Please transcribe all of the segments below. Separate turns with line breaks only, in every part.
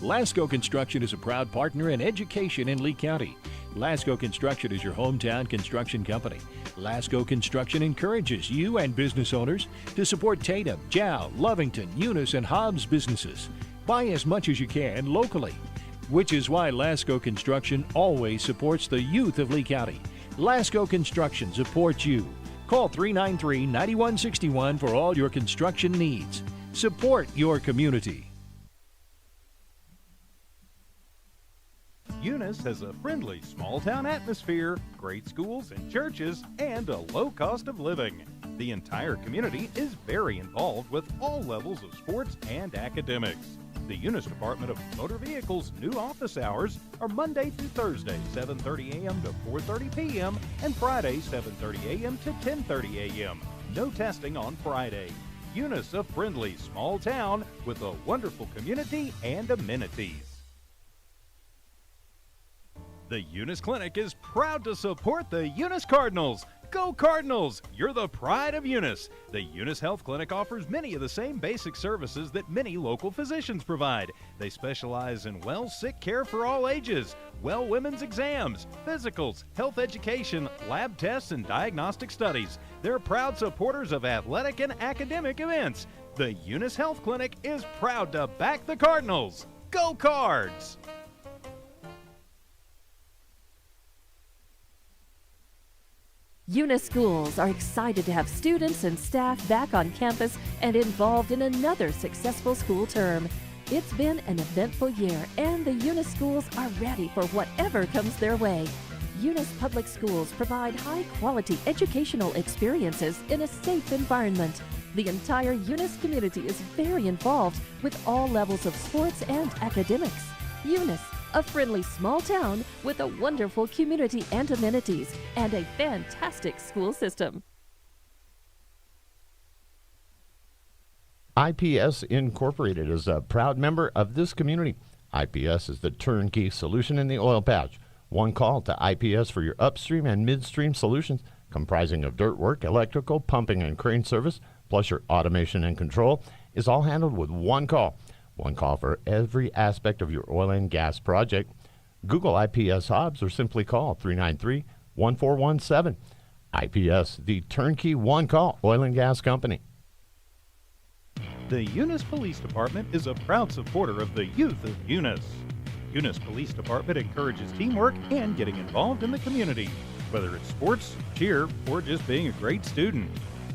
Lasco Construction is a proud partner in education in Lee County. Lasco Construction is your hometown construction company. Lasco Construction encourages you and business owners to support Tatum, Jow, Lovington, Eunice, and Hobbs businesses. Buy as much as you can locally, which is why Lasco Construction always supports the youth of Lee County. Lasco Construction supports you. Call 393-9161 for all your construction needs. Support your community.
Eunice has a friendly small-town atmosphere, great schools and churches, and a low cost of living. The entire community is very involved with all levels of sports and academics. The Eunice Department of Motor Vehicles' new office hours are Monday through Thursday, 7:30 a.m. to 4:30 p.m., and Friday, 7:30 a.m. to 10:30 a.m. No testing on Friday. Eunice, a friendly small town with a wonderful community and amenities. The Eunice Clinic is proud to support the Eunice Cardinals. Go Cardinals! You're the pride of Eunice. The Eunice Health Clinic offers many of the same basic services that many local physicians provide. They specialize in sick care for all ages, women's exams, physicals, health education, lab tests, and diagnostic studies. They're proud supporters of athletic and academic events. The Eunice Health Clinic is proud to back the Cardinals. Go Cards!
Eunice schools are excited to have students and staff back on campus and involved in another successful school term. It's been an eventful year, and the Eunice schools are ready for whatever comes their way. Eunice Public Schools provide high-quality educational experiences in a safe environment. The entire Eunice community is very involved with all levels of sports and academics. Eunice, a friendly small town with a wonderful community and amenities, and a fantastic school system.
IPS Incorporated is a proud member of this community. IPS is the turnkey solution in the oil patch. One call to IPS for your upstream and midstream solutions, comprising of dirt work, electrical, pumping, and crane service, plus your automation and control, is all handled with one call. One call for every aspect of your oil and gas project. Google IPS Hobbs or simply call 393-1417. IPS, the turnkey one-call oil and gas company.
The Eunice Police Department is a proud supporter of the youth of Eunice. Eunice Police Department encourages teamwork and getting involved in the community, whether it's sports, cheer, or just being a great student.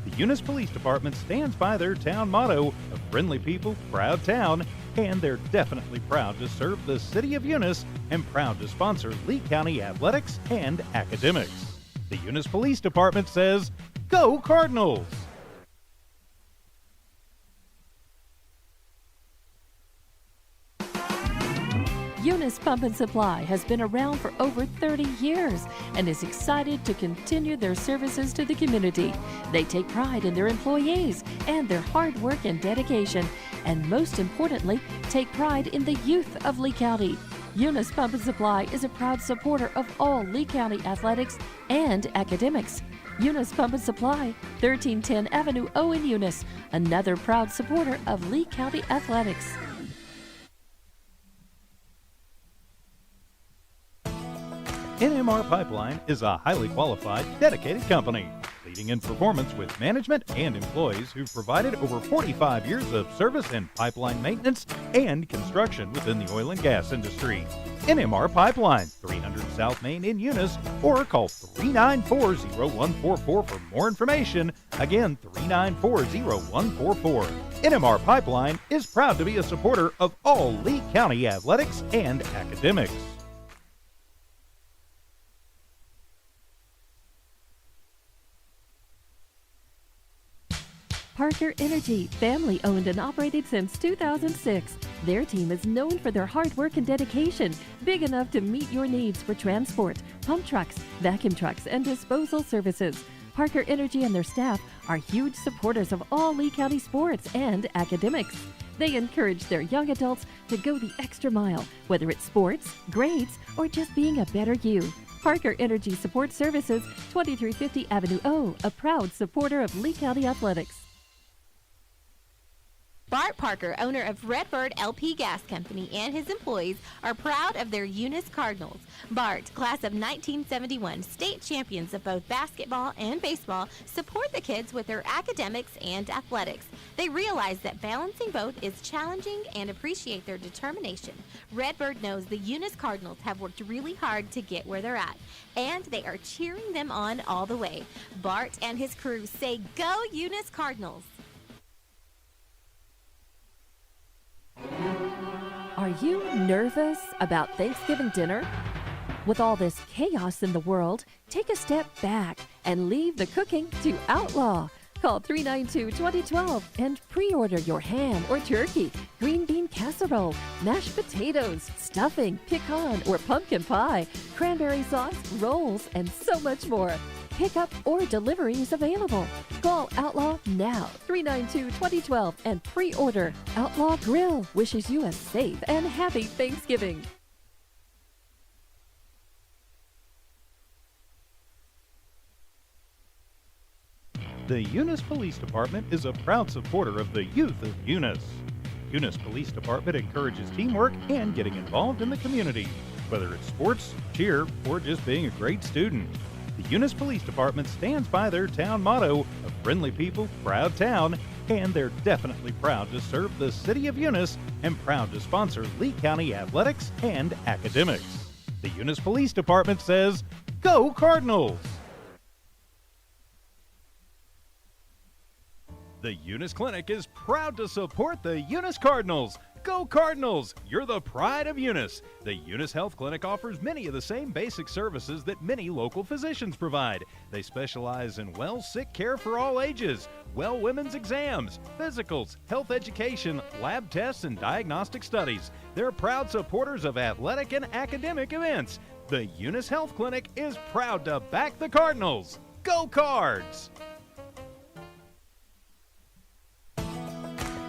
The Eunice Police Department stands by their town motto of friendly people, proud town, and they're definitely proud to serve the city of Eunice and proud to sponsor Lee County athletics and academics. The Eunice Police Department says, Go Cardinals!
Eunice Pump and Supply has been around for over 30 years and is excited to continue their services to the community. They take pride in their employees and their hard work and dedication, and most importantly, take pride in the youth of Lee County. Eunice Pump and Supply is a proud supporter of all Lee County athletics and academics. Eunice Pump and Supply, 1310 Avenue O in Eunice, another proud supporter of Lee County athletics.
NMR Pipeline is a highly qualified, dedicated company, leading in performance with management and employees who've provided over 45 years of service in pipeline maintenance and construction within the oil and gas industry. NMR Pipeline, 300 South Main in Eunice, or call 394-0144 for more information. Again, 394-0144. NMR Pipeline is proud to be a supporter of all Lee County athletics and academics.
Parker Energy, family owned and operated since 2006. Their team is known for their hard work and dedication, big enough to meet your needs for transport, pump trucks, vacuum trucks, and disposal services. Parker Energy and their staff are huge supporters of all Lee County sports and academics. They encourage their young adults to go the extra mile, whether it's sports, grades, or just being a better you. Parker Energy Support Services, 2350 Avenue O, a proud supporter of Lee County athletics.
Bart Parker, owner of Redbird LP Gas Company, and his employees are proud of their Eunice Cardinals. Bart, class of 1971, state champions of both basketball and baseball, support the kids with their academics and athletics. They realize that balancing both is challenging and appreciate their determination. Redbird knows the Eunice Cardinals have worked really hard to get where they're at, and they are cheering them on all the way. Bart and his crew say, "Go Eunice Cardinals!"
Are you nervous about Thanksgiving dinner? With all this chaos in the world, take a step back and leave the cooking to Outlaw. Call 392-2012 and pre-order your ham or turkey, green bean casserole, mashed potatoes, stuffing, pecan or pumpkin pie, cranberry sauce, rolls, and so much more. Pickup or delivery is available. Call Outlaw now, 392-2012, and pre-order. Outlaw Grill wishes you a safe and happy Thanksgiving.
The Eunice Police Department is a proud supporter of the youth of Eunice. Eunice Police Department encourages teamwork and getting involved in the community, whether it's sports, cheer, or just being a great student. The Eunice Police Department stands by their town motto of friendly people, proud town, and they're definitely proud to serve the city of Eunice and proud to sponsor Lee County athletics and academics. The Eunice Police Department says, "Go Cardinals!" The Eunice Clinic is proud to support the Eunice Cardinals. Go Cardinals! You're the pride of Eunice. The Eunice Health Clinic offers many of the same basic services that many local physicians provide. They specialize in sick care for all ages, women's exams, physicals, health education, lab tests, and diagnostic studies. They're proud supporters of athletic and academic events. The Eunice Health Clinic is proud to back the Cardinals. Go Cards!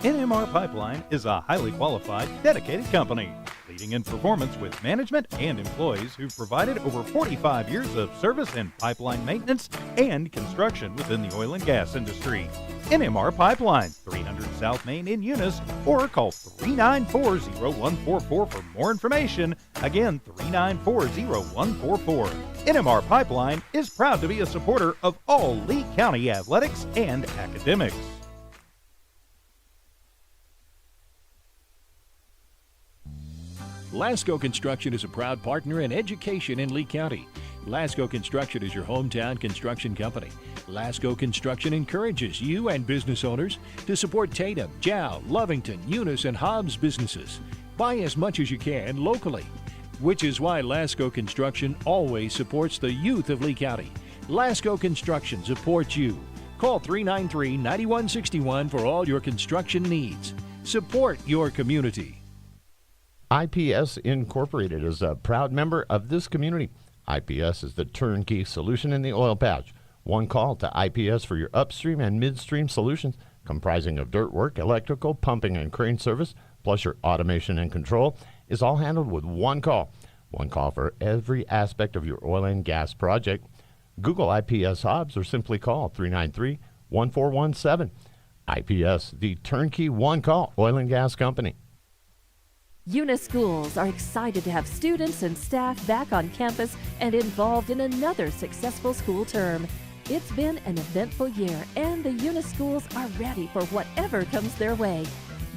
NMR Pipeline is a highly qualified, dedicated company, leading in performance with management and employees who've provided over 45 years of service in pipeline maintenance and construction within the oil and gas industry. NMR Pipeline, 300 South Main in Eunice, or call 394-0144 for more information. Again, 394-0144. NMR Pipeline is proud to be a supporter of all Lee County athletics and academics.
Lasco Construction is a proud partner in education in Lee County. Lasco Construction is your hometown construction company. Lasco Construction encourages you and business owners to support Tatum, Jow, Lovington, Eunice, and Hobbs businesses. Buy as much as you can locally, which is why Lasco Construction always supports the youth of Lee County. Lasco Construction supports you. Call 393-9161 for all your construction needs. Support your community.
IPS Incorporated is a proud member of this community. IPS is the turnkey solution in the oil patch. One call to IPS for your upstream and midstream solutions, comprising of dirt work, electrical, pumping, and crane service, plus your automation and control, is all handled with one call. One call for every aspect of your oil and gas project. Google IPS Hobbs or simply call 393-1417. IPS, the turnkey one-call oil and gas company.
Eunice Schools are excited to have students and staff back on campus and involved in another successful school term. It's been an eventful year, and the Eunice Schools are ready for whatever comes their way.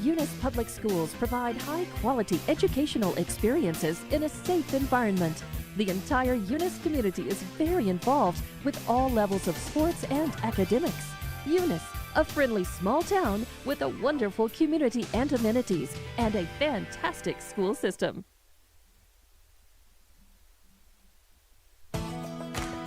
Eunice Public Schools provide high-quality educational experiences in a safe environment. The entire Eunice community is very involved with all levels of sports and academics. Eunice, a friendly small town with a wonderful community and amenities, and a fantastic school system.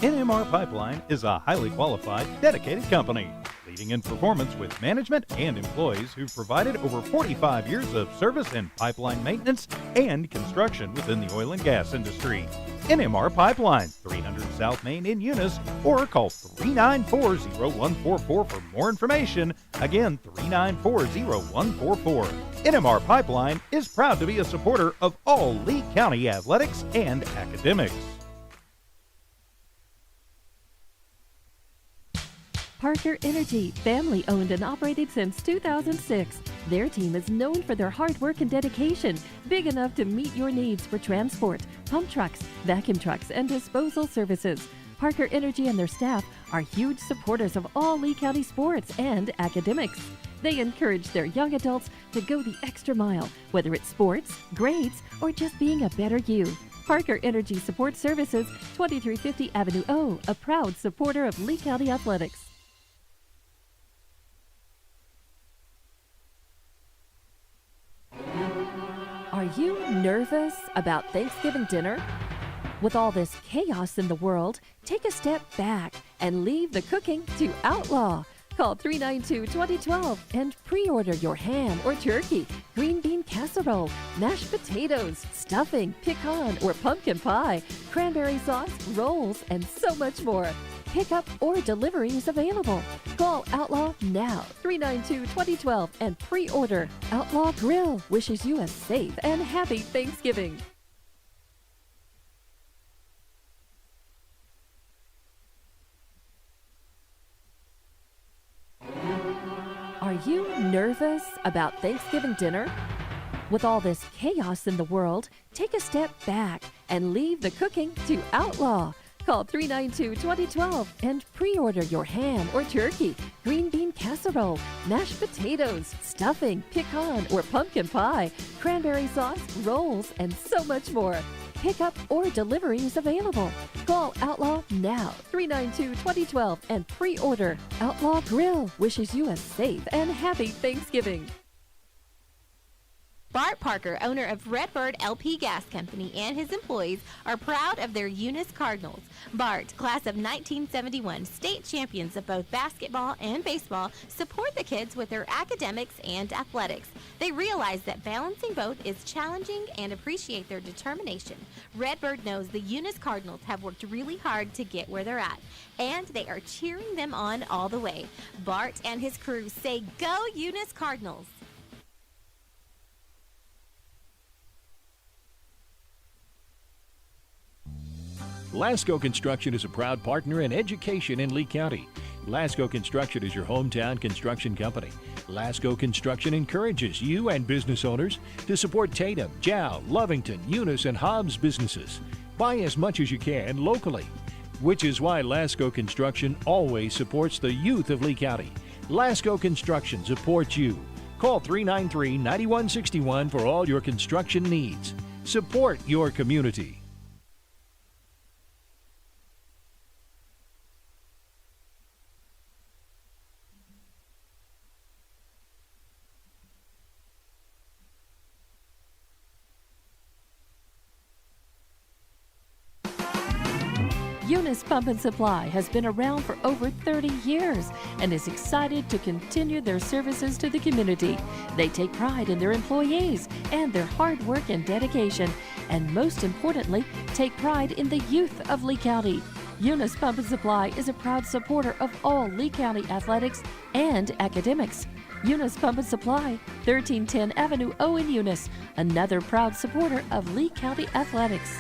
NMR Pipeline is a highly qualified, dedicated company, leading in performance with management and employees who've provided over 45 years of service in pipeline maintenance and construction within the oil and gas industry. NMR Pipeline, 300 South Main in Eunice, or call 394-0144 for more information. Again, 394-0144. NMR Pipeline is proud to be a supporter of all Lee County athletics and academics.
Parker Energy, family owned and operated since 2006. Their team is known for their hard work and dedication, big enough to meet your needs for transport, pump trucks, vacuum trucks, and disposal services. Parker Energy and their staff are huge supporters of all Lee County sports and academics. They encourage their young adults to go the extra mile, whether it's sports, grades, or just being a better you. Parker Energy Support Services, 2350 Avenue O, a proud supporter of Lee County Athletics. Are you nervous about Thanksgiving dinner? With all this chaos in the world, take a step back and leave the cooking to Outlaw. Call 392-2012 and pre-order your ham or turkey, green bean casserole, mashed potatoes, stuffing, pecan or pumpkin pie, cranberry sauce, rolls, and so much more. Pickup or delivery is available. Call Outlaw now, 392-2012 and pre-order. Outlaw Grill wishes you a safe and happy Thanksgiving. Are you nervous about Thanksgiving dinner? With all this chaos in the world, take a step back and leave the cooking to Outlaw. Call 392-2012 and pre-order your ham or turkey, green bean casserole, mashed potatoes, stuffing, pecan or pumpkin pie, cranberry sauce, rolls, and so much more. Pickup or delivery is available. Call Outlaw now, 392-2012 and pre-order. Outlaw Grill wishes you a safe and happy Thanksgiving.
Bart Parker, owner of Redbird LP Gas Company, and his employees are proud of their Eunice Cardinals. Bart, class of 1971, state champions of both basketball and baseball, support the kids with their academics and athletics. They realize that balancing both is challenging and appreciate their determination. Redbird knows the Eunice Cardinals have worked really hard to get where they're at, and they are cheering them on all the way. Bart and his crew say, "Go Eunice Cardinals!"
Lasco Construction is a proud partner in education in Lee County. Lasco Construction is your hometown construction company. Lasco Construction encourages you and business owners to support Tatum, Jow, Lovington, Eunice, and Hobbs businesses. Buy as much as you can locally, which is why Lasco Construction always supports the youth of Lee County. Lasco Construction supports you. Call 393-9161 for all your construction needs. Support your community.
Eunice Pump and Supply has been around for over 30 years and is excited to continue their services to the community. They take pride in their employees and their hard work and dedication, and most importantly, take pride in the youth of Lee County. Eunice Pump and Supply is a proud supporter of all Lee County athletics and academics. Eunice Pump and Supply, 1310 Avenue O in Eunice, another proud supporter of Lee County athletics.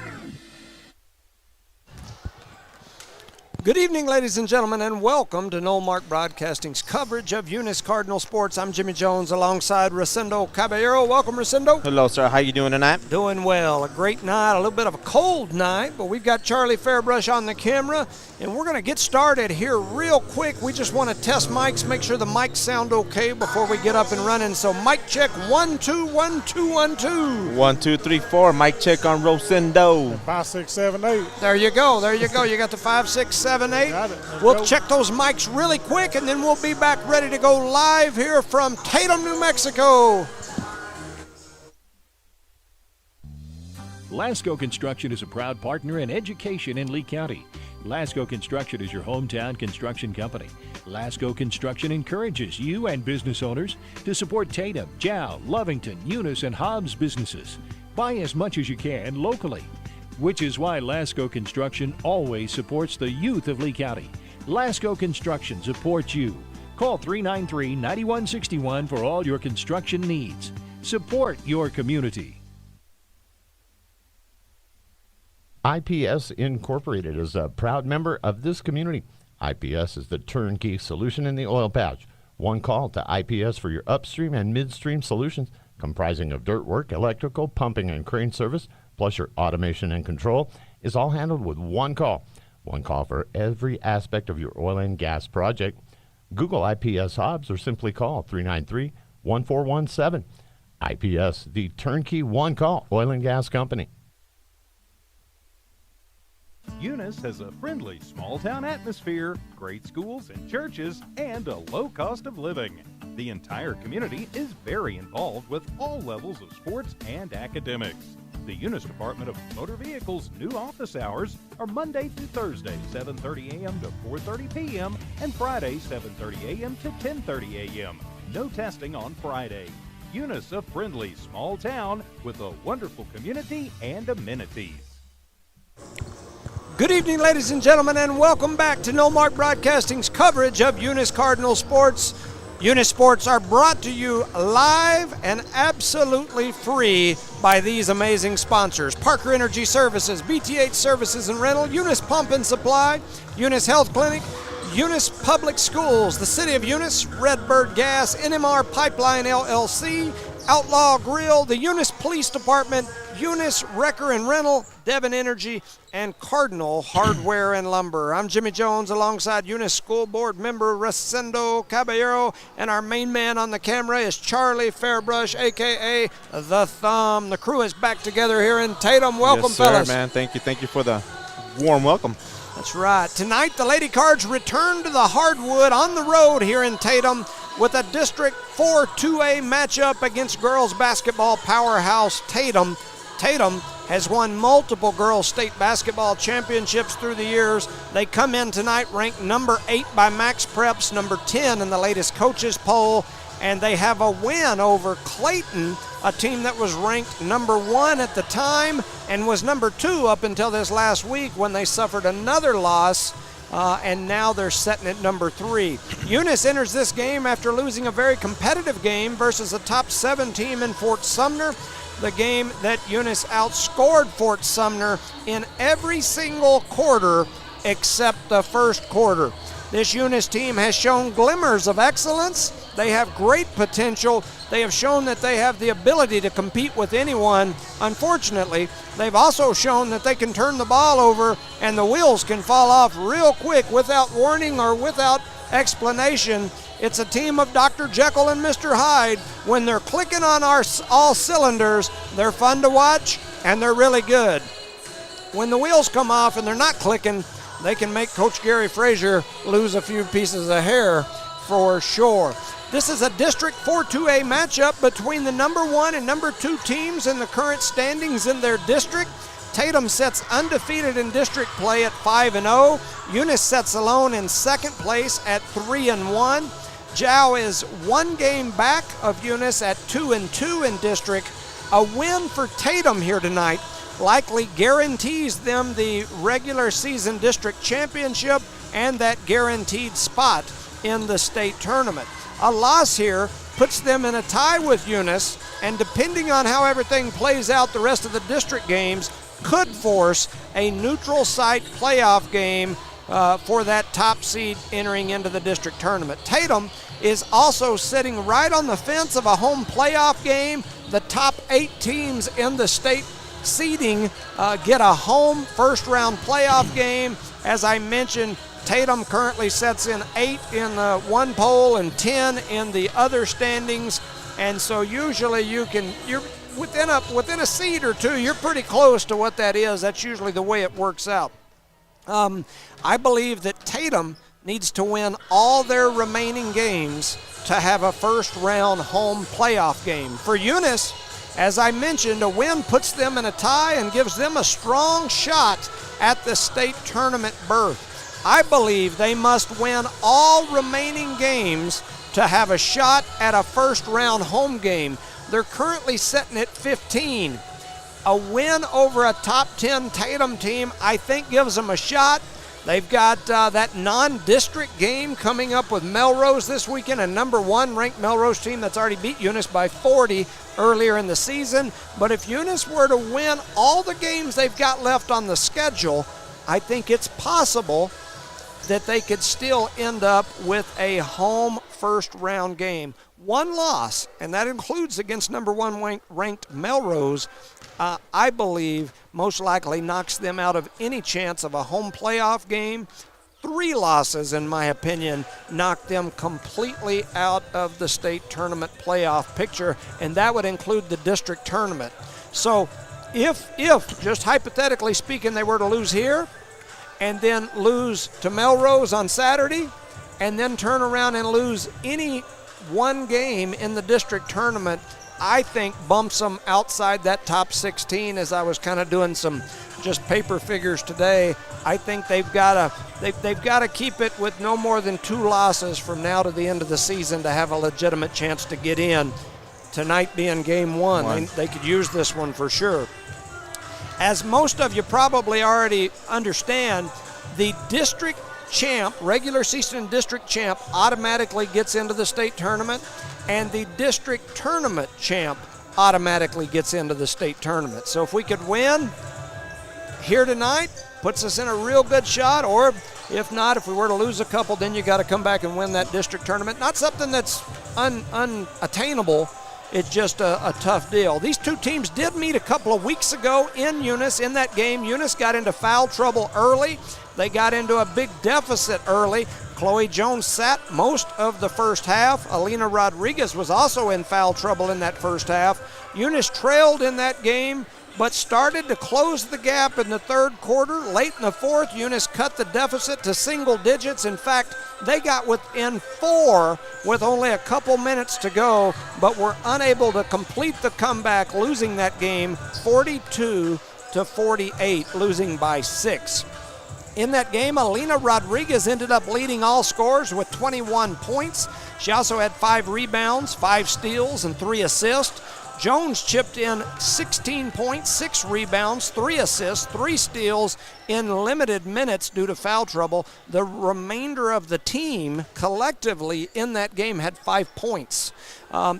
Good evening, ladies and gentlemen, and welcome to Knollmark Broadcasting's coverage of Eunice Cardinal Sports. I'm Jimmy Jones alongside Rosendo Caballero. Welcome, Rosendo.
Hello, sir. How you doing tonight?
Doing well. A great night, a little bit of a cold night, but we've got Charlie Fairbrush on the camera, and we're going to get started here real quick. We just want to test mics, make sure the mics sound okay before we get up and running. So mic check, 1, 2, 1, 2, 1, 2.
1, 2, 3, 4. Mic check on Rosendo.
5, 6, 7, 8.
There you go. There you go. You got the 5, 6, 7, 8.
Got it.
We'll check those mics really quick, and then we'll be back ready to go live here from Tatum, New Mexico.
Lasco Construction is a proud partner in education in Lee County. Lasco Construction is your hometown construction company. Lasco Construction encourages you and business owners to support Tatum, Jow, Lovington, Eunice, and Hobbs businesses. Buy as much as you can locally, which is why Lasco Construction always supports the youth of Lee County. Lasco Construction supports you. Call 393-9161 for all your construction needs. Support your community.
IPS Incorporated is a proud member of this community. IPS is the turnkey solution in the oil patch. One call to IPS for your upstream and midstream solutions, comprising of dirt work, electrical, pumping, and crane service, plus your automation and control, is all handled with one call. One call for every aspect of your oil and gas project. Google IPS Hobbs or simply call 393-1417. IPS, the turnkey one-call oil and gas company.
Eunice has a friendly small-town atmosphere, great schools and churches, and a low cost of living. The entire community is very involved with all levels of sports and academics. The Eunice Department of Motor Vehicles' new office hours are Monday through Thursday, 7:30 a.m. to 4:30 p.m., and Friday, 7:30 a.m. to 10:30 a.m. No testing on Friday. Eunice, a friendly small town with a wonderful community and amenities.
Good evening, ladies and gentlemen, and welcome back to No Mark Broadcasting's coverage of Eunice Cardinal sports. Eunice Sports are brought to you live and absolutely free by these amazing sponsors: Parker Energy Services, BTH Services and Rental, Eunice Pump and Supply, Eunice Health Clinic, Eunice Public Schools, the City of Eunice, Redbird Gas, NMR Pipeline LLC, Outlaw Grill, the Eunice Police Department, Eunice Wrecker and Rental, Devon Energy, and Cardinal Hardware and Lumber. I'm Jimmy Jones alongside Eunice School Board member Rosendo Caballero, and our main man on the camera is Charlie Fairbrush, a.k.a. The Thumb. The crew is back together here in Tatum. Welcome,
yes, sir,
fellas.
Man. Thank you for the warm welcome.
That's right. Tonight, the Lady Cards return to the hardwood on the road here in Tatum with a District 4 2A matchup against girls basketball powerhouse Tatum. Tatum has won multiple girls state basketball championships through the years. They come in tonight ranked number 8 by Max Preps, number 10 in the latest coaches poll, and they have a win over Clayton, a team that was ranked number 1 at the time and was number 2 up until this last week when they suffered another loss, and now they're sitting at number 3. Eunice enters this game after losing a very competitive game versus a top 7 team in Fort Sumner, the game that Eunice outscored Fort Sumner in every single quarter except the first quarter. This Eunice team has shown glimmers of excellence. They have great potential. They have shown that they have the ability to compete with anyone. Unfortunately, they've also shown that they can turn the ball over and the wheels can fall off real quick without warning or without explanation. It's a team of Dr. Jekyll and Mr. Hyde. When they're clicking on all cylinders, they're fun to watch and they're really good. When the wheels come off and they're not clicking, they can make Coach Gary Frazier lose a few pieces of hair for sure. This is a District 4 2A matchup between the number 1 and number 2 teams in the current standings in their district. Tatum sits undefeated in district play at 5-0. Eunice sits alone in second place at 3-1. Jow is 1 game back of Eunice at 2-2 in district. A win for Tatum here tonight likely guarantees them the regular season district championship and that guaranteed spot in the state tournament. A loss here puts them in a tie with Eunice, and depending on how everything plays out the rest of the district games, could force a neutral site playoff game for that top seed entering into the district tournament. Tatum is also sitting right on the fence of a home playoff game. The top 8 teams in the state seeding get a home first round playoff game. As I mentioned, Tatum currently sets in 8 in the one poll and 10 in the other standings, and so usually you're within a seed or 2. You're pretty close to what that is. That's usually the way it works out. I believe that Tatum needs to win all their remaining games to have a first round home playoff game. For Eunice, as I mentioned, a win puts them in a tie and gives them a strong shot at the state tournament berth. I believe they must win all remaining games to have a shot at a first round home game. They're currently sitting at 15. A win over a top 10 Tatum team, I think, gives them a shot. They've got that non-district game coming up with Melrose this weekend, a number 1 ranked Melrose team that's already beat Eunice by 40 earlier in the season. But if Eunice were to win all the games they've got left on the schedule, I think it's possible that they could still end up with a home first-round game. One loss, and that includes against number 1 ranked Melrose, I believe most likely knocks them out of any chance of a home playoff game. 3 losses, in my opinion, knock them completely out of the state tournament playoff picture, and that would include the district tournament. So if just hypothetically speaking, they were to lose here and then lose to Melrose on Saturday and then turn around and lose any one game in the district tournament, I think bumps them outside that top 16. As I was kind of doing some just paper figures today, I think they've got to keep it with no more than 2 losses from now to the end of the season to have a legitimate chance to get in. Tonight being game 1, they could use this one for sure. As most of you probably already understand, the district champ, regular season district champ, automatically gets into the state tournament, and the district tournament champ automatically gets into the state tournament. So if we could win here tonight, puts us in a real good shot, or if not, if we were to lose a couple, then you got to come back and win that district tournament. Not something that's unattainable. It's just a tough deal. These 2 teams did meet a couple of weeks ago in Eunice. In that game, Eunice got into foul trouble early. They got into a big deficit early. Chloe Jones sat most of the first half. Alina Rodriguez was also in foul trouble in that first half. Eunice trailed in that game, but started to close the gap in the third quarter. Late in the fourth, Eunice cut the deficit to single digits. In fact, they got within 4 with only a couple minutes to go, but were unable to complete the comeback, losing that game 42-48, losing by 6. In that game, Alina Rodriguez ended up leading all scorers with 21 points. She also had 5 rebounds, 5 steals, and 3 assists. Jones chipped in 16 points, 6 rebounds, 3 assists, 3 steals in limited minutes due to foul trouble. The remainder of the team collectively in that game had 5 points.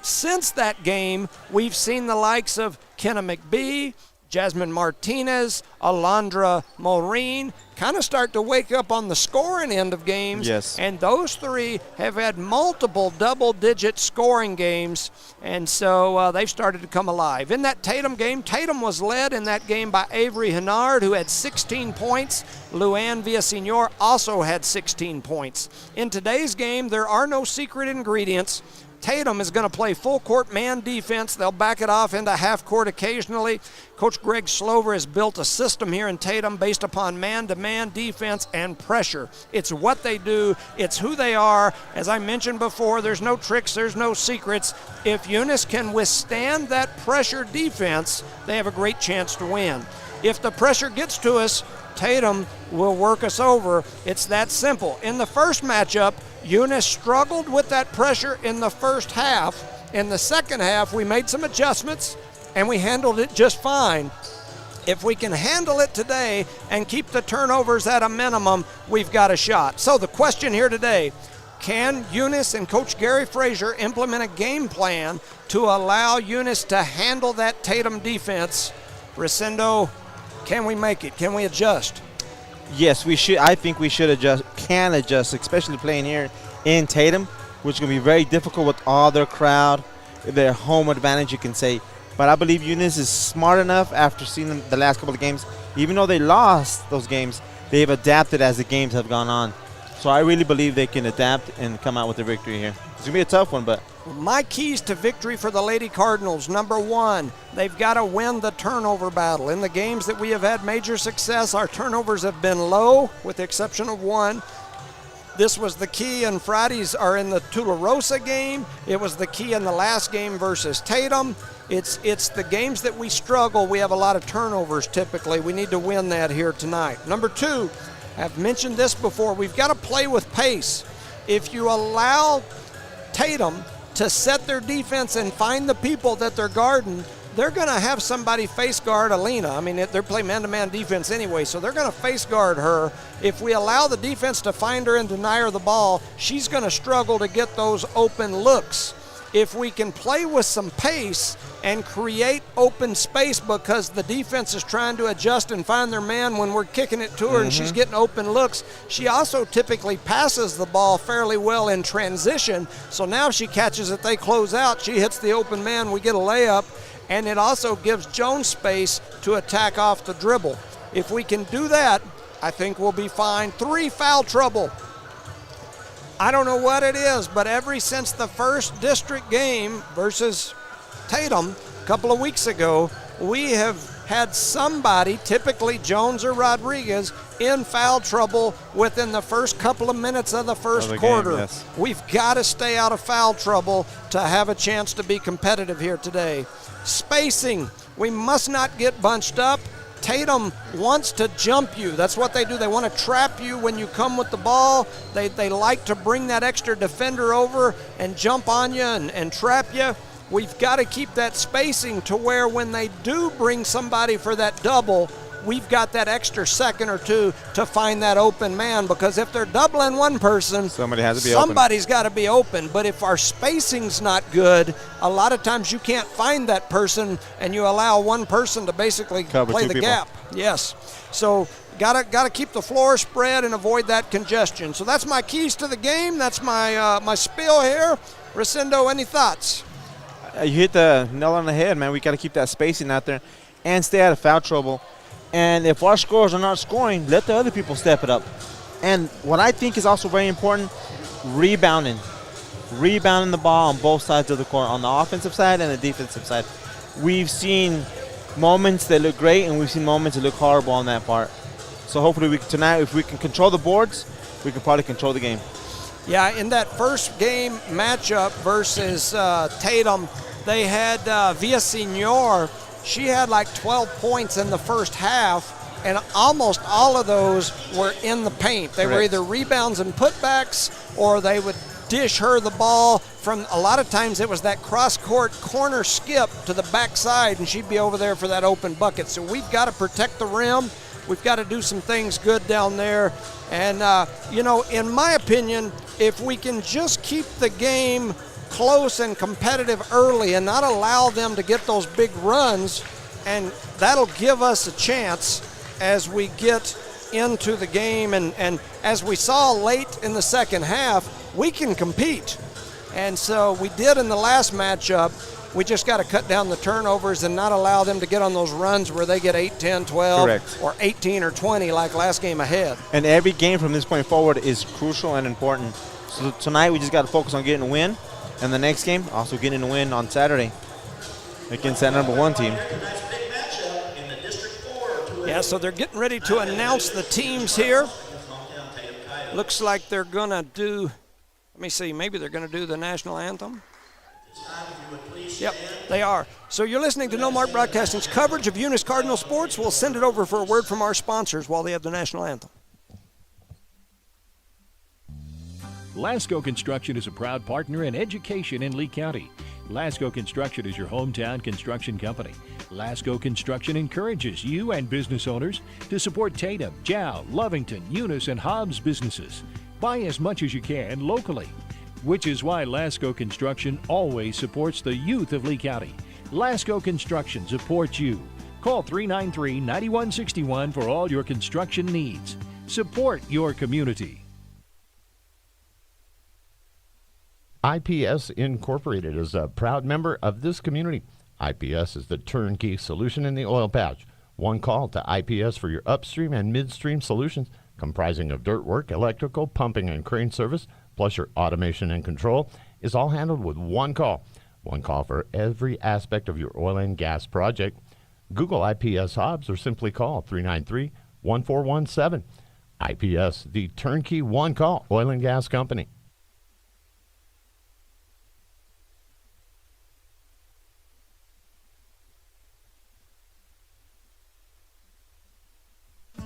Since that game, we've seen the likes of Kenna McBee, Jasmine Martinez, Alondra Maureen kind of start to wake up on the scoring end of games.
Yes.
And those 3 have had multiple double-digit scoring games, and so they've started to come alive. In that Tatum game, Tatum was led in that game by Avery Hennard, who had 16 points. Luann Villasenor also had 16 points. In today's game, there are no secret ingredients. Tatum is going to play full court man defense. They'll back it off into half court occasionally. Coach Greg Slover has built a system here in Tatum based upon man-to-man defense and pressure. It's what they do. It's who they are. As I mentioned before, there's no tricks, there's no secrets. If Eunice can withstand that pressure defense, they have a great chance to win. If the pressure gets to us, Tatum will work us over. It's that simple. In the first matchup, Eunice struggled with that pressure in the first half. In the second half, we made some adjustments, and we handled it just fine. If we can handle it today and keep the turnovers at a minimum, we've got a shot. So the question here today, can Eunice and Coach Gary Frazier implement a game plan to allow Eunice to handle that Tatum defense? Resendo, can we make it? Can we adjust?
Yes, we should. I think we should can adjust, especially playing here in Tatum, which is going to be very difficult with all their crowd, their home advantage, you can say. But I believe Eunice is smart enough after seeing them the last couple of games. Even though they lost those games, they've adapted as the games have gone on. So I really believe they can adapt and come out with a victory here. It's going to be a tough one, but
my keys to victory for the Lady Cardinals, number 1, they've got to win the turnover battle. In the games that we have had major success, our turnovers have been low, with the exception of 1. This was the key in Friday's, or in the Tularosa game. It was the key in the last game versus Tatum. It's the games that we struggle. We have a lot of turnovers typically. We need to win that here tonight. Number 2, I've mentioned this before, we've got to play with pace. If you allow Tatum to set their defense and find the people that they're guarding, they're going to have somebody face guard Alina. I mean, they're playing man-to-man defense anyway, so they're going to face guard her. If we allow the defense to find her and deny her the ball, she's going to struggle to get those open looks. if we can play with some pace and create open space, because the defense is trying to adjust and find their man when we're kicking it to her and she's getting open looks. She also typically passes the ball fairly well in transition, so now if she catches it, they close out, she hits the open man, we get a layup, and it also gives Jones space to attack off the dribble. If we can do that, I think we'll be fine. 3, foul trouble. I don't know what it is, but since the first district game versus Tatum a couple of weeks ago, we have had somebody, typically Jones or Rodriguez, in foul trouble within the first couple of minutes of the first quarter.
Game, yes.
We've got to stay out of foul trouble to have a chance to be competitive here today. Spacing, we must not get bunched up. Tatum wants to jump you. That's what they do. They want to trap you when you come with the ball. They like to bring that extra defender over and jump on you and trap you. We've got to keep that spacing to where when they do bring somebody for that double, we've got that extra second or two to find that open man, because if they're doubling one person, somebody's got to be open. But if our spacing's not good, a lot of times you can't find that person and you allow one person to basically play the gap. Yes. So gotta keep the floor spread and avoid that congestion. So that's my keys to the game. That's my spiel here. Rosendo, any thoughts?
You hit the nail on the head, man. We got to keep that spacing out there and stay out of foul trouble. And if our scorers are not scoring, let the other people step it up. And what I think is also very important, rebounding. Rebounding the ball on both sides of the court, on the offensive side and the defensive side. We've seen moments that look great, and we've seen moments that look horrible on that part. So hopefully tonight, if we can control the boards, we can probably control the game.
Yeah, in that first game matchup versus Tatum, they had Villaseñor. She had like 12 points in the first half, and almost all of those were in the paint. They were either rebounds and putbacks, or they would dish her the ball from, a lot of times it was that cross-court corner skip to the backside, and she'd be over there for that open bucket. So we've got to protect the rim. We've got to do some things good down there. And, in my opinion, if we can just keep the game close and competitive early and not allow them to get those big runs, and that'll give us a chance as we get into the game. And as we saw late in the second half, we can compete. And so we did in the last matchup. We just got to cut down the turnovers and not allow them to get on those runs where they get 8, 10, 12, or 18 or 20 like last game ahead.
And every game from this point forward is crucial and important. So tonight we just got to focus on getting a win. And the next game, also getting a win on Saturday against that number 1 team.
Yeah, so they're getting ready to announce the teams here. Looks like they're going to do, let me see, maybe they're going to do the national anthem. Yep, they are. So you're listening to No Mark Broadcasting's coverage of Eunice Cardinal sports. We'll send it over for a word from our sponsors while they have the national anthem.
Lasco Construction is a proud partner in education in Lee County. Lasco Construction is your hometown construction company. Lasco Construction encourages you and business owners to support Tatum, Jow, Lovington, Eunice, and Hobbs businesses. Buy as much as you can locally, which is why Lasco Construction always supports the youth of Lee County. Lasco Construction supports you. Call 393-9161 for all your construction needs. Support your community.
IPS Incorporated is a proud member of this community. IPS is the turnkey solution in the oil patch. One call to IPS for your upstream and midstream solutions, comprising of dirt work, electrical, pumping, and crane service, plus your automation and control, is all handled with one call. One call for every aspect of your oil and gas project. Google IPS Hobbs or simply call 393-1417. IPS, the turnkey one-call oil and gas company.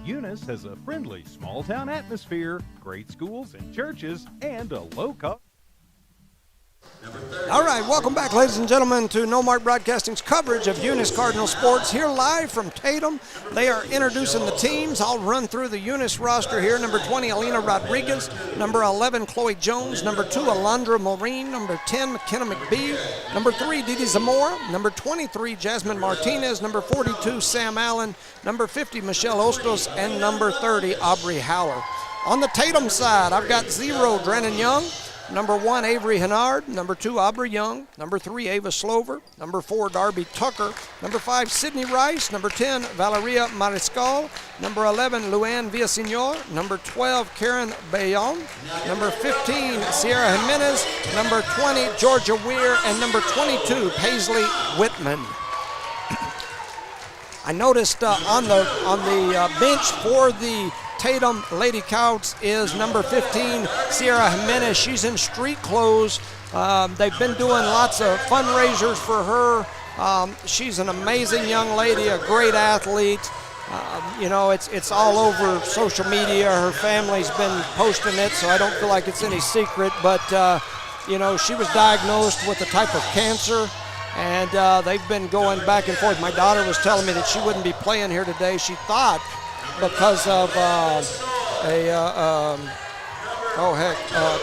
Eunice has a friendly small-town atmosphere, great schools and churches, and a low cost.
All right, right, welcome back, ladies and gentlemen, to No Mark Broadcasting's coverage of Eunice Cardinal Sports here live from Tatum. They are introducing the teams. I'll run through the Eunice roster here. Number 20, Alina Rodriguez. Number 11, Chloe Jones. Number 2, Alondra Maureen. Number 10, McKenna McBee. Number 3, Didi Zamora. Number 23, Jasmine Martinez. Number 42, Sam Allen. Number 50, Michelle Ostos. And number 30, Aubrey Howler. On the Tatum side, I've got 0, Drennan Young. Number 1, Avery Hennard. Number 2, Aubrey Young. Number 3, Ava Slover. Number 4, Darby Tucker. Number 5, Sydney Rice. Number 10, Valeria Mariscal. Number 11, Luann Villasenor. Number 12, Karen Bayon. Number 15, Sierra Jimenez. Number 20, Georgia Weir. And number 22, Paisley Whitman. I noticed on the bench for the Tatum Lady Cards is number 15, Sierra Jimenez. She's in street clothes. They've been doing lots of fundraisers for her. She's an amazing young lady, a great athlete. You know, it's all over social media. Her family's been posting it, so I don't feel like it's any secret. But, you know, she was diagnosed with a type of cancer, and they've been going back and forth. My daughter was telling me that she wouldn't be playing here today. She thought because of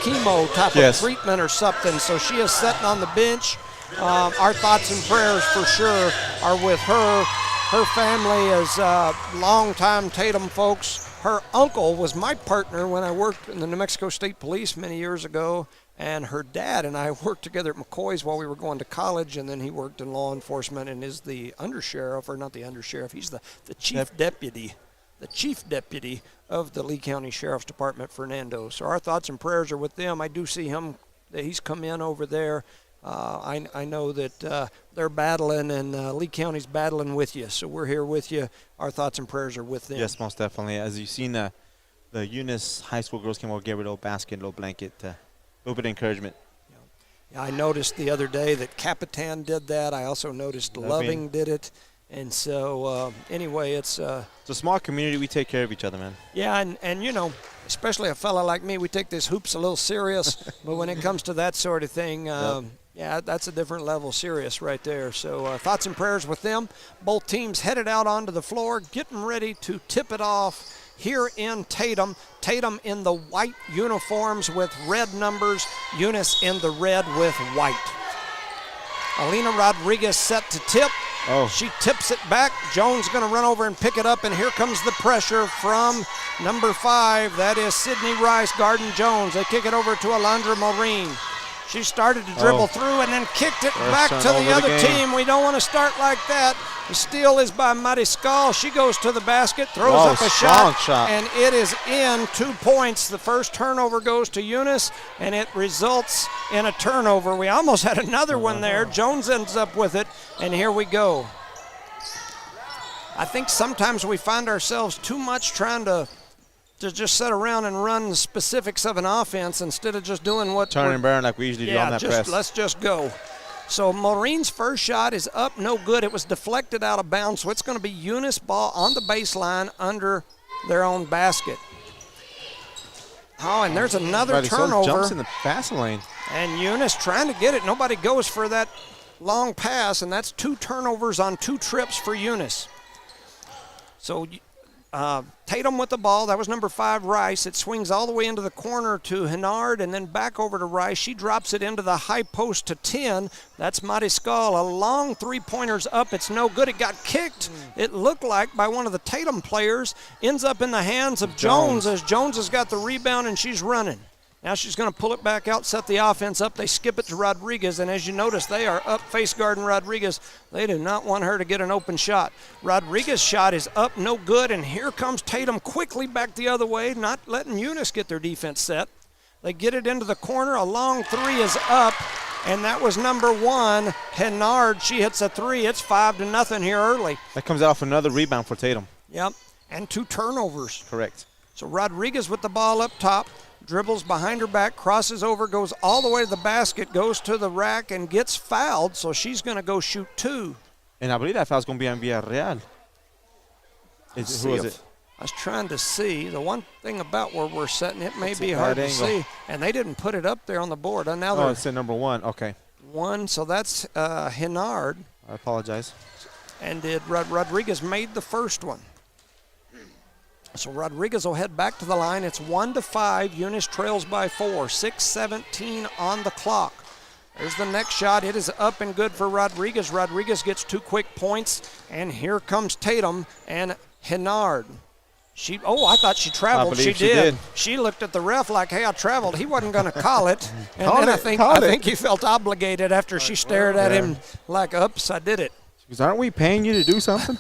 chemo type of treatment or something. So she is sitting on the bench. Our thoughts and prayers for sure are with her. Her family is longtime Tatum folks. Her uncle was my partner when I worked in the New Mexico State Police many years ago. And her dad and I worked together at McCoy's while we were going to college, and then he worked in law enforcement and is the undersheriff, or not the undersheriff, he's the chief deputy. The chief deputy of the Lee County Sheriff's Department, Fernando. So our thoughts and prayers are with them. I do see him, that he's come in over there. I know that they're battling, and Lee County's battling with you. So we're here with you. Our thoughts and prayers are with them.
Yes, most definitely. As you've seen, the Eunice high school girls came over, gave her a little basket, a little blanket, a little bit of encouragement.
Yeah, I noticed the other day that Capitan did that. I also noticed Loving did it. And so, anyway, it's a
small community. We take care of each other, man.
Yeah, and you know, especially a fella like me, we take this hoops a little serious. But when it comes to that sort of thing, yeah, that's a different level serious right there. So thoughts and prayers with them. Both teams headed out onto the floor, getting ready to tip it off here in Tatum. Tatum in the white uniforms with red numbers. Eunice in the red with white. Alina Rodriguez set to tip.
Oh.
She tips it back. Jones going to run over and pick it up, and here comes the pressure from number 5. That is Sydney Rice, Garden Jones. They kick it over to Alondra Maureen. She started to dribble through and then kicked it back to the other team. We don't want to start like that. The steal is by Mariscal. She goes to the basket, throws up a shot, and it is in. 2 points. The first turnover goes to Eunice, and it results in a turnover. We almost had another one there. Jones ends up with it, and here we go. I think sometimes we find ourselves too much trying to just sit around and run the specifics of an offense instead of just doing what
turn and burn like we usually do on that press.
Let's just go. So Maureen's first shot is up, no good. It was deflected out of bounds, so it's going to be Eunice ball on the baseline under their own basket. Oh, and there's another turnover.
Jumps in the pass lane.
And Eunice trying to get it. Nobody goes for that long pass, and that's 2 turnovers on 2 trips for Eunice. So Tatum with the ball. That was number 5, Rice. It swings all the way into the corner to Hennard and then back over to Rice. She drops it into the high post to 10. That's Mariscal. A long 3-pointer's up. It's no good. It got kicked, it looked like, by one of the Tatum players. Ends up in the hands of Jones as Jones has got the rebound and she's running. Now she's going to pull it back out, set the offense up. They skip it to Rodriguez, and as you notice, they are up face guarding Rodriguez. They do not want her to get an open shot. Rodriguez's shot is up, no good, and here comes Tatum quickly back the other way, not letting Eunice get their defense set. They get it into the corner. A long 3 is up, and that was number 1, Hennard. She hits a 3. It's 5-0 here early.
That comes off another rebound for Tatum.
Yep, and 2 turnovers.
Correct.
So Rodriguez with the ball up top. Dribbles behind her back, crosses over, goes all the way to the basket, goes to the rack, and gets fouled, so she's going to go shoot 2.
And I believe that foul's going to be on Villarreal. Who is it?
I was trying to see. The one thing about where we're setting, it may be hard to see. And they didn't put it up there on the board. And now
it's at number 1. Okay.
1, so that's Henard.
I apologize.
And Rodriguez made the first one. So Rodriguez will head back to the line. It's 1-5. Eunice trails by 4. 6:17 on the clock. There's the next shot. It is up and good for Rodriguez. Rodriguez gets 2 quick points, and here comes Tatum and Henard. I thought she traveled.
I believe
she did. She looked at the ref like, hey, I traveled. He wasn't going to call it. And then I think he felt obligated after she stared at him like, oops, I did it.
Because aren't we paying you to do something?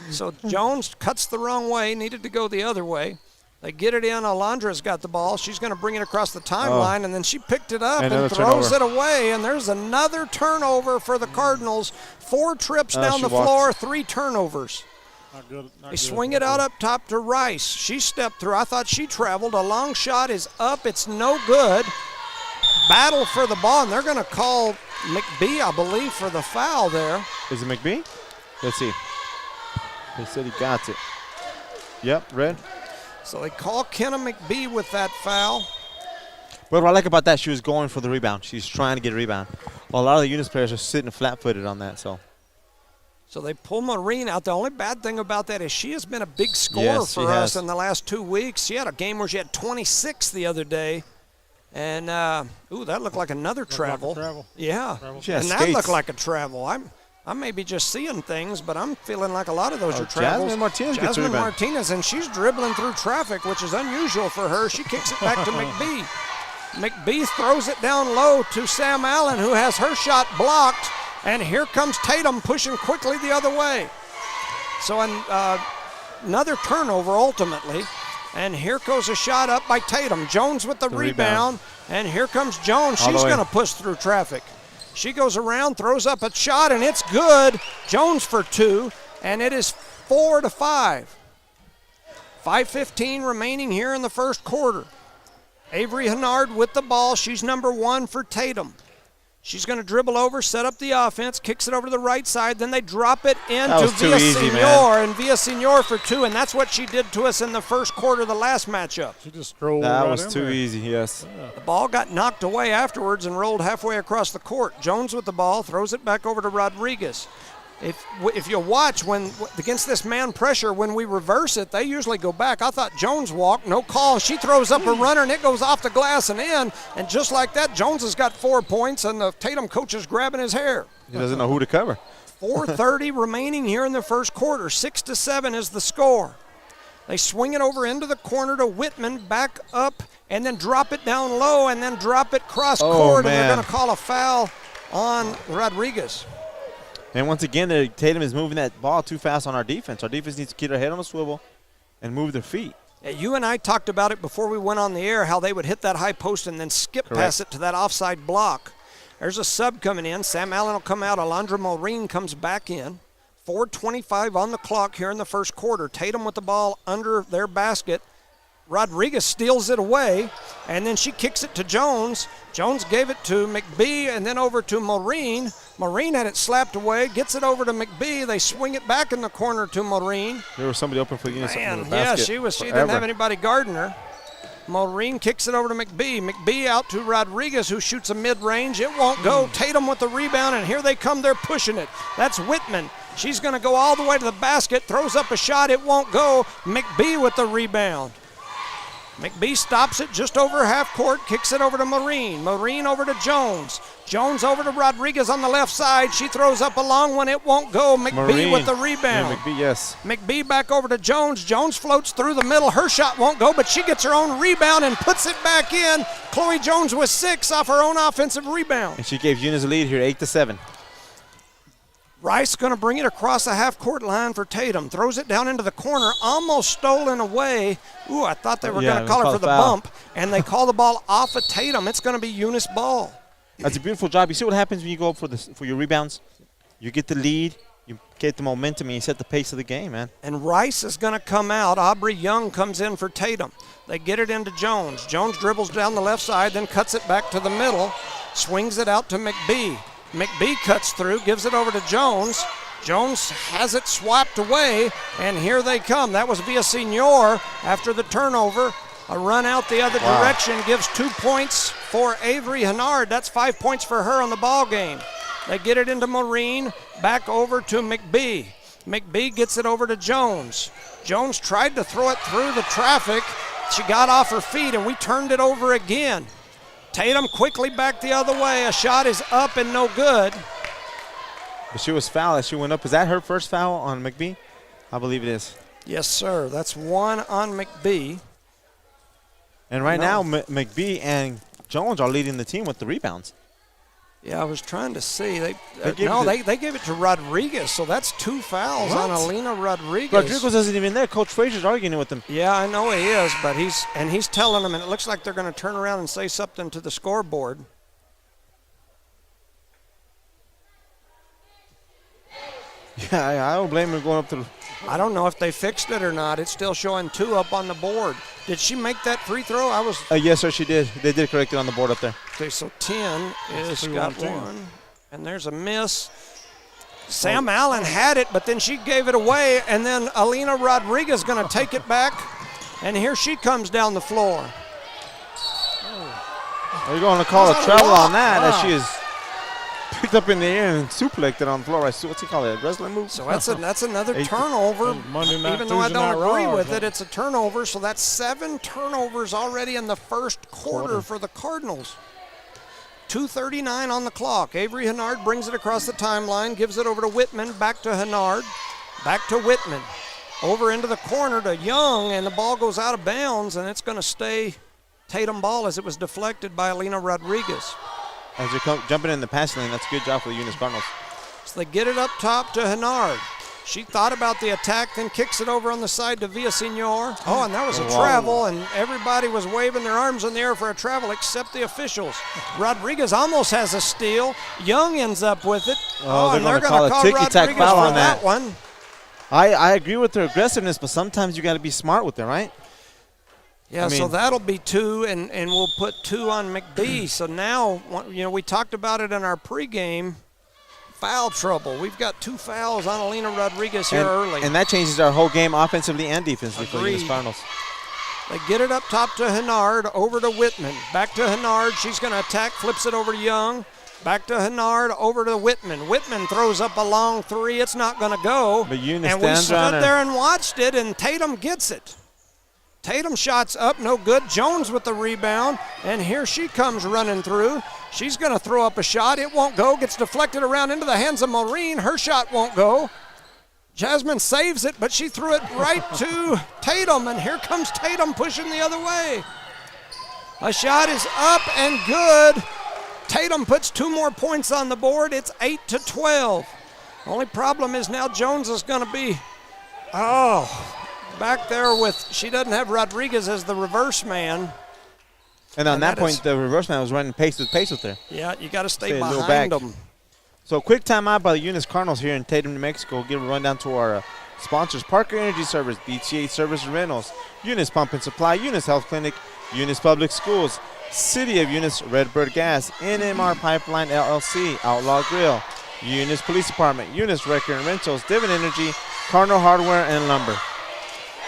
So Jones cuts the wrong way, needed to go the other way. They get it in. Alondra's got the ball. She's going to bring it across the timeline, and then she picked it up and throws it away. And there's another turnover for the Cardinals. 4 trips down the floor, 3 turnovers. They swing it out up top to Rice. She stepped through. I thought she traveled. A long shot is up. It's no good. Battle for the ball, and they're going to call McBee, I believe, for the foul there.
Is it McBee? Let's see. They said he got it. Yep, red.
So they call Kenna McBee with that foul.
But what I like about that, she was going for the rebound. She's trying to get a rebound. Well, a lot of the Eunice players are sitting flat-footed on that, so.
So they pull Maureen out. The only bad thing about that is she has been a big scorer for us in the last 2 weeks. She had a game where she had 26 the other day. And, that looked like another travel. Yeah, and that looked like a travel. I may be just seeing things, but I'm feeling like a lot of those are travels.
Jasmine
Martinez, and she's dribbling through traffic, which is unusual for her. She kicks it back to McBee. McBee throws it down low to Sam Allen, who has her shot blocked. And here comes Tatum pushing quickly the other way. So another turnover ultimately. And here goes a shot up by Tatum. Jones with the rebound. And here comes Jones. She's going to push through traffic. She goes around, throws up a shot, and it's good. Jones for 2, and it is 4-5. 5:15 remaining here in the first quarter. Avery Henard with the ball. She's number 1 for Tatum. She's going to dribble over, set up the offense, kicks it over to the right side. Then they drop it into Villasenor, and Villasenor for 2, and that's what she did to us in the first quarter of the last matchup.
She just strolled
That
right
was
in
too
there.
easy, yes.
The ball got knocked away afterwards and rolled halfway across the court. Jones with the ball, throws it back over to Rodriguez. If you watch, when against this man pressure, when we reverse it, they usually go back. I thought Jones walked, no call. She throws up a runner, and it goes off the glass and in. And just like that, Jones has got 4 points, and the Tatum coach is grabbing his hair.
He doesn't know who to cover.
4:30 remaining here in the first quarter. 6-7 is the score. They swing it over into the corner to Whitman, back up, and then drop it down low, and then drop it cross court, and they're going to call a foul on Rodriguez.
And once again, Tatum is moving that ball too fast on our defense. Our defense needs to keep their head on a swivel and move their feet.
You and I talked about it before we went on the air, how they would hit that high post and then skip past it to that offside block. There's a sub coming in. Sam Allen will come out. Alondra Maureen comes back in. 4:25 on the clock here in the first quarter. Tatum with the ball under their basket. Rodriguez steals it away, and then she kicks it to Jones. Jones gave it to McBee and then over to Maureen. Maureen had it slapped away, gets it over to McBee. They swing it back in the corner to Maureen.
There was somebody open for Eunice.
Yeah, she didn't have anybody guarding her. Maureen kicks it over to McBee. McBee out to Rodriguez, who shoots a mid-range. It won't go. Tatum with the rebound, and here they come. They're pushing it. That's Whitman. She's going to go all the way to the basket, throws up a shot. It won't go. McBee with the rebound. McBee stops it just over half court, kicks it over to Maureen. Maureen over to Jones. Jones over to Rodriguez on the left side. She throws up a long one. It won't go. McBee with the rebound.
Yeah, McBee, yes.
McBee back over to Jones. Jones floats through the middle. Her shot won't go, but she gets her own rebound and puts it back in. Chloe Jones with 6 off her own offensive rebound.
And she gave Eunice a lead here, 8-7.
Rice going to bring it across the half-court line for Tatum. Throws it down into the corner, almost stolen away. Ooh, I thought they were going to call her for the bump, and they call the ball off of Tatum. It's going to be Eunice ball.
That's a beautiful job. You see what happens when you go up for your rebounds? You get the lead, you get the momentum, and you set the pace of the game, man.
And Rice is going to come out. Aubrey Young comes in for Tatum. They get it into Jones. Jones dribbles down the left side, then cuts it back to the middle, swings it out to McBee. McBee cuts through, gives it over to Jones. Jones has it swapped away, and here they come. That was Villasenor after the turnover. A run out the other direction gives 2 points for Avery Hennard. That's 5 points for her on the ball game. They get it into Maureen, back over to McBee. McBee gets it over to Jones. Jones tried to throw it through the traffic. She got off her feet, and we turned it over again. Tatum quickly back the other way. A shot is up and no good.
But she was fouled as she went up. Is that her first foul on McBee? I believe it is.
Yes, sir. That's 1 on McBee.
And right now, McBee and Jones are leading the team with the rebounds.
Yeah, I was trying to see. They gave it to Rodriguez, so that's 2 fouls on Alina Rodriguez.
Rodriguez isn't even there. Coach Frazier's arguing with him.
Yeah, I know he is, but he's telling them, and it looks like they're going to turn around and say something to the scoreboard.
Yeah, I don't blame him going up to the...
I don't know if they fixed it or not. It's still showing 2 up on the board. Did she make that free throw?
Yes, sir, she did. They did correct it on the board up there.
Okay, so 10 is got 1. And there's a miss. Sam Allen had it, but then she gave it away, and then Alina Rodriguez going to take it back, and here she comes down the floor.
Are you going to call a travel on that as she is picked up in the air and suplexed it on the floor? What's he call it, a wrestling move?
So that's another turnover. Even though I don't agree with it, it's a turnover. So that's 7 turnovers already in the first quarter for the Cardinals. 2:39 on the clock. Avery Hennard brings it across the timeline, gives it over to Whitman, back to Hennard, back to Whitman. Over into the corner to Young, and the ball goes out of bounds, and it's going to stay Tatum ball as it was deflected by Alina Rodriguez.
As you're jumping in the passing lane, that's a good job for the Eunice Cardinals.
So they get it up top to Hennard. She thought about the attack, then kicks it over on the side to Villasenor. Oh, and that was a travel, and everybody was waving their arms in the air for a travel except the officials. Rodriguez almost has a steal. Young ends up with it.
And they're going to call a ticky-tack foul on that
one.
I agree with their aggressiveness, but sometimes you got to be smart with it, right?
Yeah, so that'll be 2, and we'll put 2 on McBee. So now, we talked about it in our pregame. Foul trouble. We've got 2 fouls on Alina Rodriguez here early.
And that changes our whole game offensively and defensively for the Eunice Cardinals.
They get it up top to Hennard, over to Whitman. Back to Hennard. She's going to attack, flips it over to Young. Back to Hennard, over to Whitman. Whitman throws up a long 3. It's not going to go.
But Eunice
and we
stands
stood
on her.
there and watched it, and Tatum gets it. Tatum shots up, no good. Jones with the rebound, and here she comes running through. She's going to throw up a shot. It won't go. Gets deflected around into the hands of Maureen. Her shot won't go. Jasmine saves it, but she threw it right to Tatum, and here comes Tatum pushing the other way. A shot is up and good. Tatum puts 2 more points on the board. It's 8-12. Only problem is now Jones is going to be, back there with, she doesn't have Rodriguez as the reverse man.
And on that point, the reverse man was running pace with her.
Yeah, you got to stay behind them.
So quick timeout by the Eunice Cardinals here in Tatum, New Mexico. We'll give a rundown to our sponsors: Parker Energy Service, BTA Service and Rentals, Eunice Pump and Supply, Eunice Health Clinic, Eunice Public Schools, City of Eunice, Redbird Gas, NMR Pipeline LLC, Outlaw Grill, Eunice Police Department, Eunice Record and Rentals, Divin Energy, Cardinal Hardware and Lumber.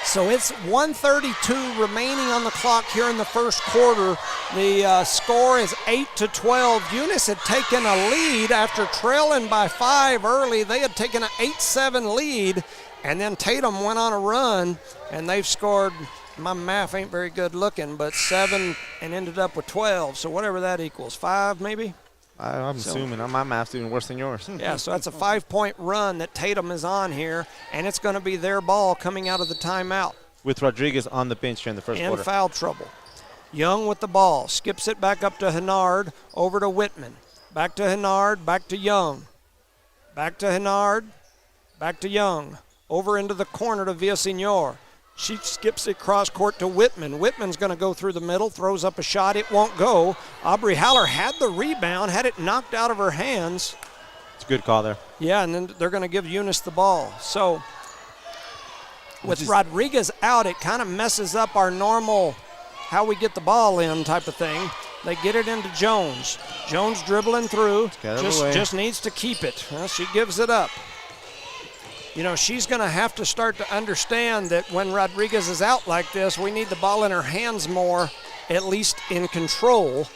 So it's 1:32 remaining on the clock here in the first quarter. The score is 8-12. Eunice had taken a lead after trailing by 5 early. They had taken an 8-7 lead, and then Tatum went on a run, and they've scored, my math ain't very good looking, but 7 and ended up with 12. So whatever that equals, 5 maybe?
I'm assuming my math's even worse than yours.
Yeah, so that's a 5-point run that Tatum is on here, and it's going to be their ball coming out of the timeout.
With Rodriguez on the bench here in the first quarter.
In foul trouble. Young with the ball, skips it back up to Hennard, over to Whitman. Back to Hennard, back to Young. Back to Hennard, back to Young. Over into the corner to Villasenor. She skips it cross court to Whitman. Whitman's going to go through the middle, throws up a shot. It won't go. Aubrey Haller had the rebound, had it knocked out of her hands.
It's a good call there.
Yeah, and then they're going to give Eunice the ball. So with Rodriguez out, it kind of messes up our normal how we get the ball in type of thing. They get it into Jones. Jones dribbling through, just needs to keep it. Well, she gives it up. you know, she's going to have to start to understand that when Rodriguez is out like this, we need the ball in her hands more, at least in control.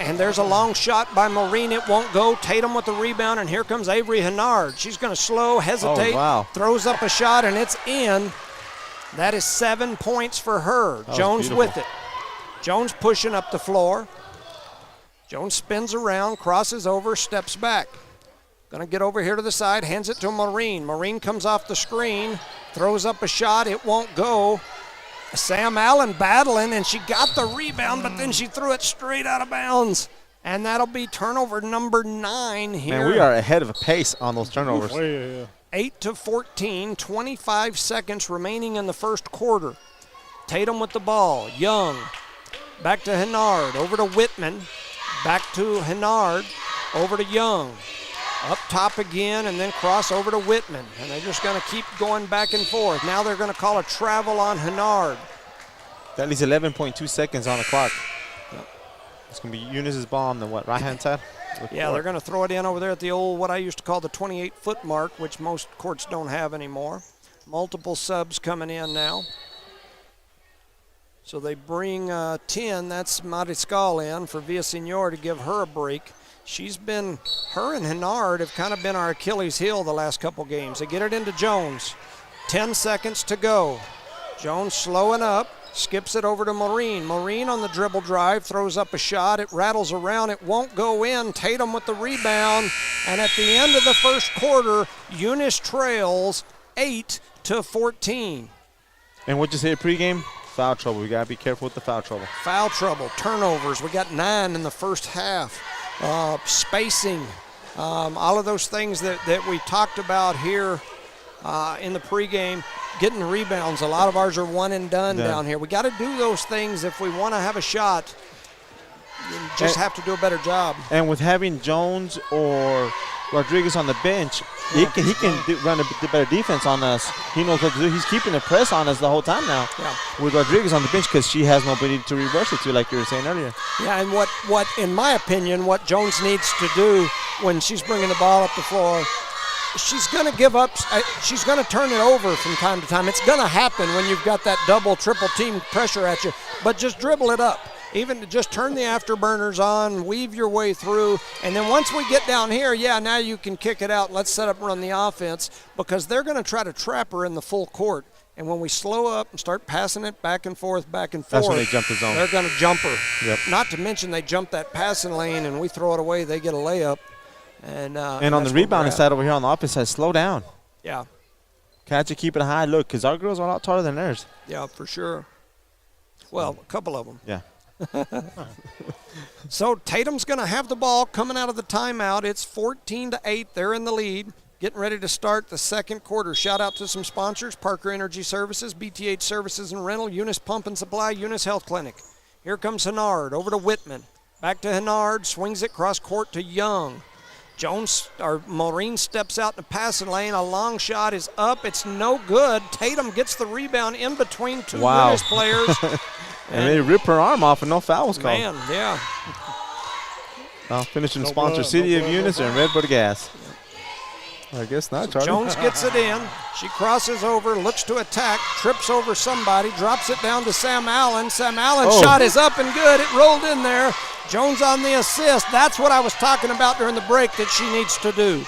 And there's a long shot by Maureen. It won't go. Tatum with the rebound, and here comes Avery Hennard. She's going to slow, hesitate, throws up a shot, and it's in. That is 7 points for her. Jones with it. Jones pushing up the floor. Jones spins around, crosses over, steps back. Going to get over here to the side, hands it to Maureen. Maureen comes off the screen, throws up a shot. It won't go. Sam Allen battling, and she got the rebound, but then she threw it straight out of bounds. And that'll be turnover number 9 here.
Man, we are ahead of a pace on those turnovers.
8-14, 25 seconds remaining in the first quarter. Tatum with the ball. Young. Back to Hennard. Over to Whitman. Back to Hennard. Over to Young. Up top again, and then cross over to Whitman. And they're just going to keep going back and forth. Now they're going to call a travel on Hennard.
That leaves 11.2 seconds on the clock. It's going to be Eunice's ball on the right-hand side?
Yeah, they're going to throw it in over there at the old, what I used to call the 28-foot mark, which most courts don't have anymore. Multiple subs coming in now. So they bring 10, that's Mariscal in for Villaseñor to give her a break. Her and Hennard have kind of been our Achilles heel the last couple games. They get it into Jones. 10 seconds to go. Jones slowing up, skips it over to Maureen. Maureen on the dribble drive, throws up a shot. It rattles around. It won't go in. Tatum with the rebound. And at the end of the first quarter, Eunice trails 8-14.
And what'd you say pregame? Foul trouble. We got to be careful with the foul trouble.
Foul trouble, turnovers. We got 9 in the first half. Spacing, all of those things that we talked about here in the pregame. Getting rebounds. A lot of ours are one and done down here. We got to do those things if we want to have a shot. You just have to do a better job.
And with having Jones or Rodriguez on the bench, he can run a better defense on us. He knows what to do. He's keeping the press on us the whole time now.
Yeah.
With Rodriguez on the bench because she has nobody to reverse it to, like you were saying earlier.
Yeah, and what in my opinion, what Jones needs to do when she's bringing the ball up the floor, she's going to give up. She's going to turn it over from time to time. It's going to happen when you've got that double, triple team pressure at you. But just dribble it up. Even to just turn the afterburners on, weave your way through, and then once we get down here, now you can kick it out. Let's set up and run the offense because they're going to try to trap her in the full court. And when we slow up and start passing it back and forth,
that's when they jump the zone.
They're going to jump her.
Yep.
Not to mention they jump that passing lane and we throw it away, they get a layup. And
on the rebounding side over here on the offense side, slow down.
Yeah.
Catch it, keep it high. Look, because our girls are a lot taller than theirs.
Yeah, for sure. Well, a couple of them.
Yeah.
So Tatum's going to have the ball coming out of the timeout. It's 14-8. They're in the lead. Getting ready to start the second quarter. Shout out to some sponsors: Parker Energy Services, BTH Services and Rental, Eunice Pump and Supply, Eunice Health Clinic. Here comes Hennard over to Whitman. Back to Hennard, swings it cross court to Young. Maureen steps out in the passing lane. A long shot is up. It's no good. Tatum gets the rebound in between two Eunice players.
And they rip her arm off and no foul was called.
Man, yeah.
Well, finishing sponsor, City of Eunice and Redbird Gas. I guess not, Charlie.
Jones gets it in. She crosses over, looks to attack, trips over somebody, drops it down to Sam Allen. Sam Allen's shot is up and good. It rolled in there. Jones on the assist. That's what I was talking about during the break that she needs to do.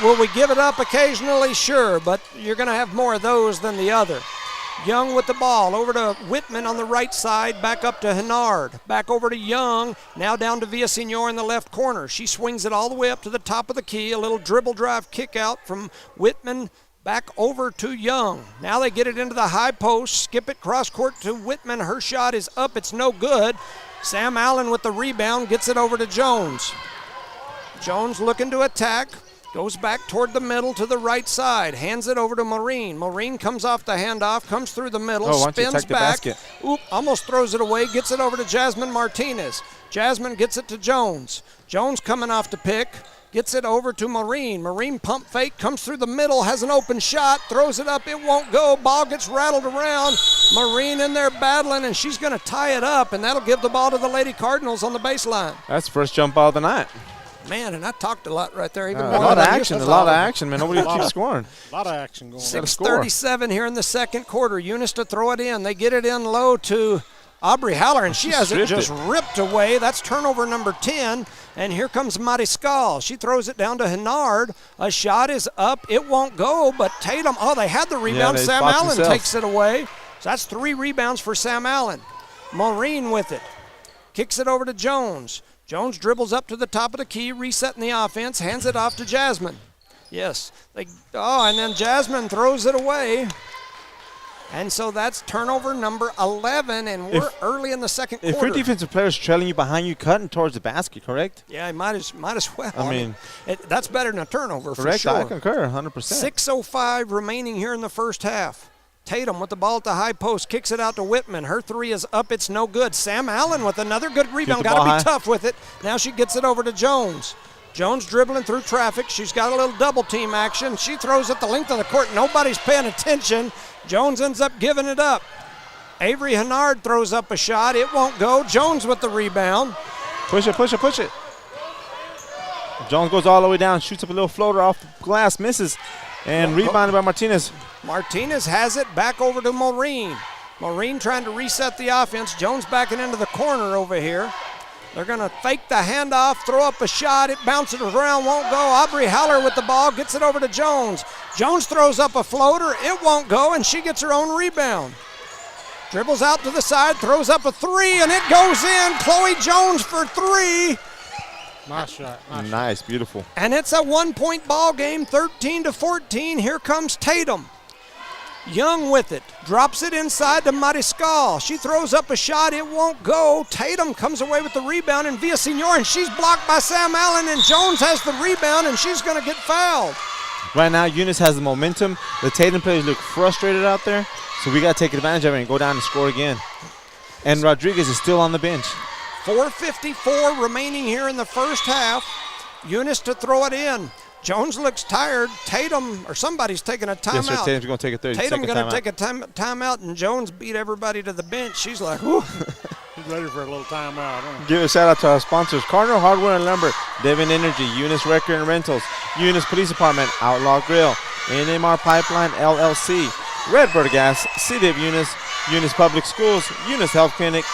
Will we give it up occasionally? Sure, but you're going to have more of those than the other. Young with the ball, over to Whitman on the right side, back up to Hennard, back over to Young, now down to Villaseñor in the left corner. She swings it all the way up to the top of the key, a little dribble drive kick out from Whitman back over to Young. Now they get it into the high post, skip it cross court to Whitman. Her shot is up, it's no good. Sam Allen with the rebound, gets it over to Jones. Jones looking to attack. Goes back toward the middle to the right side. Hands it over to Maureen. Maureen comes off the handoff, comes through the middle, spins back. Oop, almost throws it away. Gets it over to Jasmine Martinez. Jasmine gets it to Jones. Jones coming off the pick. Gets it over to Maureen. Maureen pump fake, comes through the middle, has an open shot, throws it up. It won't go. Ball gets rattled around. Maureen in there battling, and she's going to tie it up, and that'll give the ball to the Lady Cardinals on the baseline.
That's the first jump ball of the night.
Man, and I talked a lot right there. Even
A
more
lot
than
of
I
action,
used
a
to
lot of
talk.
action, man. Nobody keeps scoring.
A lot of action going on.
6:37 here in the second quarter. Eunice to throw it in. They get it in low to Aubrey Haller, and she has it just ripped away. That's turnover number 10. And here comes Mariscal. She throws it down to Hennard. A shot is up. It won't go, but Tatum, they had the rebound.
they
Sam
fought
Allen
themselves.
takes it away. So that's 3 rebounds for Sam Allen. Maureen with it. Kicks it over to Jones. Jones dribbles up to the top of the key, resetting the offense, hands it off to Jasmine. Yes. And then Jasmine throws it away. And so that's turnover number 11, and we're early in the second quarter.
If your defensive player is trailing you behind you, cutting towards the basket, correct?
Yeah, might as well.
I mean,
that's better than a turnover
correct.
for sure.
I concur, 100%.
6:05 remaining here in the first half. Tatum with the ball at the high post, kicks it out to Whitman. Her 3 is up, it's no good. Sam Allen with another good rebound. Got to be tough with it. Now she gets it over to Jones. Jones dribbling through traffic. She's got a little double team action. She throws it the length of the court. Nobody's paying attention. Jones ends up giving it up. Avery Hennard throws up a shot. It won't go. Jones with the rebound.
Push it, push it, push it. Jones goes all the way down, shoots up a little floater off the glass, misses, and rebounded by Martinez.
Martinez has it back over to Maureen. Maureen trying to reset the offense. Jones backing into the corner over here. They're going to fake the handoff, throw up a shot. It bounces around, won't go. Aubrey Haller with the ball, gets it over to Jones. Jones throws up a floater. It won't go, and she gets her own rebound. Dribbles out to the side, throws up a 3, and it goes in. Chloe Jones for 3.
Nice shot.
Nice, beautiful.
And it's a 1-point ball game, 13-14. Here comes Tatum. Young with it, drops it inside to Mariscal. She throws up a shot, it won't go. Tatum comes away with the rebound, and Villasenor, and she's blocked by Sam Allen, and Jones has the rebound, and she's going to get fouled.
Right now, Eunice has the momentum. The Tatum players look frustrated out there, so we got to take advantage of it and go down and score again. And Rodriguez is still on the bench.
4:54 remaining here in the first half. Eunice to throw it in. Jones looks tired. Tatum, or somebody's taking a timeout.
Yes, sir, Tatum's going to take a 30-second
Tatum going
timeout.
to take a timeout, and Jones beat everybody to the bench. She's like, whoo.
He's ready for a little timeout. Huh?
Give a shout out to our sponsors: Cardinal Hardware and Lumber, Devon Energy, Eunice Record and Rentals, Eunice Police Department, Outlaw Grill, NMR Pipeline LLC, Redbird Gas, City of Eunice, Eunice Public Schools, Eunice Health Clinic,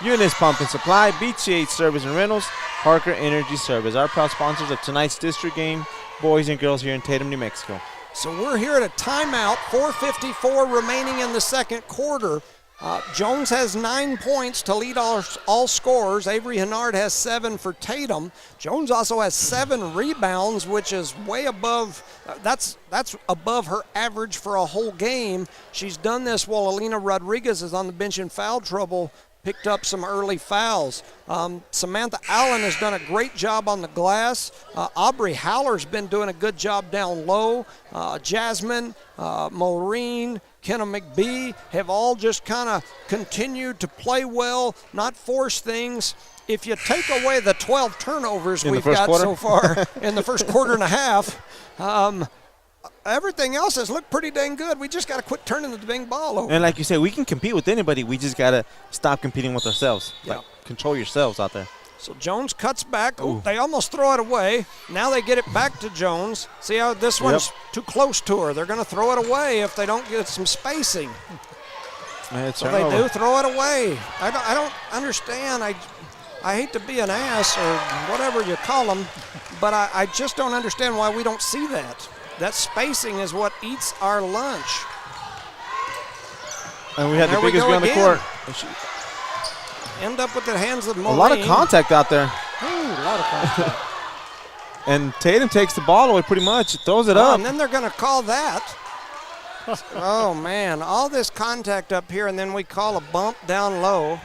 Eunice Pump and Supply, BTH Service and Rentals, Parker Energy Service. Our proud sponsors of tonight's district game, boys and girls here in Tatum, New Mexico.
So we're here at a timeout, 4:54 remaining in the second quarter. Jones has 9 points to lead all scorers. Avery Hennard has 7 for Tatum. Jones also has 7 rebounds, which is way above, that's above her average for a whole game. She's done this while Alina Rodriguez is on the bench in foul trouble, picked up some early fouls. Samantha Allen has done a great job on the glass. Aubrey Haller's been doing a good job down low. Jasmine, Maureen, Kenna McBee have all just kind of continued to play well, not force things. If you take away the 12 turnovers we've got so far in the first quarter and a half, everything else has looked pretty dang good. We just got to quit turning the dang ball over.
And like you said, we can compete with anybody. We just got to stop competing with ourselves.
Yeah.
Like, control yourselves out there.
So Jones cuts back. Ooh, they almost throw it away. Now they get it back to Jones. See how this one's too close to her. They're going to throw it away if they don't get some spacing. So they do throw it away. I don't understand. I hate to be an ass or whatever you call them, but I just don't understand why we don't see that. That spacing is what eats our lunch.
And we had the biggest guy on the court.
End up with the hands of Maureen.
A lot of contact out there.
Ooh, a lot of contact.
And Tatum takes the ball away pretty much. Throws it up.
And then they're going to call that. Oh, man. All this contact up here, and then we call a bump down low.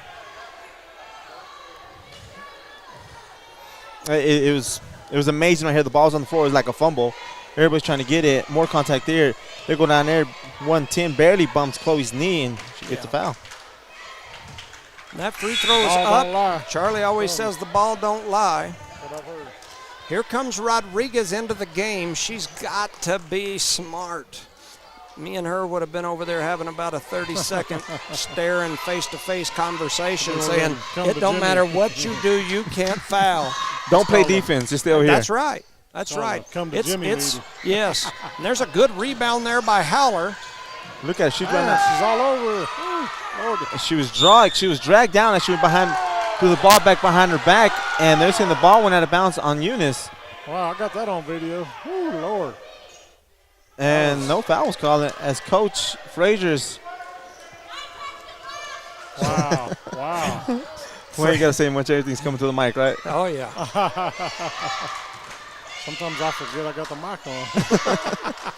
It was amazing right here. The ball's on the floor. It was like a fumble. Everybody's trying to get it. More contact there. They go down there. 110 barely bumps Chloe's knee, and she gets a foul.
And that free throw is up. Charlie always says the ball don't lie. Here comes Rodriguez into the game. She's got to be smart. Me and her would have been over there having about a 30-second staring face-to-face conversation saying, it don't matter what you do, you can't foul.
Don't play defense. Just stay over here.
That's right. That's right.
Come to Jimmy meeting.
Yes. And there's a good rebound there by Howler.
Look at her. She's running.
Man, she's all over. Lord.
She was dragged down as she went behind, threw the ball back behind her back, and they're saying the ball went out of bounds on Eunice.
Wow, I got that on video. Ooh, Lord.
And no foul was called as Coach Frazier's.
Wow, wow.
Well, you got to say much everything's coming to the mic, right?
Oh, yeah.
Sometimes I forget I got the mic on.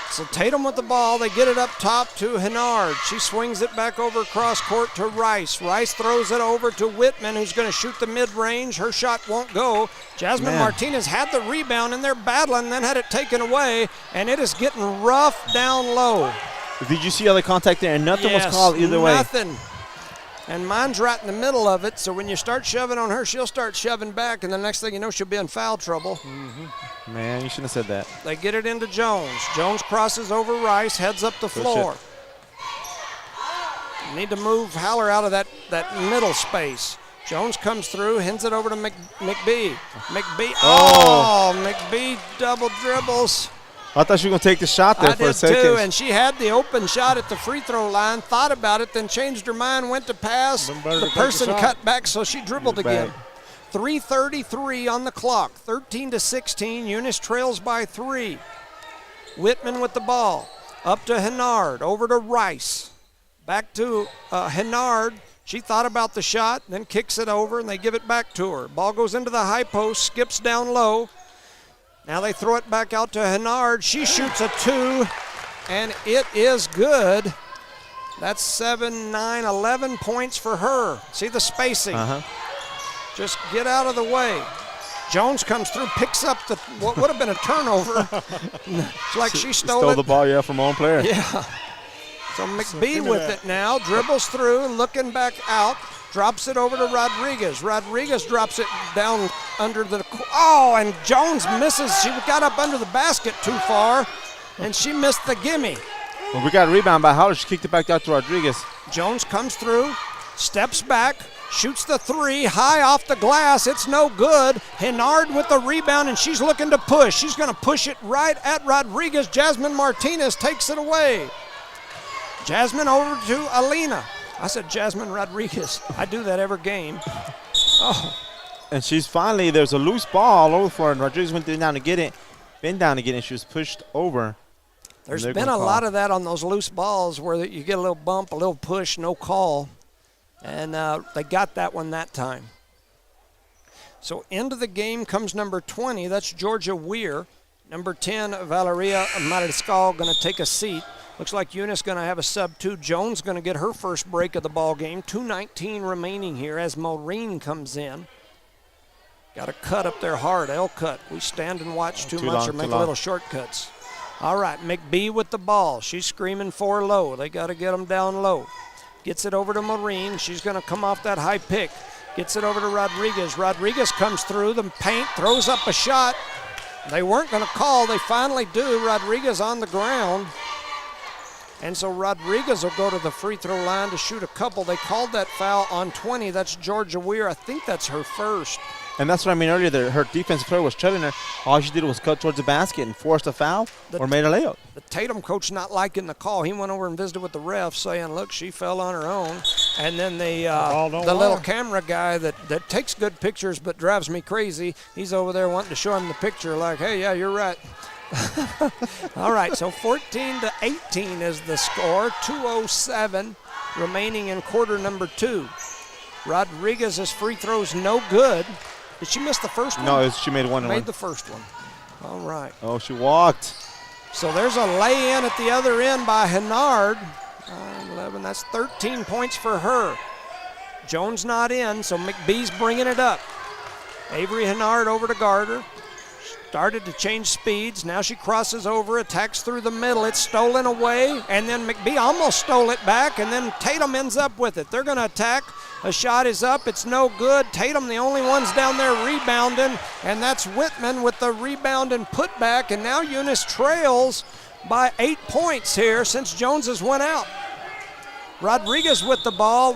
So Tatum with the ball. They get it up top to Hennard. She swings it back over cross court to Rice. Rice throws it over to Whitman, who's going to shoot the mid-range. Her shot won't go. Jasmine Martinez had the rebound, and they're battling, then had it taken away, and it is getting rough down low.
Did you see all the contact there? And nothing was called either way.
Nothing. And mine's right in the middle of it, so when you start shoving on her, she'll start shoving back, and the next thing you know, she'll be in foul trouble.
Mm-hmm.
Man, you shouldn't have said that.
They get it into Jones. Jones crosses over Rice, heads up the floor. Need to move Howler out of that middle space. Jones comes through, hands it over to McBee. McBee, McBee double dribbles.
I thought she was going to take the shot there for a second.
I did too, and she had the open shot at the free throw line, thought about it, then changed her mind, went to pass. The person cut back, so she dribbled again. 3:33 on the clock, 13-16. Eunice trails by 3. Whitman with the ball. Up to Hennard, over to Rice. Back to Hennard. She thought about the shot, then kicks it over, and they give it back to her. Ball goes into the high post, skips down low. Now they throw it back out to Hennard. She shoots a 2, and it is good. That's 7, 9, 11 points for her. See the spacing. Just get out of the way. Jones comes through, picks up what would have been a turnover. It's like she stole
the ball, from her own player.
Yeah. So McBee with it now, dribbles through, looking back out. Drops it over to Rodriguez. Rodriguez drops it down under the... and Jones misses. She got up under the basket too far, and she missed the gimme.
Well, we got a rebound by Howler. She kicked it back out to Rodriguez.
Jones comes through, steps back, shoots the 3, high off the glass. It's no good. Hennard with the rebound, and she's looking to push. She's going to push it right at Rodriguez. Jasmine Martinez takes it away. Jasmine over to Alina. I said Jasmine Rodriguez. I do that every game.
And she's finally, there's a loose ball all over for her, and Rodriguez went down to get it, and she was pushed over.
There's been a lot of that on those loose balls where you get a little bump, a little push, no call. And they got that one that time. So into the game comes number 20. That's Georgia Weir. Number 10, Valeria Mariscal, going to take a seat. Looks like Eunice going to have a sub 2. Jones going to get her first break of the ball game. 2:19 remaining here as Maureen comes in. Got a cut up there hard, L cut. We stand and watch too much or make little shortcuts. All right, McBee with the ball. She's screaming 4 low. They got to get them down low. Gets it over to Maureen. She's going to come off that high pick. Gets it over to Rodriguez. Rodriguez comes through the paint, throws up a shot. They weren't going to call. They finally do. Rodriguez on the ground. And so Rodriguez will go to the free throw line to shoot a couple. They called that foul on 20. That's Georgia Weir. I think that's her first.
And that's what I mean earlier. Her defensive player was trailing her. All she did was cut towards the basket and forced a foul or made a layup.
The Tatum coach not liking the call. He went over and visited with the ref saying, look, she fell on her own. And then the little camera guy that takes good pictures but drives me crazy, he's over there wanting to show him the picture like, hey, yeah, you're right. All right, so 14-18 is the score. 2:07 remaining in quarter number 2. Rodriguez's free throw's no good. Did she miss the first one?
No, she made one.
Made the first one. All right.
Oh, she walked.
So there's a lay-in at the other end by Hennard. 11, that's 13 points for her. Jones not in, so McBee's bringing it up. Avery Hennard over to Garter. Started to change speeds. Now she crosses over, attacks through the middle. It's stolen away, and then McBee almost stole it back, and then Tatum ends up with it. They're going to attack. A shot is up. It's no good. Tatum, the only one's down there rebounding, and that's Whitman with the rebound and putback, and now Eunice trails by 8 points here since Jones has went out. Rodriguez with the ball.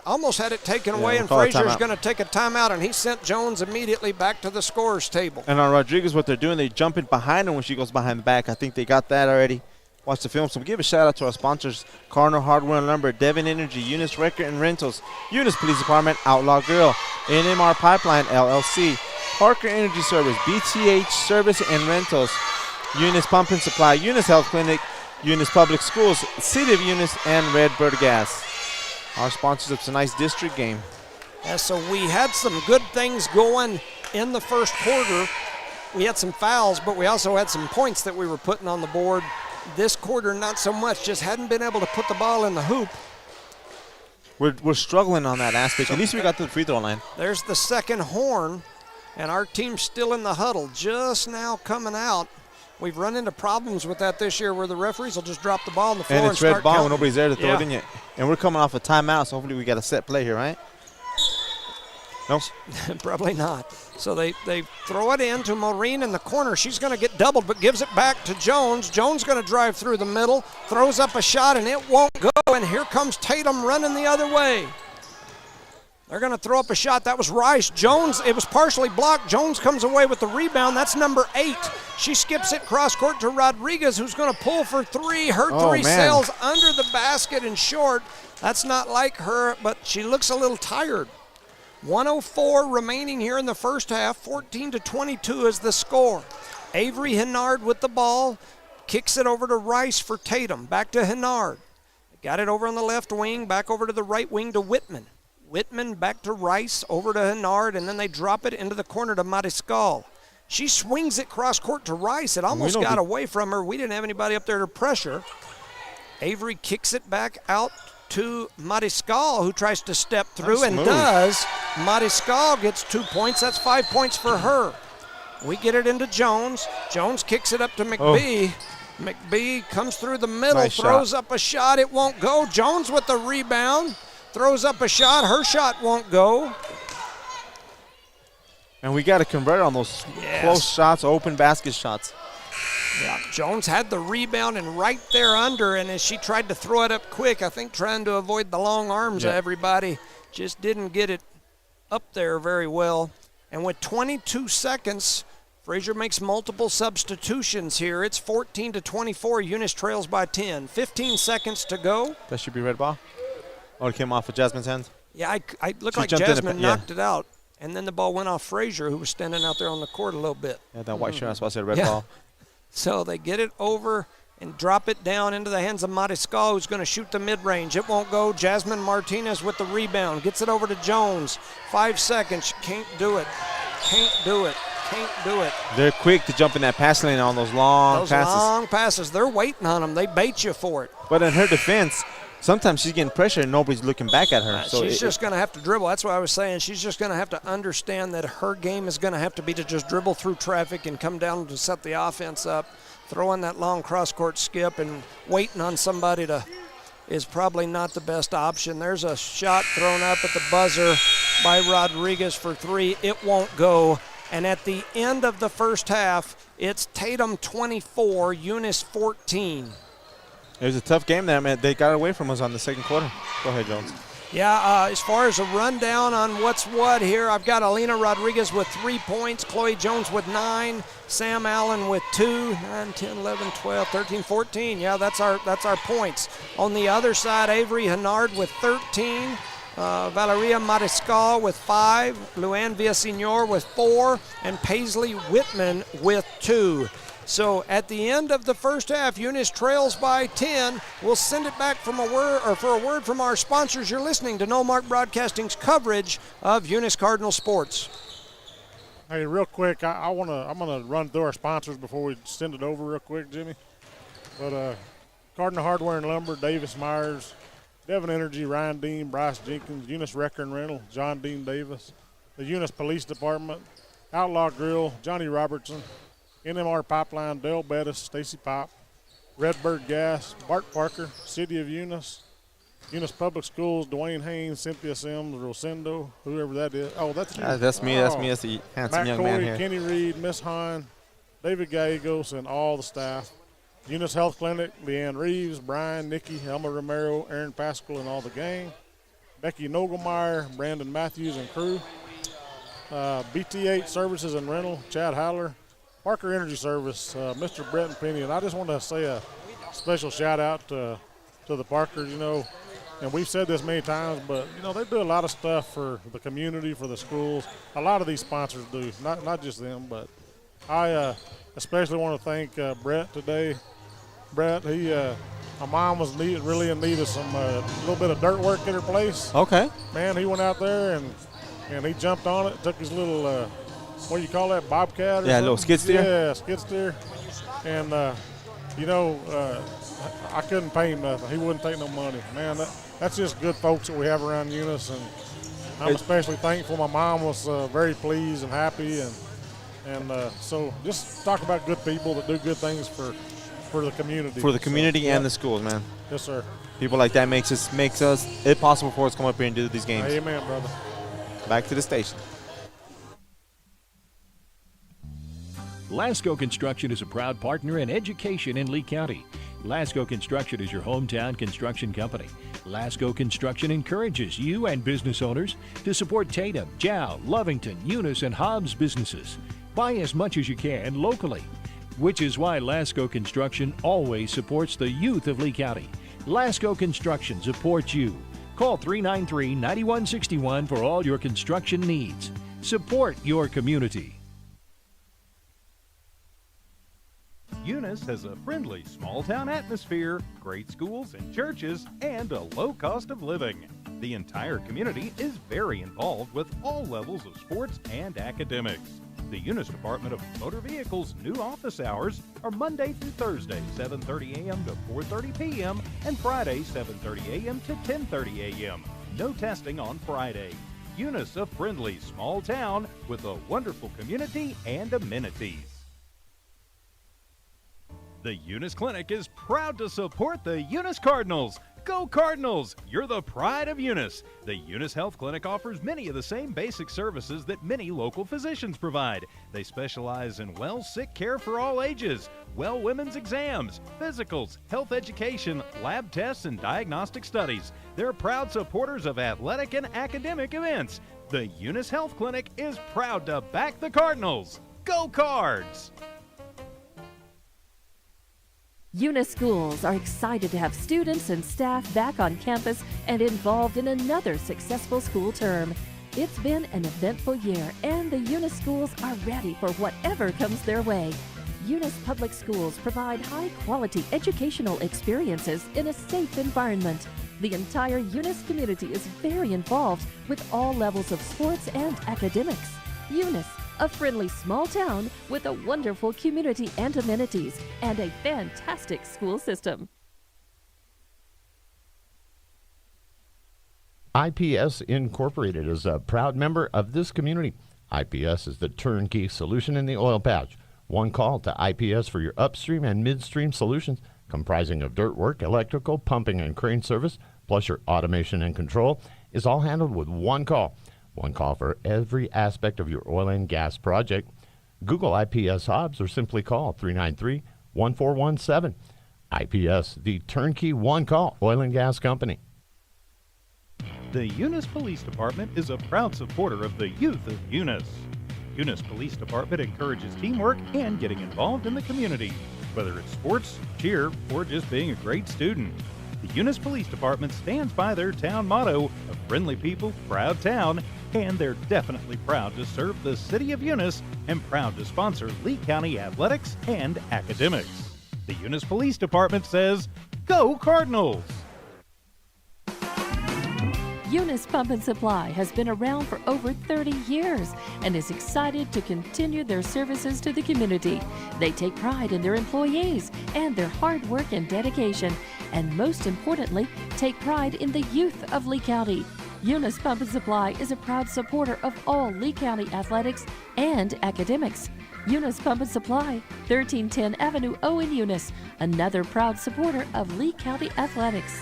Almost had it taken away, and Frazier's going to take a timeout, and he sent Jones immediately back to the scorer's table.
And on Rodriguez, what they're doing, they're jumping behind her when she goes behind the back. I think they got that already. Watch the film. So we give a shout out to our sponsors: Cardinal Hardware and Lumber, Devon Energy, Eunice Record and Rentals, Eunice Police Department, Outlaw Grill, NMR Pipeline LLC, Parker Energy Service, BTH Service and Rentals, Eunice Pump and Supply, Eunice Health Clinic, Eunice Public Schools, City of Eunice, and Redbird Gas. Our sponsors of tonight's district game.
Yeah, so we had some good things going in the first quarter. We had some fouls, but we also had some points that we were putting on the board. This quarter, not so much. Just hadn't been able to put the ball in the hoop.
We're struggling on that aspect. At least we got to the free throw line.
There's the second horn, and our team's still in the huddle, just now coming out. We've run into problems with that this year where the referees will just drop the ball on the floor
and
and
it's red
start
ball
counting.
when nobody's there to throw it in yet. And we're coming off a timeout, so hopefully we got a set play here, right? No?
Probably not. So they throw it in to Maureen in the corner. She's going to get doubled, but gives it back to Jones. Jones going to drive through the middle, throws up a shot, and it won't go. And here comes Tatum running the other way. They're going to throw up a shot. That was Rice. Jones, it was partially blocked. Jones comes away with the rebound. That's number 8. She skips it cross court to Rodriguez, who's going to pull for 3. Her three sails under the basket and short. That's not like her, but she looks a little tired. 1:04 remaining here in the first half. 14-22 is the score. Avery Hennard with the ball. Kicks it over to Rice for Tatum. Back to Hennard. Got it over on the left wing. Back over to the right wing to Whitman. Whitman back to Rice, over to Hennard, and then they drop it into the corner to Mariscal. She swings it cross court to Rice. It almost got away from her. We didn't have anybody up there to pressure. Avery kicks it back out to Mariscal, who tries to step through and does. Mariscal gets 2 points. That's 5 points for her. We get it into Jones. Jones kicks it up to McBee. McBee comes through the middle, throws up a shot. It won't go. Jones with the rebound. Throws up a shot. Her shot won't go.
And we got to convert on those close shots, open basket shots.
Yeah, Jones had the rebound and right there under, and as she tried to throw it up quick, I think trying to avoid the long arms of everybody, just didn't get it up there very well. And with 22 seconds, Frazier makes multiple substitutions here. It's 14-24. Eunice trails by 10. 15 seconds to go.
That should be red ball. Oh, it came off of Jasmine's hands?
Yeah, I looked like Jasmine knocked it out. And then the ball went off Frazier, who was standing out there on the court a little bit.
Yeah, that white shirt, that's why I said red ball.
So they get it over and drop it down into the hands of Mariscal, who's going to shoot the mid-range. It won't go. Jasmine Martinez with the rebound. Gets it over to Jones. 5 seconds. She can't do it. Can't do it. Can't do it.
They're quick to jump in that pass lane on those long passes.
Those long passes. They're waiting on them. They bait you for it.
But in her defense, sometimes she's getting pressure and nobody's looking back at her.
So she's just going to have to dribble. That's what I was saying. She's just going to have to understand that her game is going to have to be to just dribble through traffic and come down to set the offense up. Throwing that long cross-court skip and waiting on somebody to is probably not the best option. There's a shot thrown up at the buzzer by Rodriguez for 3. It won't go. And at the end of the first half, it's Tatum 24, Eunice 14.
It was a tough game there, man. They got away from us on the second quarter. Go ahead, Jones.
Yeah, as far as a rundown on what's what here, I've got Alina Rodriguez with 3 points, Chloe Jones with 9, Sam Allen with 2, 9, 10, 11, 12, 13, 14. Yeah, that's our points. On the other side, Avery Hennard with 13, Valeria Mariscal with 5, Luann Villasenor with 4, and Paisley Whitman with 2. So at the end of the first half, Eunice trails by 10. We'll send it back for a word from our sponsors. You're listening to No Mark Broadcasting's coverage of Eunice Cardinal sports.
Hey, real quick, I'm gonna run through our sponsors before we send it over real quick, Jimmy. But Cardinal Hardware and Lumber, Davis Myers, Devon Energy, Ryan Dean, Bryce Jenkins, Eunice Wrecker and Rental, John Dean Davis, the Eunice Police Department, Outlaw Grill, Johnny Robertson, NMR Pipeline, Dale Bettis, Stacy Pop, Redbird Gas, Bart Parker, City of Eunice, Eunice Public Schools, Dwayne Haynes, Cynthia Sims, Rosendo, whoever that is. Oh, that's you.
That's me. That's me. That's the handsome
Matt
young
Corey,
man here.
Kenny Reed, Miss Hine, David Gallegos, and all the staff. Eunice Health Clinic, Leanne Reeves, Brian, Nikki, Elma Romero, Aaron Pascal, and all the gang. Becky Nogelmeyer, Brandon Matthews, and crew. BT8 Services and Rental, Chad Howler. Parker Energy Service, Mr. Brett Penny. And I just want to say a special shout out to the Parkers, and we've said this many times, but, they do a lot of stuff for the community, for the schools. A lot of these sponsors do, not just them, but I especially want to thank Brett today. Brett, my mom was really in need of some little bit of dirt work at her place.
Okay.
Man, he went out there and he jumped on it, took his little, what do you call that, bobcat?
Yeah, a little skid steer.
Yeah, skid steer. And, I couldn't pay him nothing. He wouldn't take no money. Man, that's just good folks that we have around Eunice, and I'm especially thankful. My mom was very pleased and happy, and so just talk about good people that do good things for the community.
For the community and the schools, man.
Yes, sir.
People like that makes it possible for us to come up here and do these games.
Amen, brother.
Back to the station.
Lasco Construction is a proud partner in education in Lee County. Lasco Construction is your hometown construction company. Lasco Construction encourages you and business owners to support Tatum, Jow, Lovington, Eunice, and Hobbs businesses. Buy as much as you can locally, which is why Lasco Construction always supports the youth of Lee County. Lasco Construction supports you. Call 393-9161 for all your construction needs. Support your community.
Eunice has a friendly small-town atmosphere, great schools and churches, and a low cost of living. The entire community is very involved with all levels of sports and academics. The Eunice Department of Motor Vehicles' new office hours are Monday through Thursday, 7:30 a.m. to 4:30 p.m., and Friday, 7:30 a.m. to 10:30 a.m. No testing on Friday. Eunice, a friendly small town with a wonderful community and amenities. The Eunice Clinic is proud to support the Eunice Cardinals. Go Cardinals! You're the pride of Eunice. The Eunice Health Clinic offers many of the same basic services that many local physicians provide. They specialize in sick care for all ages, women's exams, physicals, health education, lab tests, and diagnostic studies. They're proud supporters of athletic and academic events. The Eunice Health Clinic is proud to back the Cardinals. Go Cards!
Eunice schools are excited to have students and staff back on campus and involved in another successful school term. It's been an eventful year, and the Eunice schools are ready for whatever comes their way. Eunice Public Schools provide high-quality educational experiences in a safe environment. The entire Eunice community is very involved with all levels of sports and academics. Eunice, a friendly small town with a wonderful community and amenities, and a fantastic school system.
IPS Incorporated is a proud member of this community. IPS is the turnkey solution in the oil patch. One call to IPS for your upstream and midstream solutions, comprising of dirt work, electrical, pumping, and crane service, plus your automation and control, is all handled with one call. One call for every aspect of your oil and gas project. Google IPS Hobbs or simply call 393-1417. IPS, the turnkey one-call oil and gas company.
The Eunice Police Department is a proud supporter of the youth of Eunice. Eunice Police Department encourages teamwork and getting involved in the community, whether it's sports, cheer, or just being a great student. The Eunice Police Department stands by their town motto of friendly people, proud town, and they're definitely proud to serve the city of Eunice and proud to sponsor Lee County athletics and academics. The Eunice Police Department says, Go Cardinals!
Eunice Pump and Supply has been around for over 30 years and is excited to continue their services to the community. They take pride in their employees and their hard work and dedication, and most importantly, take pride in the youth of Lee County. Eunice Pump and Supply is a proud supporter of all Lee County athletics and academics. Eunice Pump and Supply, 1310 Avenue O in Eunice, another proud supporter of Lee County athletics.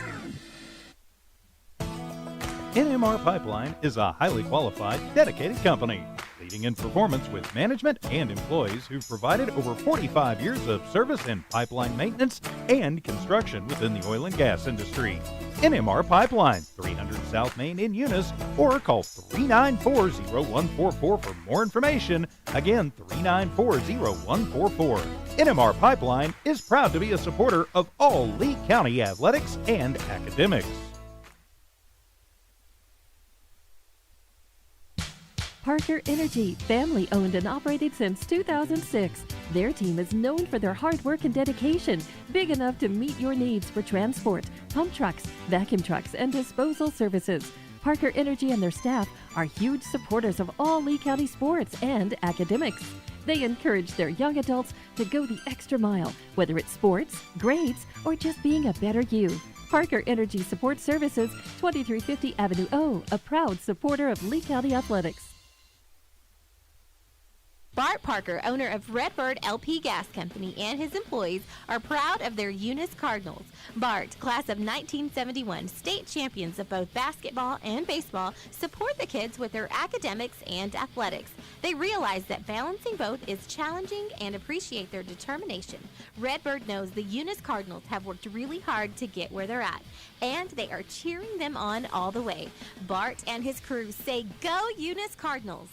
NMR Pipeline is a highly qualified, dedicated company. The leading in performance with management and employees who've provided over 45 years of service in pipeline maintenance and construction within the oil and gas industry. NMR Pipeline, 300 South Main in Eunice, or call 394-0144 for more information. Again, 394-0144. NMR Pipeline is proud to be a supporter of all Lee County athletics and academics.
Parker Energy, family owned and operated since 2006. Their team is known for their hard work and dedication, big enough to meet your needs for transport, pump trucks, vacuum trucks, and disposal services. Parker Energy and their staff are huge supporters of all Lee County sports and academics. They encourage their young adults to go the extra mile, whether it's sports, grades, or just being a better you. Parker Energy Support Services, 2350 Avenue O, a proud supporter of Lee County athletics.
Bart Parker, owner of Redbird LP Gas Company, and his employees are proud of their Eunice Cardinals. Bart, class of 1971, state champions of both basketball and baseball, support the kids with their academics and athletics. They realize that balancing both is challenging and appreciate their determination. Redbird knows the Eunice Cardinals have worked really hard to get where they're at, and they are cheering them on all the way. Bart and his crew say, "Go Eunice Cardinals!"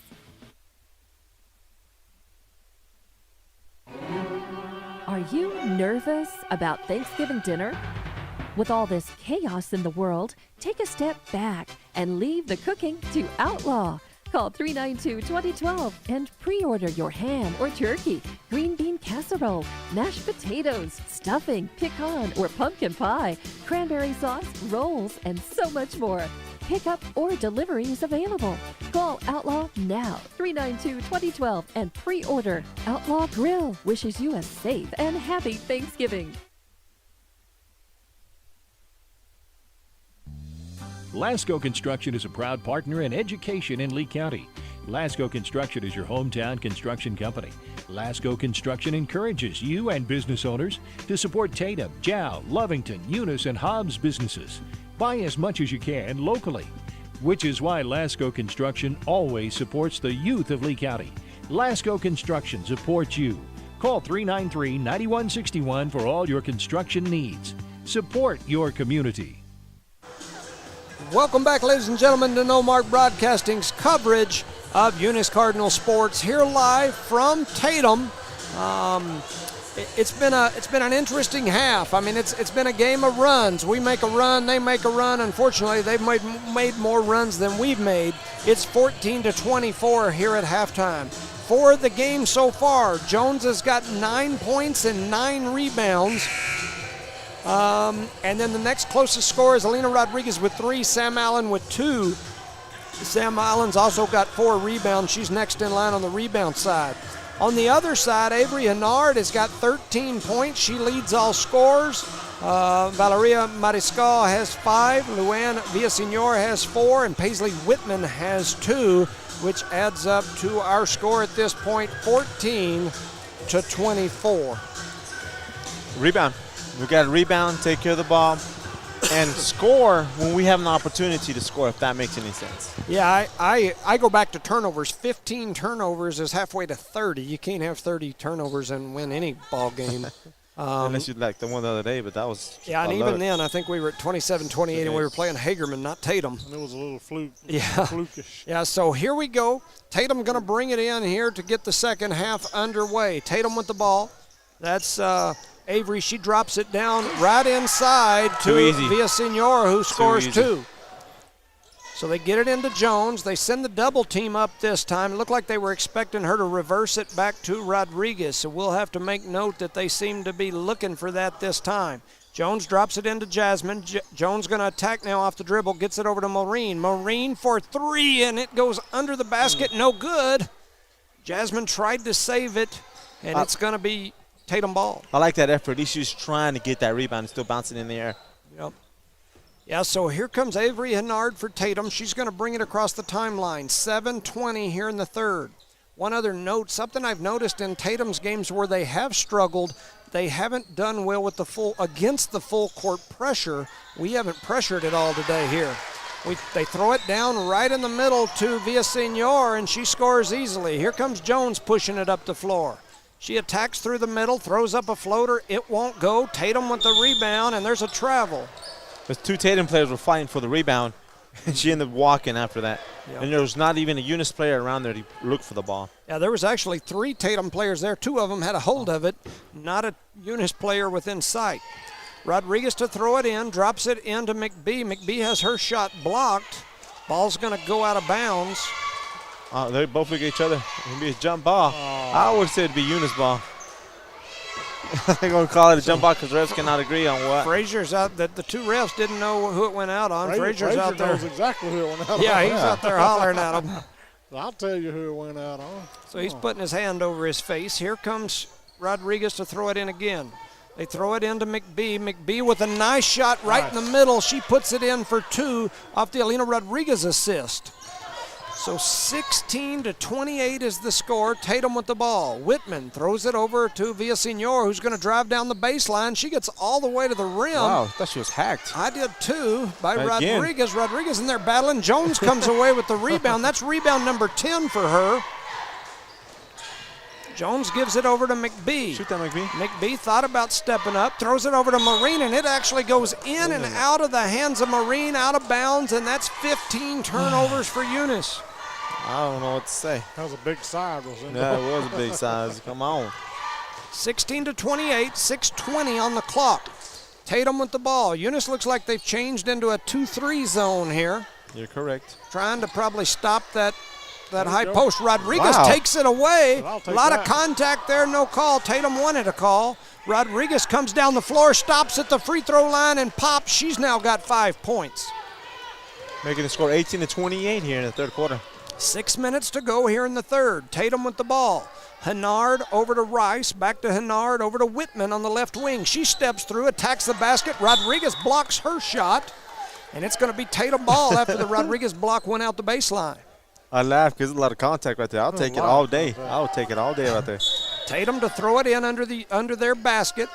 Are you nervous about Thanksgiving dinner? With all this chaos in the world, take a step back and leave the cooking to Outlaw. Call 392-2012 and pre-order your ham or turkey, green bean casserole, mashed potatoes, stuffing, pecan or pumpkin pie, cranberry sauce, rolls, and so much more. Pickup or delivery is available. Call Outlaw now, 392-2012, and pre-order. Outlaw Grill wishes you a safe and happy Thanksgiving.
Lasco Construction is a proud partner in education in Lee County. Lasco Construction is your hometown construction company. Lasco Construction encourages you and business owners to support Tatum, Jow, Lovington, Eunice, and Hobbs businesses. Buy as much as you can locally, which is why Lasco Construction always supports the youth of Lee County. Lasco Construction supports you. Call 393-9161 for all your construction needs. Support your community.
Welcome back, ladies and gentlemen, to No Mark Broadcasting's coverage of Eunice Cardinal sports here live from Tatum. It's been an interesting half. I mean, it's been a game of runs. We make a run, they make a run. Unfortunately, they've made more runs than we've made. It's 14-24 here at halftime. For the game so far, Jones has got 9 points and 9 rebounds. And then the next closest scorer is Alina Rodriguez with 3, Sam Allen with 2. Sam Allen's also got 4 rebounds. She's next in line on the rebound side. On the other side, Avery Hennard has got 13 points. She leads all scorers. Valeria Mariscal has 5. Luann Villasenor has 4. And Paisley Whitman has 2, which adds up to our score at this point, 14-24.
Rebound. We got to rebound, take care of the ball, and score when we have an opportunity to score, if that makes any sense.
Yeah, I go back to turnovers. 15 turnovers is halfway to 30. You can't have 30 turnovers and win any ball game.
Unless you like the one the other day, but that was
yeah, and even then, I think we were at 27-28, and we were playing Hagerman, not Tatum.
And it was a little flukish.
Yeah, so here we go. Tatum going to bring it in here to get the second half underway. Tatum with the ball. That's Avery. She drops it down right inside to Villasenor, who scores 2. So they get it into Jones. They send the double team up this time. It looked like they were expecting her to reverse it back to Rodriguez. So we'll have to make note that they seem to be looking for that this time. Jones drops it into Jasmine. Jones going to attack now off the dribble. Gets it over to Maureen. Maureen for 3, and it goes under the basket. No good. Jasmine tried to save it, and it's going to be Tatum ball.
I like that effort. At least she's trying to get that rebound and still bouncing in the air.
Yep. Yeah, so here comes Avery Hennard for Tatum. She's going to bring it across the timeline. 7:20 here in the third. One other note, something I've noticed in Tatum's games where they have struggled, they haven't done well with against the full court pressure. We haven't pressured it all today here. They throw it down right in the middle to Villasenor, and she scores easily. Here comes Jones pushing it up the floor. She attacks through the middle, throws up a floater. It won't go. Tatum with the rebound, and there's a travel.
The two Tatum players were fighting for the rebound, and she ended up walking after that. Yep. And there was not even a Eunice player around there to look for the ball.
Yeah, there was actually 3 Tatum players there. 2 of them had a hold of it, not a Eunice player within sight. Rodriguez to throw it in, drops it into McBee. McBee has her shot blocked. Ball's going to go out of bounds.
They both look at each other. It'll be a jump ball. I would say it'd be Eunice ball. They're going to call it a jump ball because refs cannot agree on what.
Frazier's out. The 2 refs didn't know who it went out on. Frazier's out there.
Knows exactly who it went out on.
Yeah, he's out there hollering at him.
I'll tell you who it went out on.
So he's putting his hand over his face. Here comes Rodriguez to throw it in again. They throw it into McBee. McBee with a nice shot right in the middle. She puts it in for 2 off the Alina Rodriguez assist. So 16-28 is the score. Tatum with the ball. Whitman throws it over to Villasenor, who's going to drive down the baseline. She gets all the way to the rim.
Wow, I thought she was hacked.
I did too, by
Again.
Rodriguez. Rodriguez in there battling. Jones comes away with the rebound. That's rebound number 10 for her. Jones gives it over to McBee.
Shoot that, McBee.
McBee thought about stepping up, throws it over to Marine, and it actually goes in and out of the hands of Marine, out of bounds, and that's 15 turnovers for Eunice.
I don't know what to say.
That was a big side.
Yeah, it was a big size. Come on.
16-28, 6:20 on the clock. Tatum with the ball. Eunice looks like they've changed into a 2-3 zone here.
You're correct.
Trying to probably stop that high post. Rodriguez takes it away. A lot of contact there, no call. Tatum wanted a call. Rodriguez comes down the floor, stops at the free throw line, and pops. She's now got 5 points.
Making the score 18-28 here in the third quarter.
6 minutes to go here in the third. Tatum with the ball. Hennard over to Rice, back to Hennard, over to Whitman on the left wing. She steps through, attacks the basket. Rodriguez blocks her shot, and it's going to be Tatum ball after the Rodriguez block went out the baseline.
I laugh because there's a lot of contact right there. I'll take it all day. I'll take it all day right there.
Tatum to throw it in under their basket.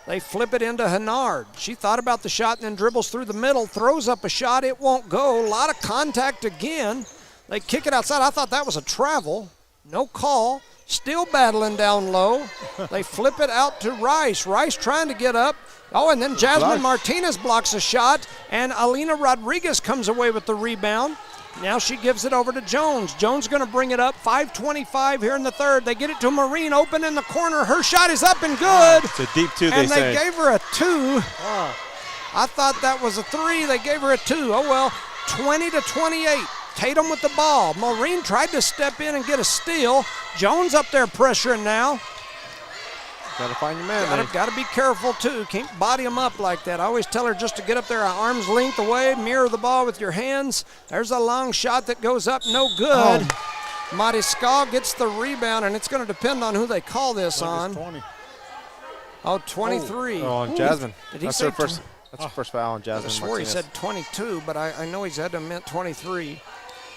They flip it into Hennard. She thought about the shot and then dribbles through the middle, throws up a shot. It won't go. A lot of contact again. They kick it outside. I thought that was a travel. No call. Still battling down low. They flip it out to Rice. Rice trying to get up. Oh, and then Jasmine Martinez blocks a shot, and Alina Rodriguez comes away with the rebound. Now she gives it over to Jones. Jones going to bring it up. 5:25 here in the third. They get it to Marine, open in the corner. Her shot is up and good.
It's a deep 2,
and they gave her a 2. I thought that was a 3. They gave her a 2. Oh, well, 20-28. Tatum with the ball. Marine tried to step in and get a steal. Jones up there pressuring now.
Got to find your man.
Got to be careful, too. Can't body him up like that. I always tell her just to get up there an arm's length away, mirror the ball with your hands. There's a long shot that goes up, no good. Mariscal gets the rebound, and it's going to depend on who they call this on.
20.
Oh, 23.
Oh, on Jasmine.
Did he
That's
say
her first. That's the first foul on Jasmine.
I swore he said 22, but I know he's had to meant 23.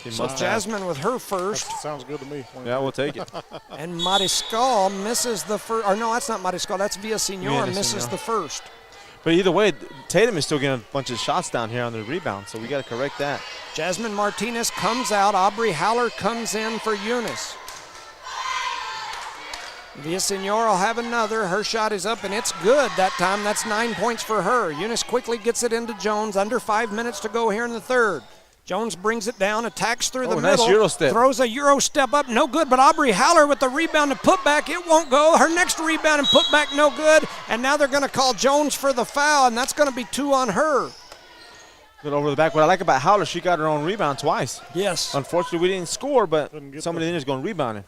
He
So Jasmine with her first.
That sounds good to me.
Yeah, we'll take it.
And Mariscal misses the first. Or no, that's not Mariscal. That's Villasenor misses the first.
But either way, Tatum is still getting a bunch of shots down here on the rebound, so we got to correct that.
Jasmine Martinez comes out. Aubrey Haller comes in for Eunice. Villasenor will have another. Her shot is up, and it's good that time. That's 9 points for her. Eunice quickly gets it into Jones. Under 5 minutes to go here in the third. Jones brings it down, attacks through the middle,
nice Euro step.
Throws a Euro step up, no good, but Aubrey Haller with the rebound and putback, it won't go. Her next rebound and putback, no good, and now they're going to call Jones for the foul, and that's going to be 2 on her.
Good over the back. What I like about Howler, she got her own rebound twice.
Yes.
Unfortunately, we didn't score, but somebody in there is going to rebound it.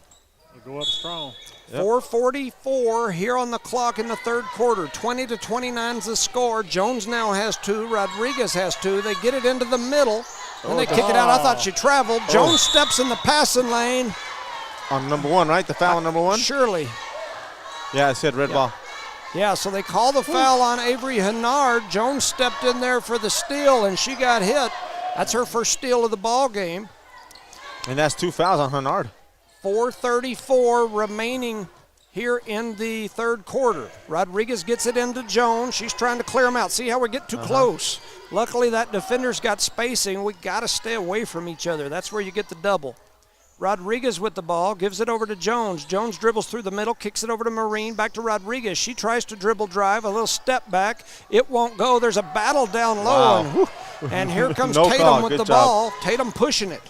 They go up strong.
Yep.
4:44 here on the clock in the third quarter. 20-29 is the score. Jones now has 2. Rodriguez has 2. They get it into the middle, and they kick it out. I thought she traveled. Jones steps in the passing lane.
On number 1, right? The foul on number 1?
Surely.
Yeah, I said red ball.
Yeah, so they call the foul on Avery Hennard. Jones stepped in there for the steal, and she got hit. That's her first steal of the ball game.
And that's 2 fouls on Hennard.
4:34 remaining here in the third quarter. Rodriguez gets it into Jones. She's trying to clear him out. See how we get too close. Luckily, that defender's got spacing. We got to stay away from each other. That's where you get the double. Rodriguez with the ball, gives it over to Jones. Jones dribbles through the middle, kicks it over to Marine, back to Rodriguez. She tries to dribble drive, a little step back. It won't go. There's a battle down low.
Wow.
And here comes
No
Tatum
call.
with
Good
the
job.
ball. Tatum pushing it.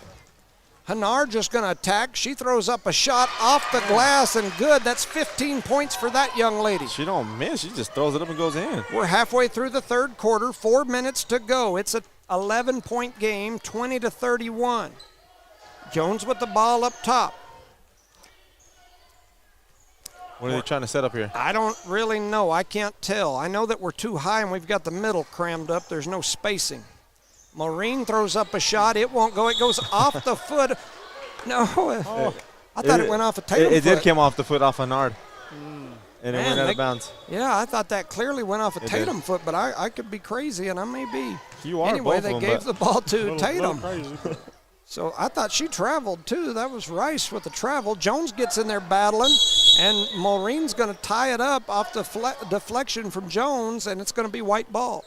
Hanar just going to attack. She throws up a shot off the glass, and good. That's 15 points for that young lady.
She don't miss. She just throws it up and goes in.
We're halfway through the third quarter, 4 minutes to go. It's an 11-point game, 20-31. Jones with the ball up top.
What are they trying to set up here?
I don't really know. I can't tell. I know that we're too high and we've got the middle crammed up. There's no spacing. Maureen throws up a shot. It won't go. It goes off the foot. No. I thought it went off a Tatum
It did
foot.
come off the foot off Hennard. And it
Man,
went out
they-
of bounds.
Yeah, I thought that clearly went off a
It
Tatum
did.
foot, but I could be crazy, and I may be.
You are
Anyway,
both
they
of them,
gave the ball to
Little
Tatum.
crazy.
So I thought she traveled too. That was Rice with the travel. Jones gets in there battling, and Maureen's going to tie it up off the deflection from Jones, and it's going to be white ball.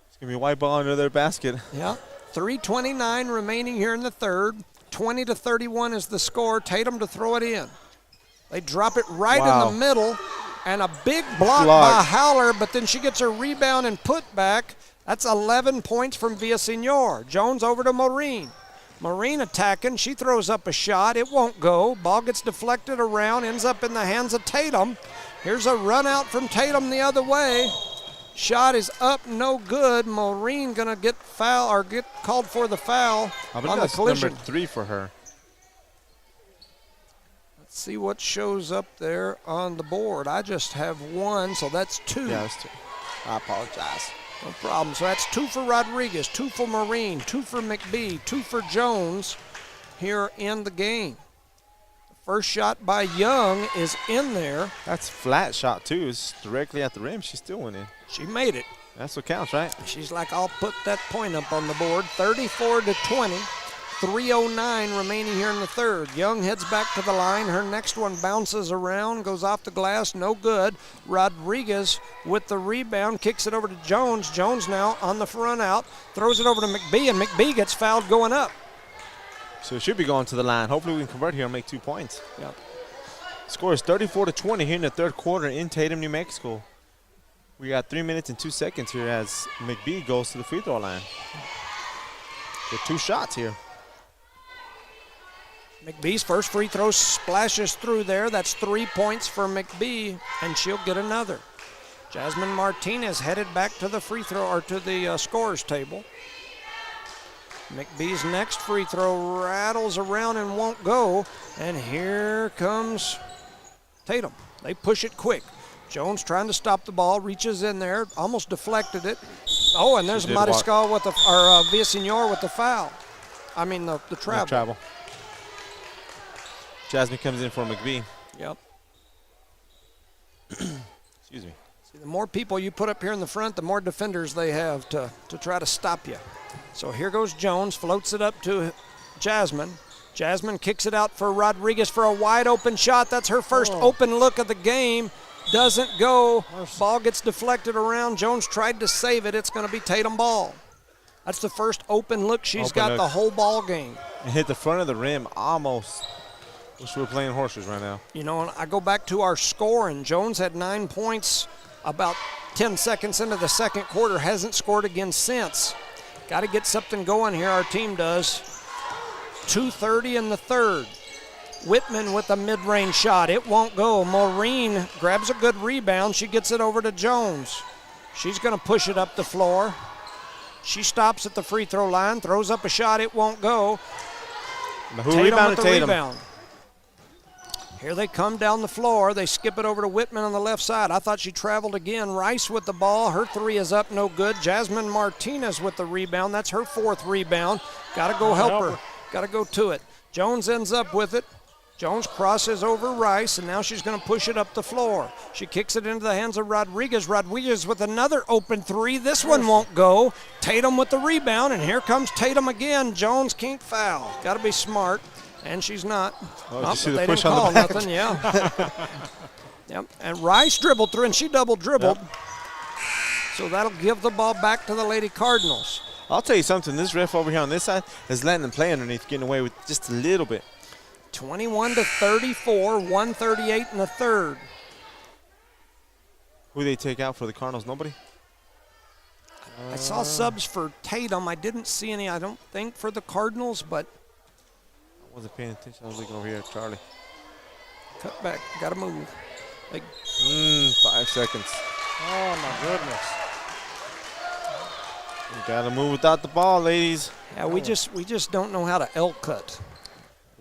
It's going to be a white ball under their basket.
Yeah. 3:29 remaining here in the third. 20-31 is the score. Tatum to throw it in. They drop it right
Wow.
in the middle, and a big block by Howler, but then she gets her rebound and put back. That's 11 points from Villasenor. Jones over to Maureen. Maureen attacking. She throws up a shot. It won't go. Ball gets deflected around, ends up in the hands of Tatum. Here's a run out from Tatum the other way. Shot is up, no good. Maureen gonna get foul or get called for the foul
I
on
believe
the
that's
collision.
number 3 for her.
Let's see what shows up there on the board. I just have one, so that's 2.
Yeah, that's 2. I apologize.
No problem. So that's 2 for Rodriguez, 2 for Marine, 2 for McBee, 2 for Jones here in the game. The first shot by Young is in there.
That's flat shot, too. It's directly at the rim. She's still winning.
She made it.
That's what counts, right?
She's like, I'll put that point up on the board. 34-20. 3:09 remaining here in the third. Young heads back to the line. Her next one bounces around, goes off the glass, no good. Rodriguez with the rebound, kicks it over to Jones. Jones now on the front out, throws it over to McBee, and McBee gets fouled going up.
So it should be going to the line. Hopefully we can convert here and make 2 points.
Yep.
Score is 34-20 here in the third quarter in Tatum, New Mexico. We got 3 minutes and 2 seconds here as McBee goes to the free throw line. With 2 shots here.
McBee's first free throw splashes through there. That's 3 points for McBee, and she'll get another. Jasmine Martinez headed back to the free throw or to the scorers table. McBee's next free throw rattles around and won't go, and here comes Tatum. They push it quick. Jones trying to stop the ball, reaches in there, almost deflected it. Oh, and there's Mariscal with the Villasenor with the foul. I mean the travel.
Jasmine comes in for McBee.
Yep.
Excuse me.
See, the more people you put up here in the front, the more defenders they have to try to stop you. So here goes Jones, floats it up to Jasmine. Jasmine kicks it out for Rodriguez for a wide open shot. That's her first open look of the game. Doesn't go. Ball gets deflected around. Jones tried to save it. It's going to be Tatum ball. That's the first open look she's got the whole ball game.
And hit the front of the rim almost. Wish we were playing horses right now.
You know, and I go back to our score, and Jones had 9 points about 10 seconds into the second quarter. Hasn't scored again since. Got to get something going here, our team does. 2:30 in the third. Whitman with a mid-range shot. It won't go. Maureen grabs a good rebound. She gets it over to Jones. She's going to push it up the floor. She stops at the free throw line, throws up a shot. It won't go.
Who rebounded
with the
Tatum?
rebound. Here they come down the floor. They skip it over to Whitman on the left side. I thought she traveled again. Rice with the ball. Her three is up, no good. Jasmine Martinez with the rebound. That's her fourth rebound. Got to go help her. Got to go to it. Jones ends up with it. Jones crosses over Rice, and now she's going to push it up the floor. She kicks it into the hands of Rodriguez. Rodriguez with another open three. This one won't go. Tatum with the rebound, and here comes Tatum again. Jones can't foul. Got to be smart. And she's not.
Oh,
Nope,
you see
but
the
they
push
didn't
on the
call
back.
nothing, yeah. Yep. And Rice dribbled through, and she double dribbled.
Yep.
So that'll give the ball back to the Lady Cardinals.
I'll tell you something. This ref over here on this side is letting them play underneath, getting away with just a little bit.
21-34, 138 in the third.
Who they take out for the Cardinals? Nobody?
I saw subs for Tatum. I didn't see any, I don't think, for the Cardinals, but
I wasn't paying attention. I was looking over here at Charlie.
cut back. Got to move. Like,
5 seconds.
Oh, my goodness.
You gotta move without the ball, ladies.
yeah, we just don't know how to L cut.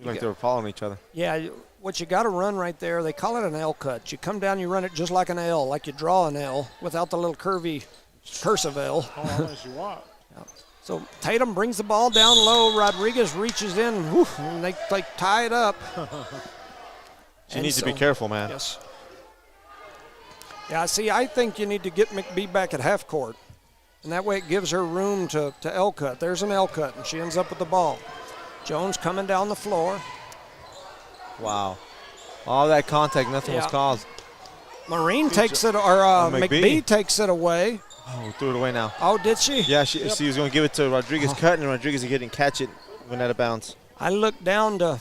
Like they were following each other.
Yeah, what you got to run right there, they call it an L cut. You come down, you run it just like an L, like you draw an L without the little curvy cursive L.
Oh, as you want.
So Tatum brings the ball down low. Rodriguez reaches in, and they tie it up.
She needs to be careful, man.
Yes. Yeah, see, I think you need to get McBee back at half court. And that way it gives her room to L cut. There's an L cut, and she ends up with the ball. Jones coming down the floor.
Wow. All that contact, nothing was
Yeah.
caused.
Marine takes it, or
McBee.
McBee takes it away.
Oh, threw it away now.
Oh, did she?
Yeah, she was going to give it to Rodriguez cut, and Rodriguez didn't catch it, went out of bounds.
I looked down to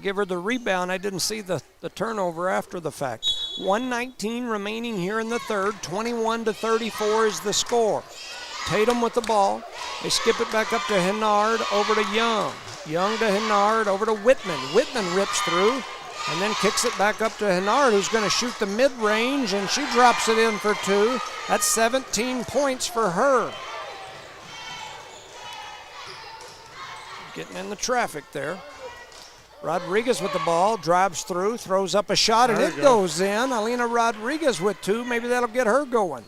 give her the rebound. I didn't see the turnover after the fact. 1:19 remaining here in the third. 21-34 is the score. Tatum with the ball. They skip it back up to Hennard, over to Young. Young to Hennard, over to Whitman. Whitman rips through and then kicks it back up to Hennard, who's going to shoot the mid-range, and she drops it in for two. That's 17 points for her. Getting in the traffic there. Rodriguez with the ball, drives through, throws up a shot, and it goes in. Alina Rodriguez with two. Maybe that'll get her going.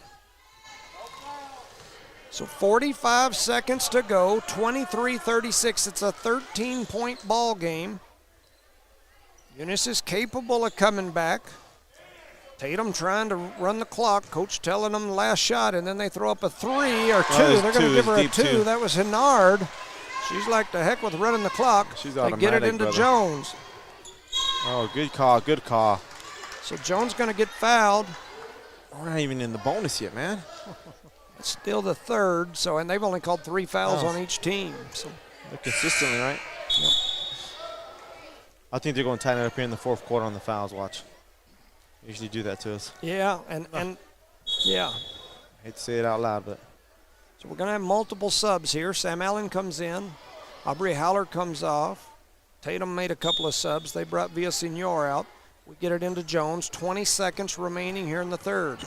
So 45 seconds to go, 23-36. It's a 13-point ball game. Eunice is capable of coming back. Tatum trying to run the clock. Coach telling them the last shot, and then they throw up a three or two. They're going to give her a two. That was Hennard. She's like the heck with running the clock.
She's
they
automatic,
get it into
brother.
Jones.
Oh, good call, good call.
So Jones going to get fouled.
We're not even in the bonus yet, man.
It's still the third, and they've only called 3 fouls on each team. So
They're consistently, right?
Yep.
I think they're going to tighten it up here in the fourth quarter on the fouls, watch. They usually do that to us.
yeah, and yeah.
I hate to say it out loud, but
So we're going to have multiple subs here. Sam Allen comes in. Aubrey Haller comes off. Tatum made a couple of subs. They brought Villasenor out. We get it into Jones. 20 seconds remaining here in the third.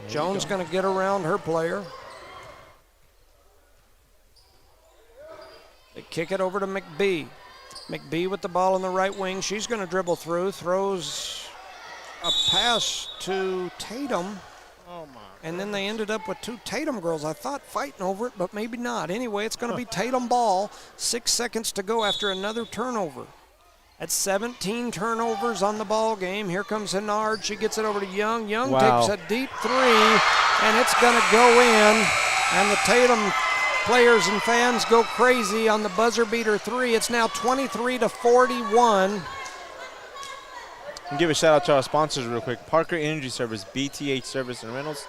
Jones going to get around her player. They kick it over to McBee. McBee with the ball in the right wing. She's going to dribble through. Throws a pass to Tatum.
Oh, my.
And then they ended up with two Tatum girls. I thought fighting over it, but maybe not. Anyway, it's going to be Tatum ball. 6 seconds to go after another turnover. That's 17 turnovers on the ball game. Here comes Hennard. She gets it over to Young. Young takes a deep three, and it's going to go in. And the Tatum players and fans go crazy on the buzzer beater three. It's now 23-41.
and give a shout out to our sponsors real quick. Parker Energy Service, BTH Service and Rentals,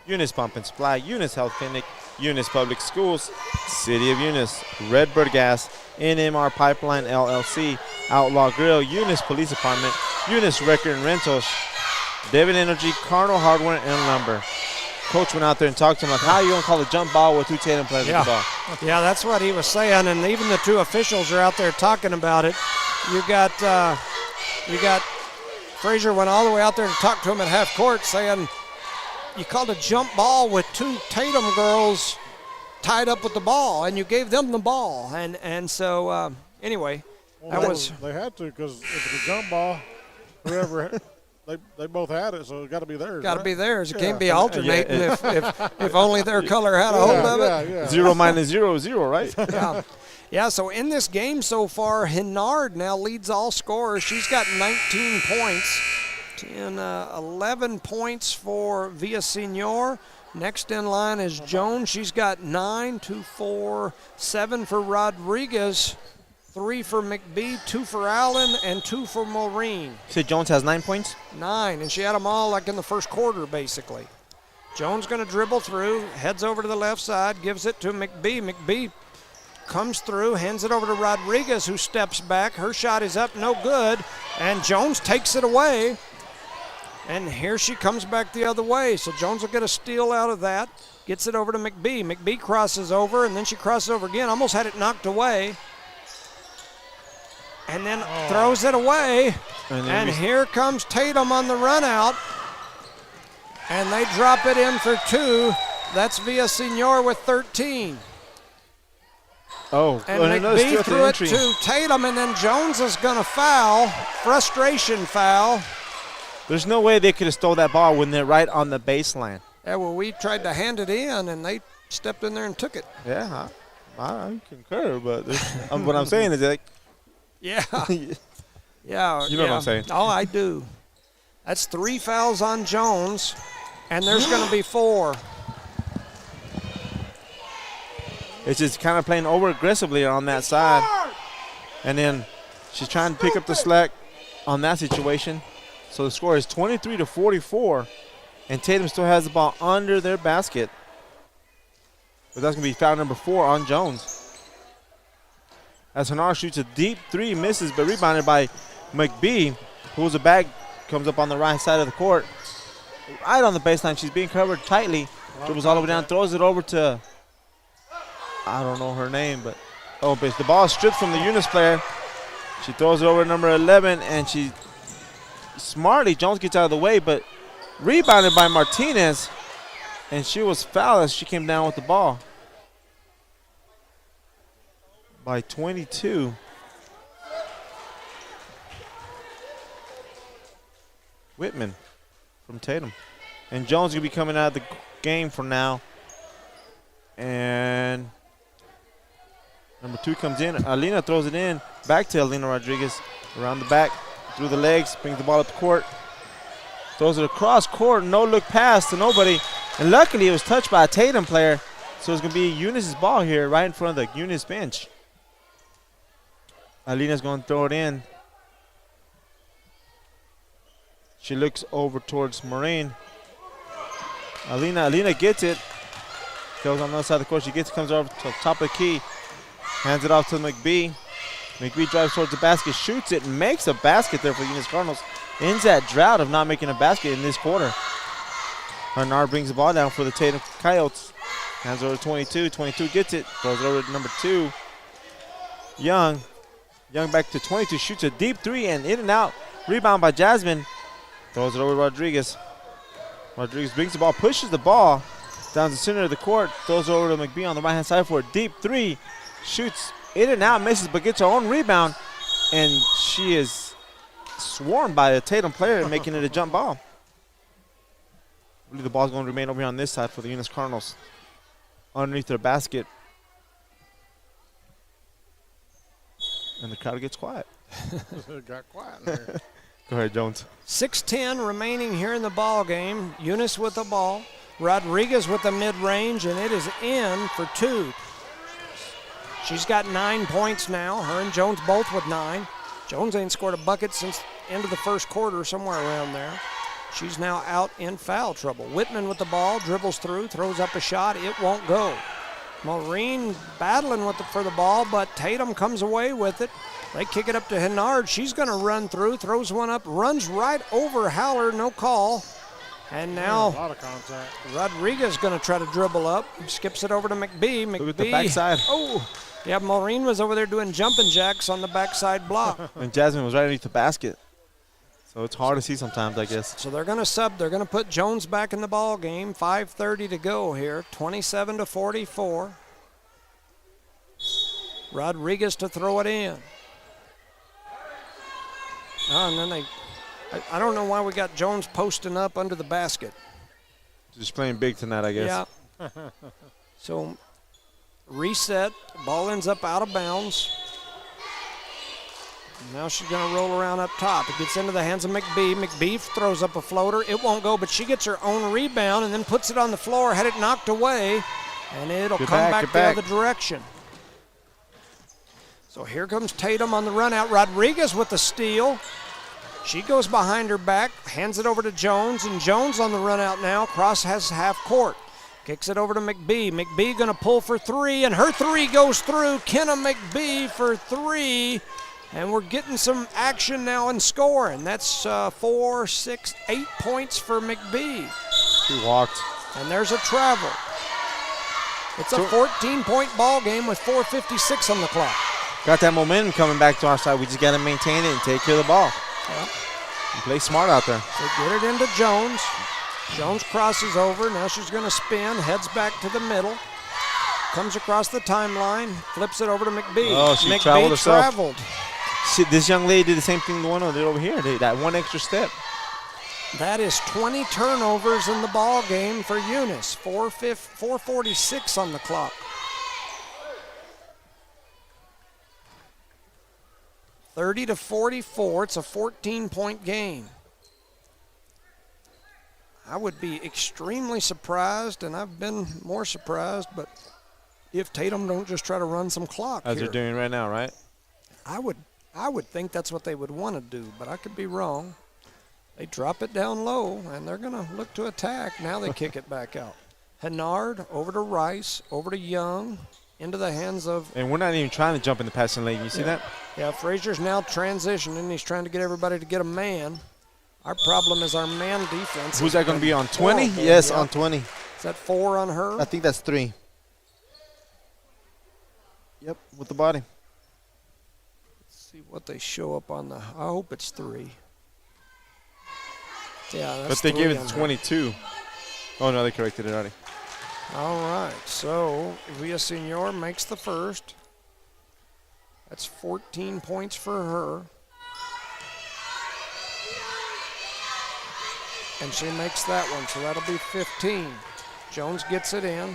Eunice Pump and Supply, Eunice Health Clinic, Eunice Public Schools, City of Eunice, Redbird Gas, NMR Pipeline LLC, Outlaw Grill, Eunice Police Department, Eunice Record and Rentals, David Energy, Cardinal Hardware and Lumber. Coach went out there and talked to him like, how are you going to call a jump ball with two Tatum players with the ball?
Yeah, that's what he was saying, and even the two officials are out there talking about it. You got Frazier went all the way out there to talk to him at half court saying, you called a jump ball with two Tatum girls tied up with the ball, and you gave them the ball. And so, anyway,
They had to, because if it's a jump ball, whoever, they both had it, so it got to be theirs.
Got to be theirs. It
Yeah.
can't be alternating if only their color had a hold of it.
Yeah.
0 minus 0 is 0, right?
Yeah, so in this game so far, Hennard now leads all scorers. She's got 19 points. 11 points for Villasenor. Next in line is Jones. She's got 9, 2, 4, 7 for Rodriguez. 3 for McBee, 2 for Allen, and 2 for Maureen.
You said Jones has 9 points?
9, and she had them all like in the first quarter, basically. Jones going to dribble through, heads over to the left side, gives it to McBee. McBee comes through, hands it over to Rodriguez, who steps back. Her shot is up, no good, and Jones takes it away. And here she comes back the other way, so Jones will get a steal out of that. Gets it over to McBee. McBee crosses over, and then she crosses over again. Almost had it knocked away. And then throws it away. And here comes Tatum on the run out. And they drop it in for 2. That's Villaseñor with 13.
Oh,
and McBee threw it to Tatum, and then Jones is going to foul. Frustration foul.
There's no way they could have stole that ball when they're right on the baseline.
Yeah, well, we tried to hand it in, and they stepped in there and took it.
Yeah, I concur, but what I'm saying is like,
yeah,
yeah, you know what I'm saying.
Oh, I do. That's 3 fouls on Jones, and there's going to be 4.
It's just kind of playing over aggressively on that side, and then she's trying to pick up the slack on that situation. So the score is 23-44, and Tatum still has the ball under their basket. But that's going to be foul number 4 on Jones. As Hanar shoots a deep 3, misses, but rebounded by McBee. Pulls it back, comes up on the right side of the court. Right on the baseline, she's being covered tightly. Dribbles all the way down, throws it over to, I don't know her name, but the ball is stripped from the Eunice player. She throws it over to number 11, and she smartly, Jones gets out of the way, but rebounded by Martinez, and she was fouled as she came down with the ball. By 22. Whitman from Tatum. And Jones going to be coming out of the game for now. And number 2 comes in. Alina throws it in. Back to Alina Rodriguez. Around the back. Through the legs. Brings the ball up the court. Throws it across court. No look pass to nobody. And luckily it was touched by a Tatum player. So it's going to be Eunice's ball here right in front of the Eunice bench. Alina's going to throw it in. She looks over towards Maureen. Alina gets it. Goes on the other side of the court. She gets it, comes over to the top of the key. Hands it off to McBee. McBee drives towards the basket, shoots it, and makes a basket there for the Eunice Cardinals. Ends that drought of not making a basket in this quarter. Harnard brings the ball down for the Tatum Coyotes. Hands over to 22. 22 gets it. Throws it over to number 2. Young back to 22. Shoots a deep 3 and in and out. Rebound by Jasmine. Throws it over to Rodriguez. Rodriguez brings the ball, pushes the ball down the center of the court. Throws it over to McBee on the right-hand side for a deep 3. Shoots in and out, misses, but gets her own rebound. And she is swarmed by a Tatum player, making it a jump ball. I believe the ball's going to remain over here on this side for the Eunice Cardinals. Underneath their basket. And the crowd gets quiet.
It got quiet in there.
Go ahead, Jones.
6:10 remaining here in the ball game. Eunice with the ball. Rodriguez with the mid-range, and it is in for 2. She's got 9 points now. Her and Jones both with 9. Jones ain't scored a bucket since end of the first quarter, somewhere around there. She's now out in foul trouble. Whitman with the ball, dribbles through, throws up a shot. It won't go. Maureen battling for the ball, but Tatum comes away with it. They kick it up to Hennard. She's going to run through, throws one up, runs right over Howler, no call. And now
a lot of contact.
Rodriguez going to try to dribble up, skips it over to McBee.
Look at the backside.
Oh, yeah, Maureen was over there doing jumping jacks on the backside block.
And Jasmine was right underneath the basket. So it's hard to see sometimes, I guess.
So they're going to sub. They're going to put Jones back in the ball game. 5:30 to go here. 27-44. Rodriguez to throw it in. Oh, and then I don't know why we got Jones posting up under the basket.
Just playing big tonight, I guess.
Yeah. So reset. Ball ends up out of bounds. Now she's going to roll around up top. It gets into the hands of McBee. McBee throws up a floater. It won't go, but she gets her own rebound and then puts it on the floor, had it knocked away, and it'll come back the other direction. So here comes Tatum on the run out. Rodriguez with the steal. She goes behind her back, hands it over to Jones, and Jones on the run out now. Cross has half court. Kicks it over to McBee. McBee going to pull for three, and her three goes through. Kenna McBee for three, and we're getting some action now in scoring. That's 4, 6, 8 points for McBee.
She walked.
And there's a travel. It's a 14-point ball game with 4:56 on the clock.
Got that momentum coming back to our side. We just got to maintain it and take care of the ball.
Yep.
And play smart out there.
So get it into Jones. Jones crosses over. Now she's going to spin, heads back to the middle. Comes across the timeline, flips it over to McBee.
Oh, she
McBee
traveled herself.
traveled.
This young lady did the same thing the one over here. That one extra step.
That is 20 turnovers in the ball game for Eunice. 4:46 on the clock. 30-44. It's a 14-point game. I would be extremely surprised, and I've been more surprised, but if Tatum don't just try to run some clock
As
here.
they're doing right now, right?
I would think that's what they would want to do, but I could be wrong. They drop it down low, and they're going to look to attack. Now they kick it back out. Hennard over to Rice, over to Young, into the hands of...
And we're not even trying to jump in the passing lane. You see that?
Yeah, Frazier's now transitioning. He's trying to get everybody to get a man. Our problem is our man defense.
Who's that going to be on 20?
Horrible.
Yes,
Yep.
on 20.
Is that 4 on her?
I think that's 3. Yep, with the body.
Let's see what they show up on the... I hope it's 3. Yeah, that's
But they gave
3
it
on her.
22. Oh, no, they corrected it already.
All right, so Villasenor makes the first. That's 14 points for her. And she makes that one, so that'll be 15. Jones gets it in.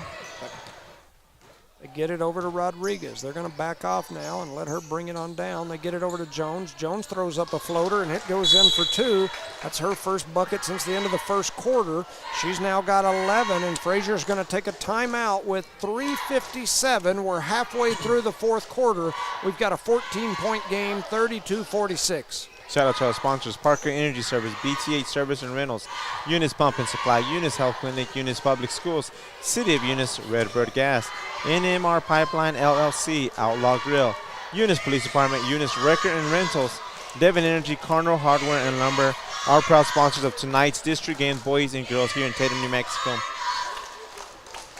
They get it over to Rodriguez. They're going to back off now and let her bring it on down. They get it over to Jones. Jones throws up a floater, and it goes in for 2. That's her first bucket since the end of the first quarter. She's now got 11, and Frazier's going to take a timeout with 3:57. We're halfway through the fourth quarter. We've got a 14-point game, 32-46.
Shout out to our sponsors, Parker Energy Service, BTH Service and Rentals, Eunice Pump and Supply, Eunice Health Clinic, Eunice Public Schools, City of Eunice, Redbird Gas, NMR Pipeline LLC, Outlaw Grill, Eunice Police Department, Eunice Record and Rentals, Devon Energy, Cardinal Hardware and Lumber, our proud sponsors of tonight's district game, boys and girls here in Tatum, New Mexico.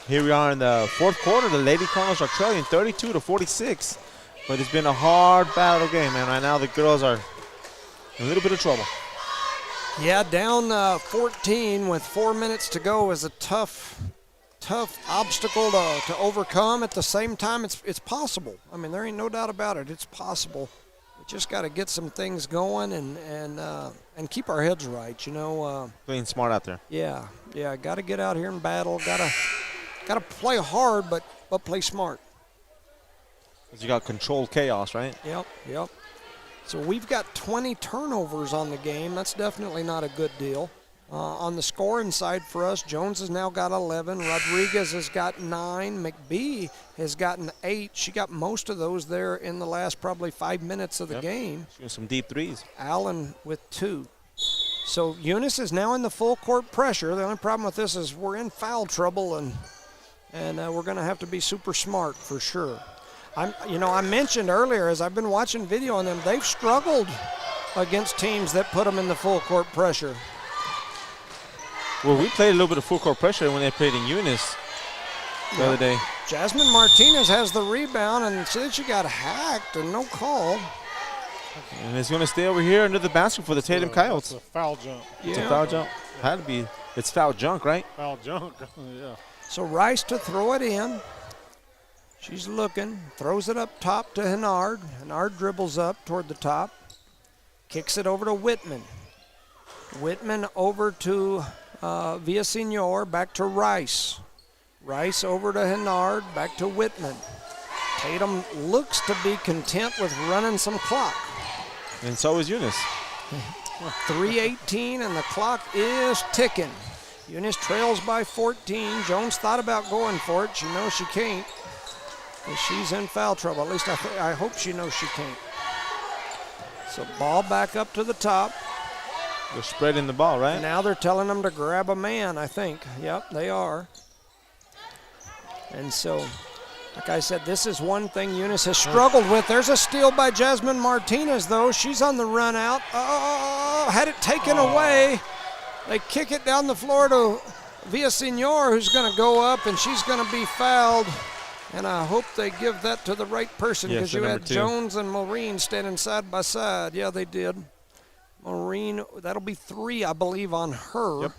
Here we are in the fourth quarter. The Lady Cardinals are trailing 32-46, but it's been a hard battle game, and right now the girls are a little bit of trouble.
Yeah, down 14 with 4 minutes to go is a tough obstacle to overcome. At the same time, it's possible. I mean, there ain't no doubt about it. It's possible. We just got to get some things going and keep our heads right. You know.
Playing smart out there.
Yeah. Got to get out here and battle. Got to play hard, but play smart.
'Cause you got controlled chaos, right?
Yep. So we've got 20 turnovers on the game. That's definitely not a good deal. On the scoring side for us, Jones has now got 11. Rodriguez has got 9. McBee has gotten 8. She got most of those there in the last probably 5 minutes of the game.
Shooting some deep threes.
Allen with 2. So Eunice is now in the full court pressure. The only problem with this is we're in foul trouble, and we're going to have to be super smart for sure. I mentioned earlier, as I've been watching video on them, they've struggled against teams that put them in the full court pressure.
Well, we played a little bit of full court pressure when they played in Eunice the other day.
Jasmine Martinez has the rebound, and she got hacked and no call.
And it's going to stay over here under the basket for the Tatum Coyotes.
It's a foul jump.
It's a foul jump. Had to be. It's foul junk, right?
Foul junk, yeah.
So Rice to throw it in. She's looking, throws it up top to Hennard. Hennard dribbles up toward the top, kicks it over to Whitman. Whitman over to Villasenor, back to Rice. Rice over to Hennard, back to Whitman. Tatum looks to be content with running some clock.
And so is Eunice.
3:18 and the clock is ticking. Eunice trails by 14. Jones thought about going for it. She knows she can't. She's in foul trouble. At least I hope she knows she can't. So ball back up to the top.
They're spreading the ball, right?
Now they're telling them to grab a man, I think. Yep, they are. And so, like I said, this is one thing Eunice has struggled with. There's a steal by Jasmine Martinez, though. She's on the run out. Oh, had it taken away. They kick it down the floor to Villasenor, who's going to go up, and she's going to be fouled. And I hope they give that to the right person, because you had
2.
Jones and Maureen standing side by side. Yeah, they did. Maureen, that'll be 3, I believe, on her.
Yep.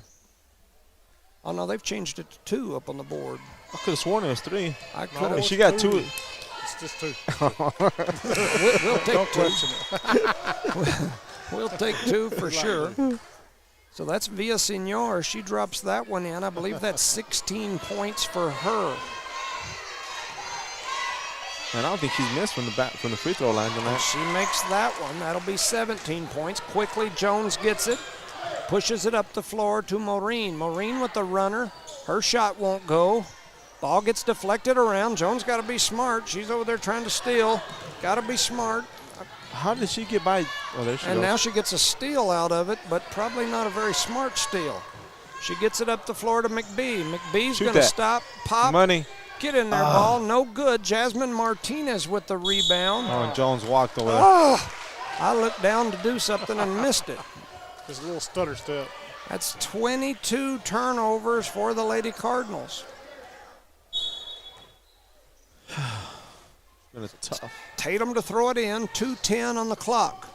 Oh, no, they've changed it to 2 up on the board.
I could have sworn it was 3.
I could have.
She got 2.
It's just 2.
We'll take 2. We'll take 2 for sure. So that's Villasenor. She drops that one in. I believe that's 16 points for her.
And I don't think she's missed from the free throw line tonight.
She makes that one. That'll be 17 points. Quickly, Jones gets it. Pushes it up the floor to Maureen. Maureen with the runner. Her shot won't go. Ball gets deflected around. Jones got to be smart. She's over there trying to steal. Got to be smart.
How did she get by? Oh, there she
And
goes.
now she gets a steal out of it, but probably not a very smart steal. She gets it up the floor to McBee. McBee's going to stop, pop.
Money.
Get in there, ball. No good. Jasmine Martinez with the rebound.
Oh, and Jones walked over there.
Oh, I looked down to do something and missed it.
Just a little stutter step.
That's 22 turnovers for the Lady Cardinals.
It's tough.
Tatum to throw it in, 2:10 on the clock.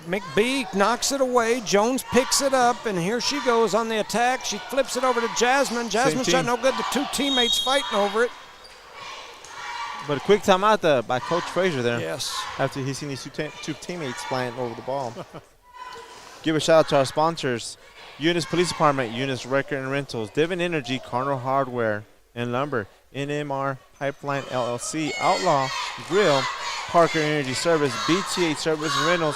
McBee knocks it away. Jones picks it up, and here she goes on the attack. She flips it over to Jasmine. Jasmine's shot no good. The 2 teammates fighting over it.
But a quick timeout by Coach Frazier there.
Yes.
After he's seen these two teammates flying over the ball. Give a shout out to our sponsors: Eunice Police Department, Eunice Record and Rentals, Divin Energy, Cardinal Hardware and Lumber, NMR Pipeline LLC, Outlaw Grill, Parker Energy Service, BTH Service and Rentals,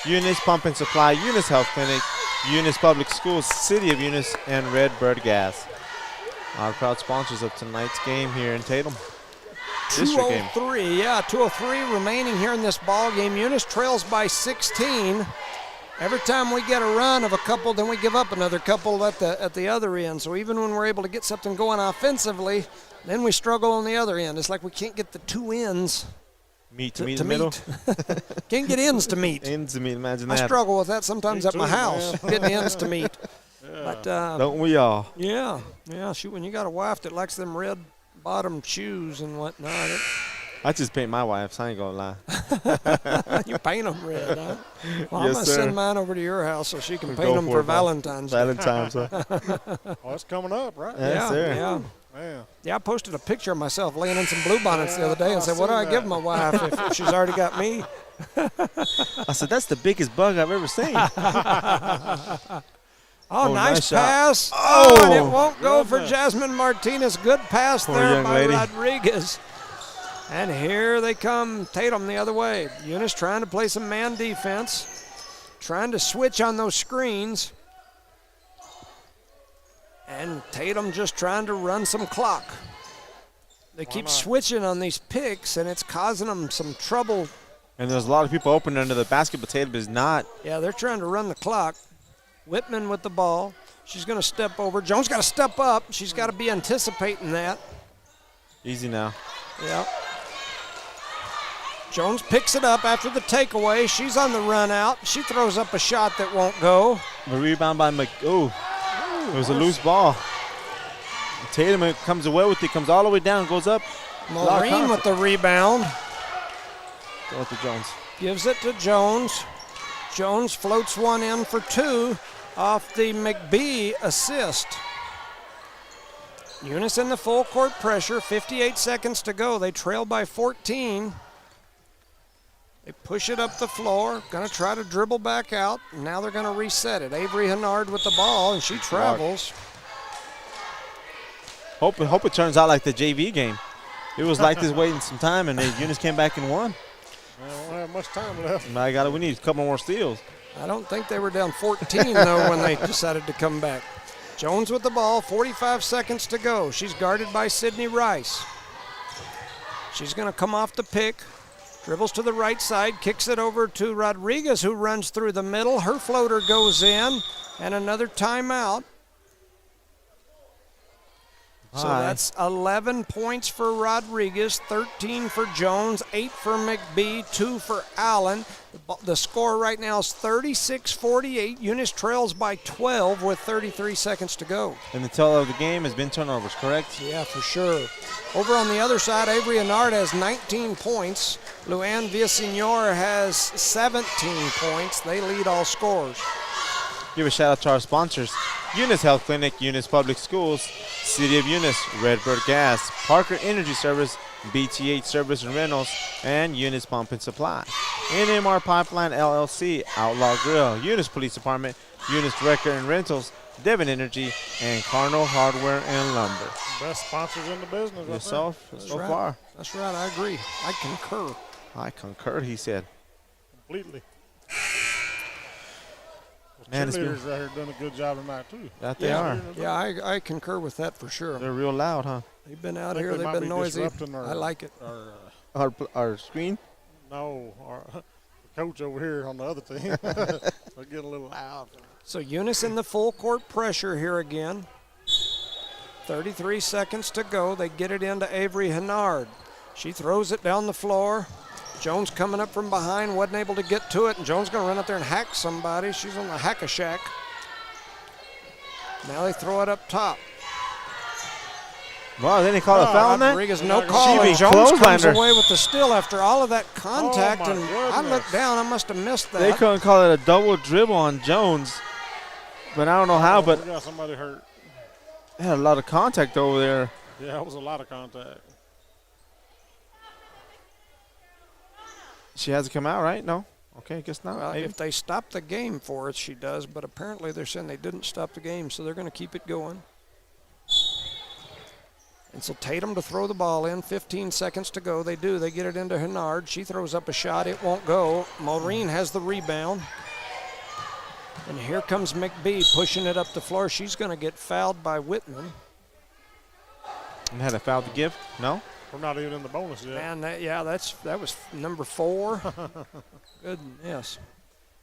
Eunice Pump and Supply, Eunice Health Clinic, Eunice Public Schools, City of Eunice, and Redbird Gas. Our proud sponsors of tonight's game here in Tatum. District game.
2:03, yeah, 2:03 remaining here in this ball game. Eunice trails by 16. Every time we get a run of a couple, then we give up another couple at the other end. So even when we're able to get something going offensively, then we struggle on the other end. It's like we can't get the 2 ends
Meet to meet in the middle.
Can't get ends to meet.
Ends to meet, imagine
I
that.
struggle with that sometimes at my house, getting ends to meet.
Yeah.
But
Don't we all?
yeah, shoot, when you got a wife that likes them red bottom shoes and whatnot,
I just paint my wife, so I ain't gonna lie.
you paint them red, huh? Well,
Yes,
I'm going to
sir.
send mine over to your house so she can
Go
paint them
for
for
it, bud.
Valentine's Day.
Valentine's.
Oh, it's coming up, right?
Yes, sir.
Yeah.
Man.
Yeah, I posted a picture of myself laying in some bluebonnets the other day and
I
said, what do I
seen
give
that.
my wife if she's already got me?
I said, that's the biggest bug I've ever seen.
Oh, nice
nice shot.
pass.
Oh.
And it won't go for Jasmine Martinez. Good pass
Poor
there
young
by
lady.
Rodriguez. And here they come, Tatum the other way. Eunice trying to play some man defense, trying to switch on those screens. And Tatum just trying to run some clock. They keep switching on these picks, and it's causing them some trouble.
And there's a lot of people open under the basket, but Tatum is not.
Yeah, they're trying to run the clock. Whitman with the ball. She's going to step over. Jones got to step up. She's got to be anticipating that.
Easy now.
Yeah. Jones picks it up after the takeaway. She's on the run out. She throws up a shot that won't go.
The rebound by it was a loose ball. Tatum comes away with it, comes all the way down, goes up.
Maureen with the rebound.
Go with the Jones.
Gives it to Jones. Jones floats one in for 2 off the McBee assist. Eunice in the full court pressure, 58 seconds to go. They trail by 14. They push it up the floor, going to try to dribble back out. Now they're going to reset it. Avery Hennard with the ball, and she travels.
Hope it turns out like the JV game. It was like this waiting some time, and Eunice came back and won.
I don't have much time left.
We need a couple more steals.
I don't think they were down 14, though, when they decided to come back. Jones with the ball, 45 seconds to go. She's guarded by Sydney Rice. She's going to come off the pick. Dribbles to the right side, kicks it over to Rodriguez, who runs through the middle. Her floater goes in, and another timeout. So that's 11 points for Rodriguez, 13 for Jones, 8 for McBee, 2 for Allen. The score right now is 36-48. Eunice trails by 12 with 33 seconds to go.
And the tell of the game has been turnovers, correct?
Yeah, for sure. Over on the other side, Avery Hennard has 19 points. Luann Villasenor has 17 points. They lead all scorers.
Give a shout out to our sponsors: Eunice Health Clinic, Eunice Public Schools, City of Eunice, Redbird Gas, Parker Energy Service, BTH Service and Rentals, and Eunice Pump and Supply. NMR Pipeline LLC, Outlaw Grill, Eunice Police Department, Eunice Wrecker and Rentals, Devon Energy, and Cardinal Hardware and Lumber.
Best sponsors in the business.
Yes,
right
so far.
That's right, I agree. I concur.
I concur, he said.
Completely.
Man, it's
cheerleaders right here doing a good job tonight too.
That they are.
Yeah, I concur with that for sure.
They're real loud, huh?
They've been out here, they've been noisy. I like it.
Our screen?
No, the coach over here on the other team. They're getting a little loud.
So Eunice in the full court pressure here again. 33 seconds to go. They get it into Avery Hennard. She throws it down the floor. Jones coming up from behind, wasn't able to get to it, and Jones going to run up there and hack somebody. She's on the hack-a-shack. Now they throw it up top.
Wow, then he called a foul on that?
Rodriguez, no call. And Jones comes away with the steal after all of that contact, and I looked down. I must have missed that.
They couldn't call it a double dribble on Jones, but I don't know how. But
we got somebody hurt.
They had a lot of contact over there.
Yeah, it was a lot of contact.
She has to come out, right? No? Okay, I guess not.
Well, if they stop the game for it, she does, but apparently they're saying they didn't stop the game, so they're going to keep it going. And so Tatum to throw the ball in, 15 seconds to go. They do. They get it into Hennard. She throws up a shot. It won't go. Maureen has the rebound. And here comes McBee pushing it up the floor. She's going to get fouled by Whitman.
And had a foul to give? No?
We're not even in the bonus yet.
Man, that was number 4. Goodness.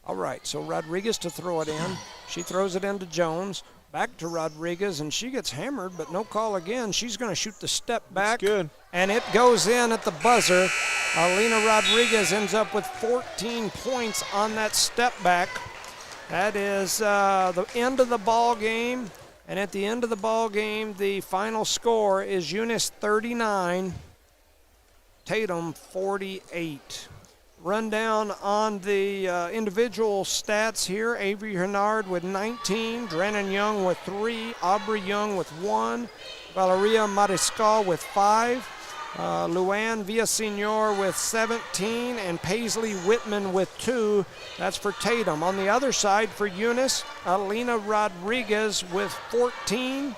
All right, so Rodriguez to throw it in. She throws it into Jones. Back to Rodriguez, and she gets hammered, but no call again. She's going to shoot the step back.
That's good.
And it goes in at the buzzer. Alina Rodriguez ends up with 14 points on that step back. That is the end of the ball game. And at the end of the ball game, the final score is Eunice 39, Tatum 48. Rundown on the individual stats here. Avery Hennard with 19, Drennan Young with 3, Aubrey Young with 1, Valeria Mariscal with 5, Luann Villasenor with 17, and Paisley Whitman with 2. That's for Tatum. On the other side for Eunice, Alina Rodriguez with 14.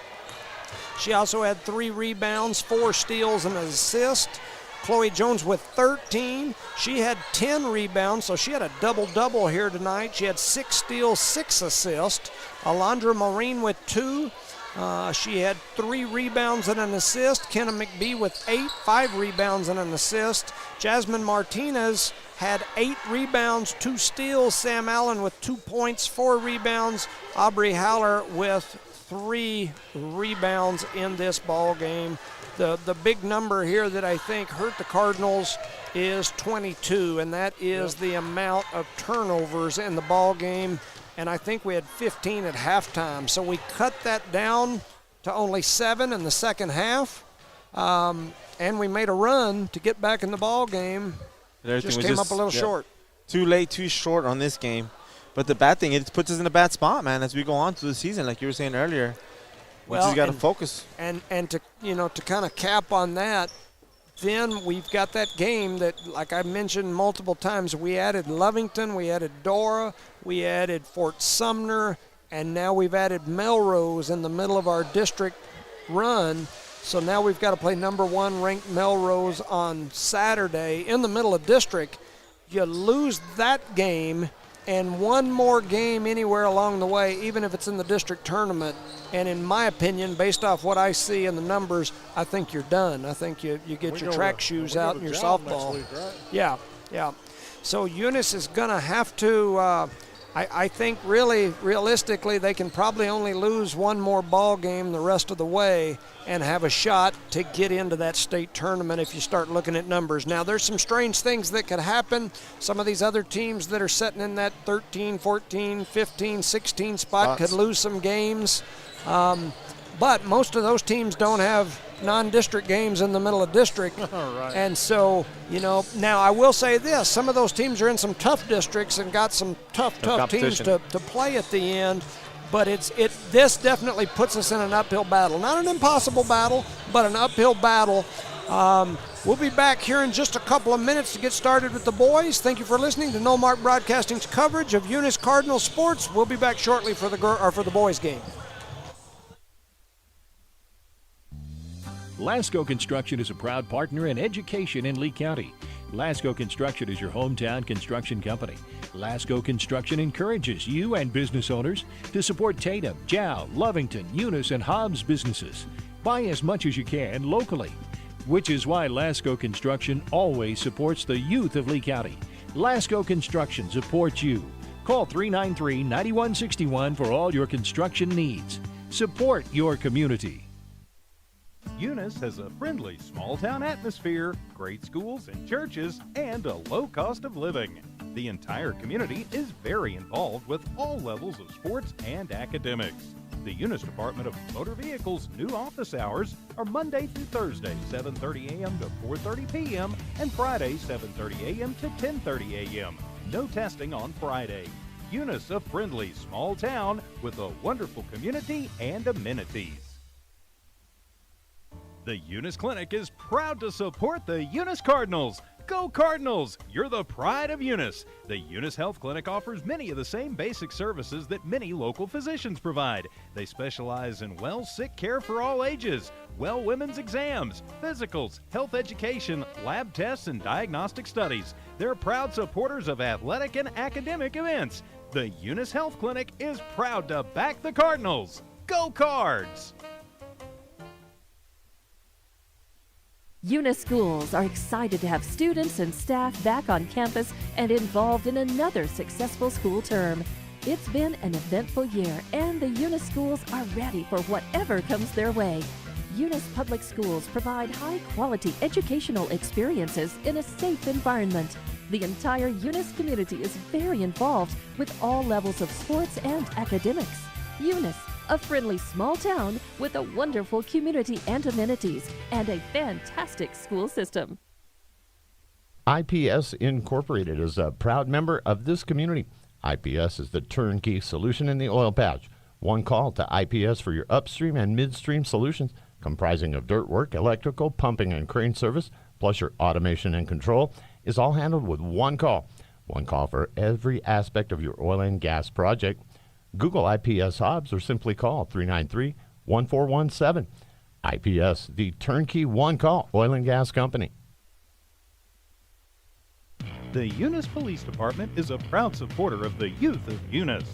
She also had 3 rebounds, 4 steals, and an assist. Chloe Jones with 13. She had 10 rebounds, so she had a double-double here tonight. She had 6 steals, 6 assists. Alondra Maureen with 2. She had 3 rebounds and an assist. Kenna McBee with 8, 5 rebounds and an assist. Jasmine Martinez had 8 rebounds, 2 steals. Sam Allen with 2 points, 4 rebounds. Aubrey Haller with 3 rebounds in this ball game. The big number here that I think hurt the Cardinals is 22, and that is the amount of turnovers in the ball game. And I think we had 15 at halftime. So we cut that down to only 7 in the second half. And we made a run to get back in the ball game. Just came up a little short.
Too late, too short on this game. But the bad thing, it puts us in a bad spot, man, as we go on through the season, like you were saying earlier. We just got to focus.
And to kind of cap on that, then we've got that game that, like I mentioned multiple times, we added Lovington, we added Dora, we added Fort Sumner, and now we've added Melrose in the middle of our district run. So now we've got to play number 1 ranked Melrose on Saturday in the middle of district. You lose that game, and one more game anywhere along the way, even if it's in the district tournament. And in my opinion, based off what I see in the numbers, I think you're done. I think you get your track shoes out and your softball.
Week, right?
Yeah. So Eunice is going to have to, I think really, realistically, they can probably only lose one more ball game the rest of the way and have a shot to get into that state tournament if you start looking at numbers. Now, there's some strange things that could happen. Some of these other teams that are sitting in that 13, 14, 15, 16 spot could lose some games. But most of those teams don't have non-district games in the middle of district.
Right.
And so, now I will say this, some of those teams are in some tough districts and got some tough teams to play at the end. But this definitely puts us in an uphill battle. Not an impossible battle, but an uphill battle. We'll be back here in just a couple of minutes to get started with the boys. Thank you for listening to No Mark Broadcasting's coverage of Eunice Cardinals sports. We'll be back shortly for the boys game.
Lasco Construction is a proud partner in education in Lee County. Lasco Construction is your hometown construction company. Lasco Construction encourages you and business owners to support Tatum, Jow, Lovington, Eunice, and Hobbs businesses. Buy as much as you can locally, which is why Lasco Construction always supports the youth of Lee County. Lasco Construction supports you. Call 393-9161 for all your construction needs. Support your community.
Eunice has a friendly small-town atmosphere, great schools and churches, and a low cost of living. The entire community is very involved with all levels of sports and academics. The Eunice Department of Motor Vehicles' new office hours are Monday through Thursday, 7:30 a.m. to 4:30 p.m., and Friday, 7:30 a.m. to 10:30 a.m. No testing on Friday. Eunice, a friendly small town with a wonderful community and amenities. The Eunice Clinic is proud to support the Eunice Cardinals. Go Cardinals! You're the pride of Eunice. The Eunice Health Clinic offers many of the same basic services that many local physicians provide. They specialize in sick care for all ages, women's exams, physicals, health education, lab tests, and diagnostic studies. They're proud supporters of athletic and academic events. The Eunice Health Clinic is proud to back the Cardinals. Go Cards!
Eunice schools are excited to have students and staff back on campus and involved in another successful school term. It's been an eventful year, and the Eunice schools are ready for whatever comes their way. Eunice Public Schools provide high-quality educational experiences in a safe environment. The entire Eunice community is very involved with all levels of sports and academics. Eunice, a friendly small town with a wonderful community and amenities, and a fantastic school system.
IPS Incorporated is a proud member of this community. IPS is the turnkey solution in the oil patch. One call to IPS for your upstream and midstream solutions, comprising of dirt work, electrical, pumping, and crane service, plus your automation and control, is all handled with one call. One call for every aspect of your oil and gas project. Google IPS Hobbs or simply call 393-1417. IPS, the turnkey one-call oil and gas company.
The Eunice Police Department is a proud supporter of the youth of Eunice.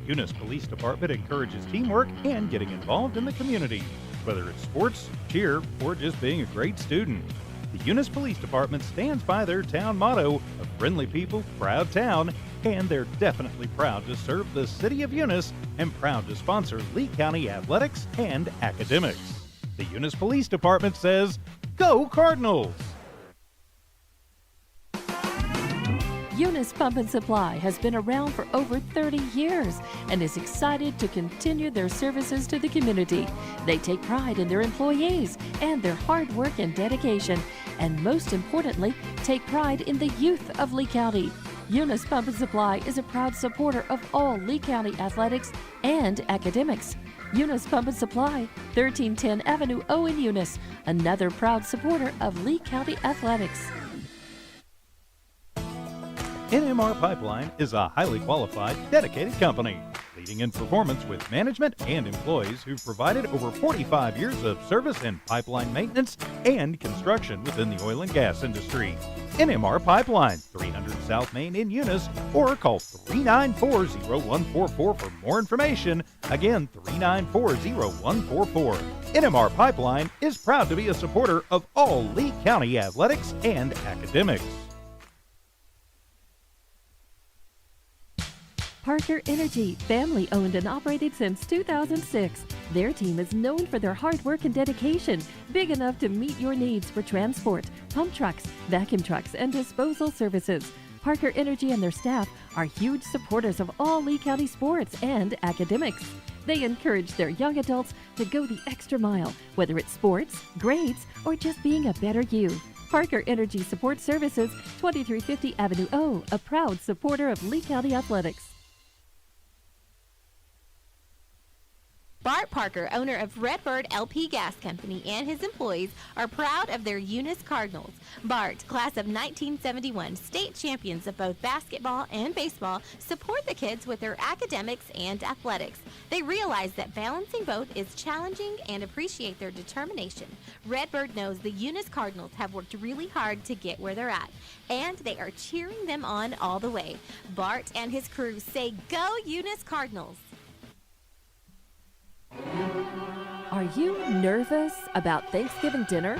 Eunice Police Department encourages teamwork and getting involved in the community, whether it's sports, cheer, or just being a great student. The Eunice Police Department stands by their town motto of friendly people, proud town, and they're definitely proud to serve the city of Eunice and proud to sponsor Lee County athletics and academics. The Eunice Police Department says, Go Cardinals!
Eunice Pump and Supply has been around for over 30 years and is excited to continue their services to the community. They take pride in their employees and their hard work and dedication, and most importantly, take pride in the youth of Lee County. Eunice Pump and Supply is a proud supporter of all Lee County athletics and academics. Eunice Pump and Supply, 1310 Avenue O in Eunice, another proud supporter of Lee County athletics.
NMR Pipeline is a highly qualified, dedicated company, leading in performance with management and employees who've provided over 45 years of service in pipeline maintenance and construction within the oil and gas industry. NMR Pipeline, 300 South Main in Eunice, or call 394-0144 for more information. Again, 394-0144. NMR Pipeline is proud to be a supporter of all Lee County athletics and academics.
Parker Energy, family owned and operated since 2006. Their team is known for their hard work and dedication, big enough to meet your needs for transport, pump trucks, vacuum trucks, and disposal services. Parker Energy and their staff are huge supporters of all Lee County sports and academics. They encourage their young adults to go the extra mile, whether it's sports, grades, or just being a better you. Parker Energy Support Services, 2350 Avenue O, a proud supporter of Lee County athletics.
Bart Parker, owner of Redbird LP Gas Company, and his employees are proud of their Eunice Cardinals. Bart, class of 1971, state champions of both basketball and baseball, support the kids with their academics and athletics. They realize that balancing both is challenging and appreciate their determination. Redbird knows the Eunice Cardinals have worked really hard to get where they're at, and they are cheering them on all the way. Bart and his crew say, "Go Eunice Cardinals!"
Are you nervous about Thanksgiving dinner?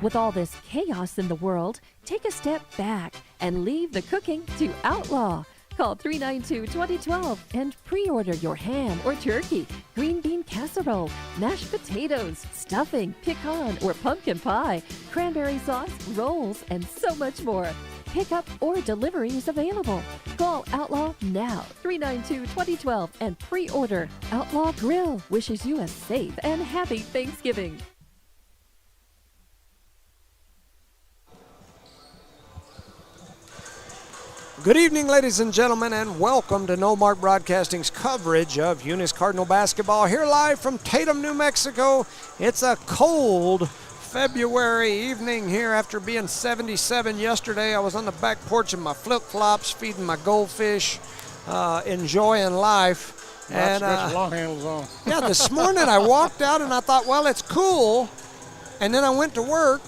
With all this chaos in the world, take a step back and leave the cooking to Outlaw. Call 392-2012 and pre-order your ham or turkey, green bean casserole, mashed potatoes, stuffing, pecan or pumpkin pie, cranberry sauce, rolls, and so much more. Pickup or delivery is available. Call Outlaw now, 392-2012, and pre-order. Outlaw Grill wishes you a safe and happy Thanksgiving.
Good evening, ladies and gentlemen, and welcome to No Mark Broadcasting's coverage of Eunice Cardinal basketball here live from Tatum, New Mexico. It's a cold February evening here after being 77 yesterday. I was on the back porch in my flip-flops, feeding my goldfish, enjoying life.
And long handles on.
Yeah, this morning I walked out and I thought, well, it's cool. And then I went to work.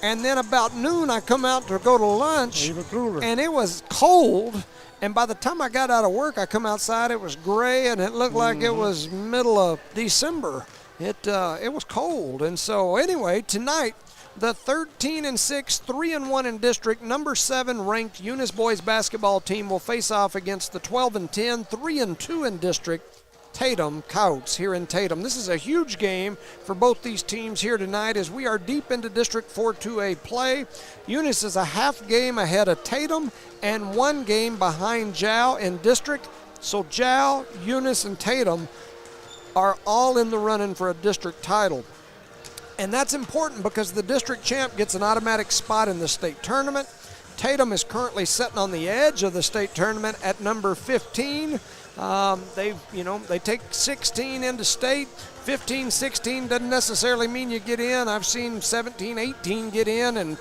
And then about noon I come out to go to lunch.
Even cooler.
And it was cold. And by the time I got out of work, I come outside, it was gray and it looked like it was middle of December. It was cold. And so anyway, tonight, the 13-6, 3-1 in district, number 7 ranked Eunice boys basketball team will face off against the 12-10, 3-2 in district Tatum Coyotes here in Tatum. This is a huge game for both these teams here tonight as we are deep into District 4 2A play. Eunice is a half game ahead of Tatum and 1 game behind Jow in district. So Jow, Eunice, and Tatum are all in the running for a district title. And that's important because the district champ gets an automatic spot in the state tournament. Tatum is currently sitting on the edge of the state tournament at number 15. They take 16 into state. 15, 16 doesn't necessarily mean you get in. I've seen 17, 18 get in and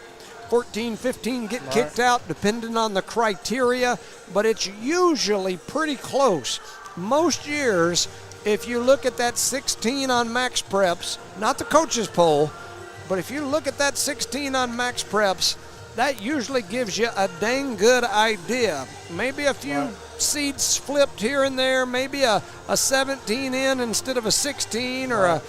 14, 15 get kicked out depending on the criteria, but it's usually pretty close. Most years, if you look at that 16 on Max Preps, not the coaches poll, but if you look at that 16 on Max Preps, that usually gives you a dang good idea. Maybe a few seeds flipped here and there, maybe a 17 in instead of a 16 or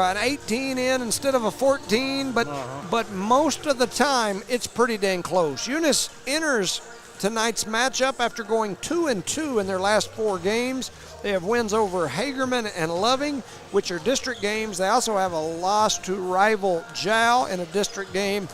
an 18 in instead of a 14, but most of the time it's pretty dang close. Eunice enters tonight's matchup after going 2-2 in their last 4 games. They have wins over Hagerman and Loving, which are district games. They also have a loss to rival Jow in a district game.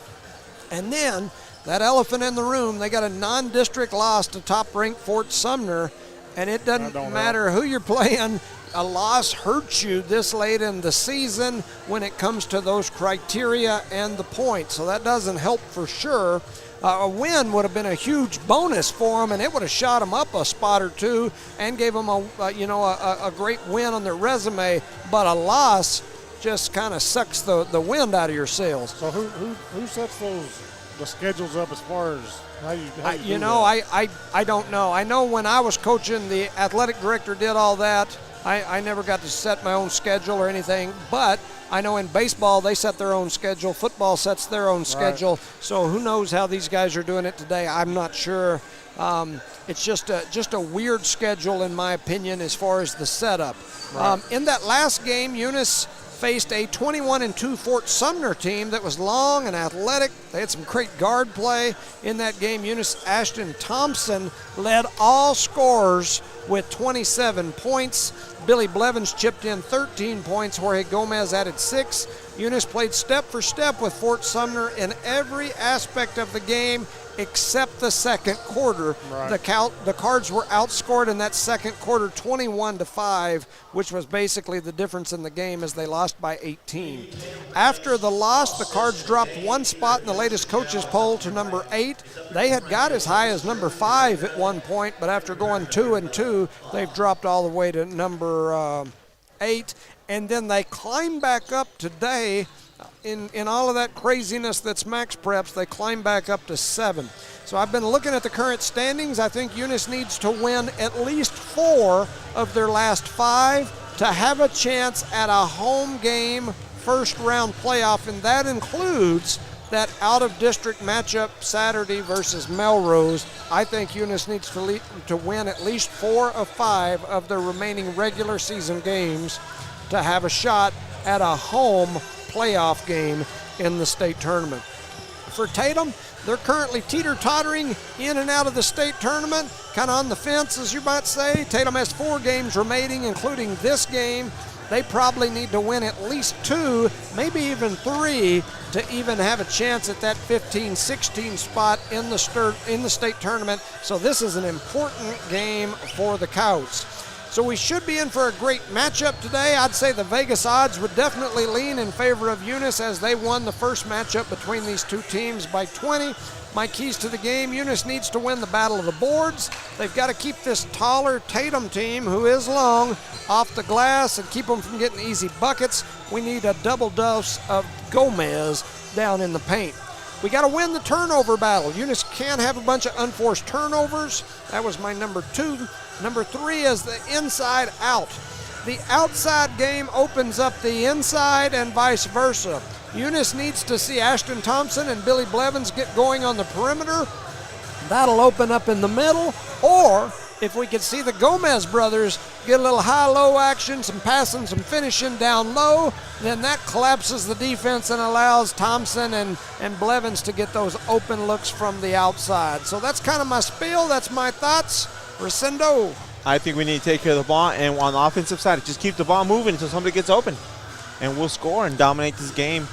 And then, that elephant in the room, they got a non-district loss to top-ranked Fort Sumner, and it doesn't matter who you're playing. A loss hurts you this late in the season when it comes to those criteria and the points, so that doesn't help for sure. A win would have been a huge bonus for them, and it would have shot them up a spot or two and gave them a great win on their resume, but a loss just kind of sucks the wind out of your sails.
So who sets the schedules up as far as how you
I don't know. I know when I was coaching, the athletic director did all that. I never got to set my own schedule or anything, but I know in baseball they set their own schedule. Football sets their own schedule. So who knows how these guys are doing it today? I'm not sure. It's just a weird schedule in my opinion as far as the setup.
Right.
In that last game, Eunice faced a 21-2 Fort Sumner team that was long and athletic. They had some great guard play in that game. Eunice Ashton Thompson led all scorers with 27 points. Billy Blevins chipped in 13 points. Jorge Gomez added 6. Eunice played step for step with Fort Sumner in every aspect of the game except the second quarter.
Right.
The Cards were outscored in that second quarter 21-5, which was basically the difference in the game as they lost by 18. After the loss, the Cards dropped one spot in the latest coaches poll to number 8. They had got as high as number 5 at one point, but after going 2-2, they've dropped all the way to number 8. And then they climbed back up today. In all of that craziness that's Max Preps, they climb back up to 7. So I've been looking at the current standings. I think Eunice needs to win at least 4 of their last 5 to have a chance at a home game first round playoff, and that includes that out-of-district matchup Saturday versus Melrose. I think Eunice needs to win at least 4 of 5 of their remaining regular season games to have a shot at a home playoff game in the state tournament. For Tatum, they're currently teeter-tottering in and out of the state tournament, kind of on the fence, as you might say. Tatum has 4 games remaining, including this game. They probably need to win at least 2, maybe even 3, to even have a chance at that 15-16 spot in the state tournament. So this is an important game for the Cows. So we should be in for a great matchup today. I'd say the Vegas odds would definitely lean in favor of Eunice as they won the first matchup between these two teams by 20. My keys to the game: Eunice needs to win the battle of the boards. They've got to keep this taller Tatum team, who is long, off the glass and keep them from getting easy buckets. We need a double dose of Gomez down in the paint. We got to win the turnover battle. Eunice can't have a bunch of unforced turnovers. That was my number 2. Number 3 is the inside out. The outside game opens up the inside and vice versa. Eunice needs to see Ashton Thompson and Billy Blevins get going on the perimeter. That'll open up in the middle. Or if we could see the Gomez brothers get a little high-low action, some passing, some finishing down low, then that collapses the defense and allows Thompson and Blevins to get those open looks from the outside. So that's kind of my spiel. That's my thoughts. Resendo.
I think we need to take care of the ball, and on the offensive side, just keep the ball moving until somebody gets open, and we'll score and dominate this game.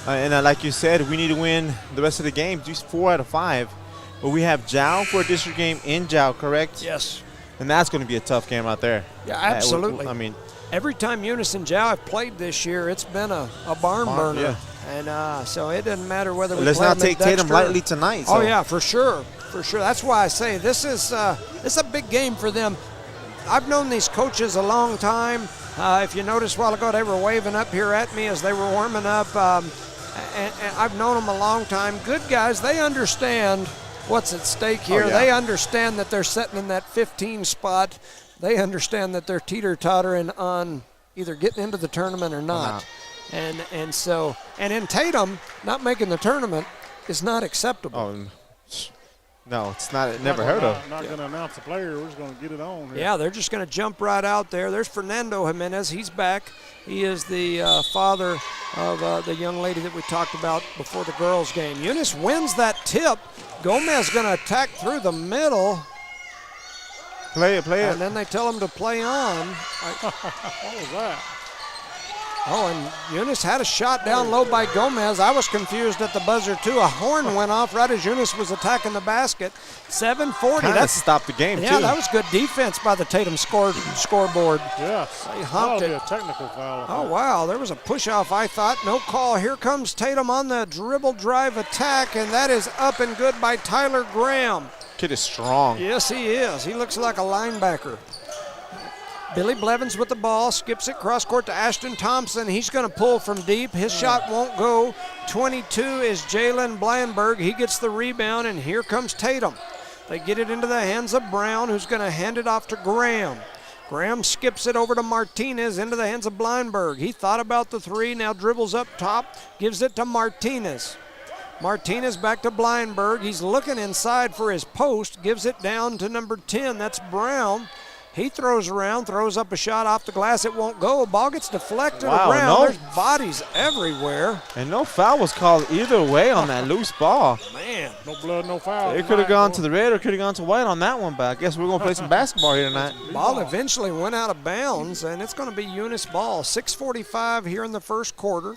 Like you said, we need to win the rest of the game, just 4 out of 5. But we have Jow for a district game in Jow, correct?
Yes.
And that's going to be a tough game out there.
Yeah, absolutely.
I mean,
every time Eunice and Jow have played this year, it's been a barn burner.
Yeah.
And so it doesn't matter whether we
let's
play
not
them in
take Tatum
Dexter.
lightly tonight.
Oh,
So.
yeah, for sure. For sure. That's why I say this is a big game for them. I've known these coaches a long time. If you noticed a while ago, they were waving up here at me as they were warming up. And I've known them a long time. Good guys, they understand what's at stake here.
Oh, yeah.
They understand that they're sitting in that 15 spot. They understand that they're teeter-tottering on either getting into the tournament or not. And in Tatum, not making the tournament is not acceptable.
Oh, no, it's not. It never heard of.
Not going to announce the player. We're just going to get it on here.
Yeah, they're just going to jump right out there. There's Fernando Jimenez. He's back. He is the father of the young lady that we talked about before the girls' game. Eunice wins that tip. Gomez going to attack through the middle.
Play it.
And then they tell him to play on.
What was that?
Oh, and Eunice had a shot down low by Gomez. I was confused at the buzzer, too. A horn went off right as Eunice was attacking the basket. 7:40.
That stopped the game,
yeah,
too.
that was good defense by the Tatum scoreboard.
Yes.
They humped
That'll be
it.
a technical foul.
Oh, wow. There was a push-off, I thought. No call. Here comes Tatum on the dribble drive attack, and that is up and good by Tyler Graham.
Kid is strong.
Yes, he is. He looks like a linebacker. Billy Blevins with the ball, skips it cross court to Ashton Thompson. He's going to pull from deep. His shot won't go. 22 is Jalen Blandberg. He gets the rebound, and here comes Tatum. They get it into the hands of Brown, who's going to hand it off to Graham. Graham skips it over to Martinez into the hands of Blindberg. He thought about the three, now dribbles up top, gives it to Martinez. Martinez back to Blindberg. He's looking inside for his post, gives it down to number 10. That's Brown. He throws around, throws up a shot off the glass. It won't go. Ball gets deflected around.
No.
There's bodies everywhere.
And no foul was called either way on that loose ball.
Man.
No blood, no foul.
It could have gone to the red or could have gone to white on that one, but I guess we're going to play some basketball here tonight.
Ball eventually went out of bounds, and it's going to be Eunice ball. 6:45 here in the first quarter.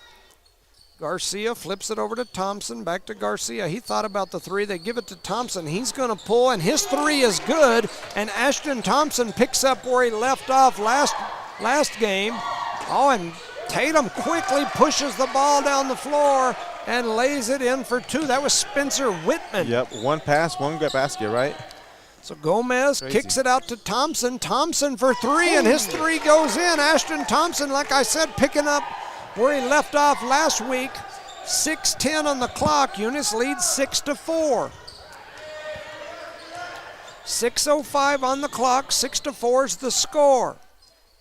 Garcia flips it over to Thompson, back to Garcia. He thought about the three. They give it to Thompson. He's going to pull, and his three is good. And Ashton Thompson picks up where he left off last game. Oh, and Tatum quickly pushes the ball down the floor and lays it in for two. That was Spencer Whitman.
Yep, one pass, one good basket, right?
So Gomez kicks it out to Thompson. Thompson for three, and his three goes in. Ashton Thompson, like I said, picking up where he left off last week. 6:10 on the clock. Eunice leads 6-4. 6:05 on the clock. 6-4 is the score.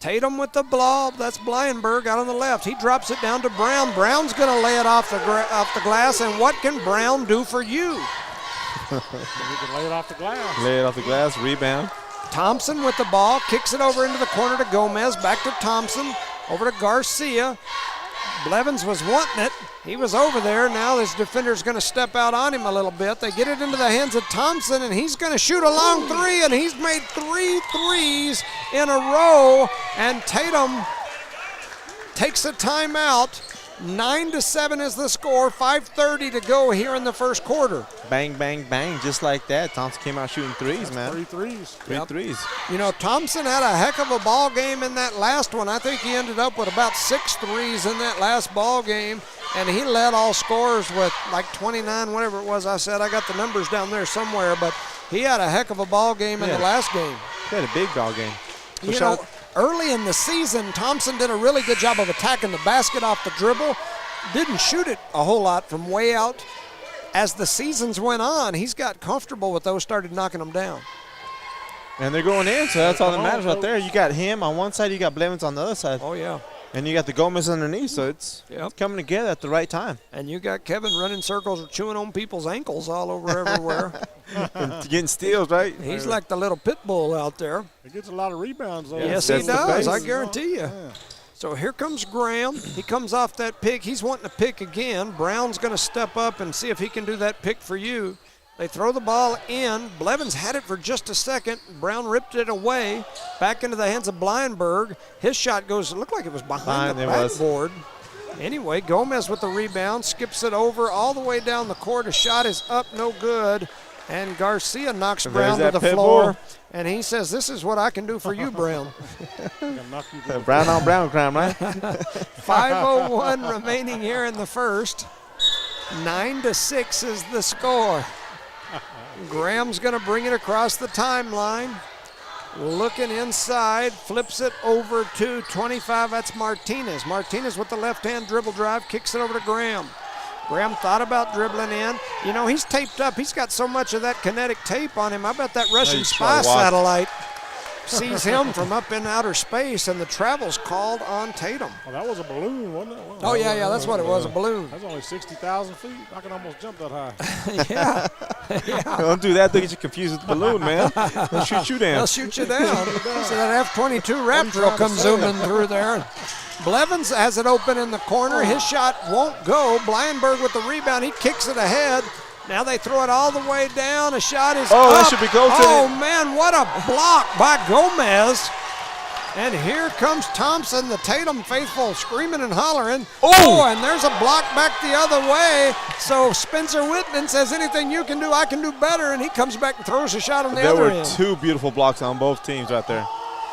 Tatum with the blob. That's Blindberg out on the left. He drops it down to Brown. Brown's going to lay it off the glass. And what can Brown do for you?
He can lay it off the glass.
Lay it off the glass, rebound.
Thompson with the ball. Kicks it over into the corner to Gomez. Back to Thompson. Over to Garcia. Blevins was wanting it. He was over there. Now his defender's going to step out on him a little bit. They get it into the hands of Thompson, and he's going to shoot a long three, and he's made 3 threes in a row. And Tatum takes a timeout. 9-7 is the score. 5:30 to go here in the first quarter.
Bang, bang, bang, just like that. Thompson came out shooting threes, man.
3 threes.
Three threes.
You know, Thompson had a heck of a ball game in that last one. I think he ended up with about 6 threes in that last ball game, and he led all scorers with like 29, whatever it was I said. I got the numbers down there somewhere, but he had a heck of a ball game in the last game.
He had a big ball game.
You know, early in the season, Thompson did a really good job of attacking the basket off the dribble. Didn't shoot it a whole lot from way out. As the seasons went on, he's got comfortable with those, started knocking them down.
And they're going in, so that's all that matters right there. You got him on one side, you got Blevins on the other side.
Oh, yeah.
And you got the Gomez underneath, so it's coming together at the right time.
And you got Kevin running circles, chewing on people's ankles all over everywhere.
And getting steals, right?
He's like the little pit bull out there.
He gets a lot of rebounds, though.
Yes, he does. I guarantee you. Yeah. So here comes Graham. He comes off that pick. He's wanting to pick again. Brown's going to step up and see if he can do that pick for you. They throw the ball in. Blevins had it for just a second. Brown ripped it away. Back into the hands of Blindberg. His shot goes, it looked like it was behind the backboard. Anyway, Gomez with the rebound. Skips it over all the way down the court. A shot is up, no good. And Garcia knocks Brown to the floor. And he says, this is what I can do for you, Brown.
Brown on Brown crime, right?
5:01 remaining here in the first. 9-6 is the score. Graham's going to bring it across the timeline. Looking inside, flips it over to 25. That's Martinez. Martinez with the left-hand dribble drive, kicks it over to Graham. Graham thought about dribbling in. You know, he's taped up. He's got so much of that kinetic tape on him. I bet that Russian spy satellite sees him from up in outer space, and the travel's called on Tatum.
Well, that was a balloon, wasn't it?
Oh, yeah, that's what it was, a balloon.
That's only 60,000 feet. I can almost jump that high.
Yeah.
Don't do that. They'll get you confused with the balloon, man. They'll shoot you down.
They'll shoot you down. So that F-22 Raptor will come zooming through there. Blevins has it open in the corner. His shot won't go. Blindberg with the rebound. He kicks it ahead. Now they throw it all the way down. A shot is up.
That should be go to
Oh, man, what a block by Gomez. And here comes Thompson, the Tatum faithful, screaming and hollering. Oh, and there's a block back the other way. So Spencer Whitman says, anything you can do, I can do better. And he comes back and throws a shot on the other end.
There were 2 beautiful blocks on both teams right there.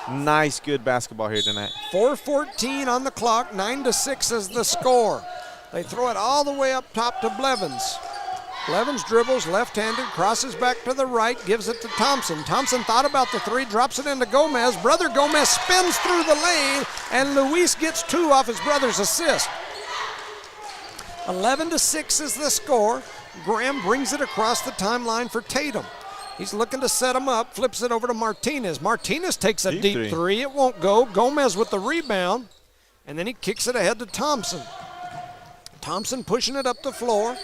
Nice, good basketball here tonight.
4:14 on the clock. 9-6 is the score. They throw it all the way up top to Blevins. Blevins dribbles left-handed, crosses back to the right, gives it to Thompson. Thompson thought about the three, drops it into Gomez. Brother Gomez spins through the lane, and Luis gets 2 off his brother's assist. 11-6 is the score. Graham brings it across the timeline for Tatum. He's looking to set him up, flips it over to Martinez. Martinez takes a deep three. It won't go. Gomez with the rebound, and then he kicks it ahead to Thompson. Thompson pushing it up the floor,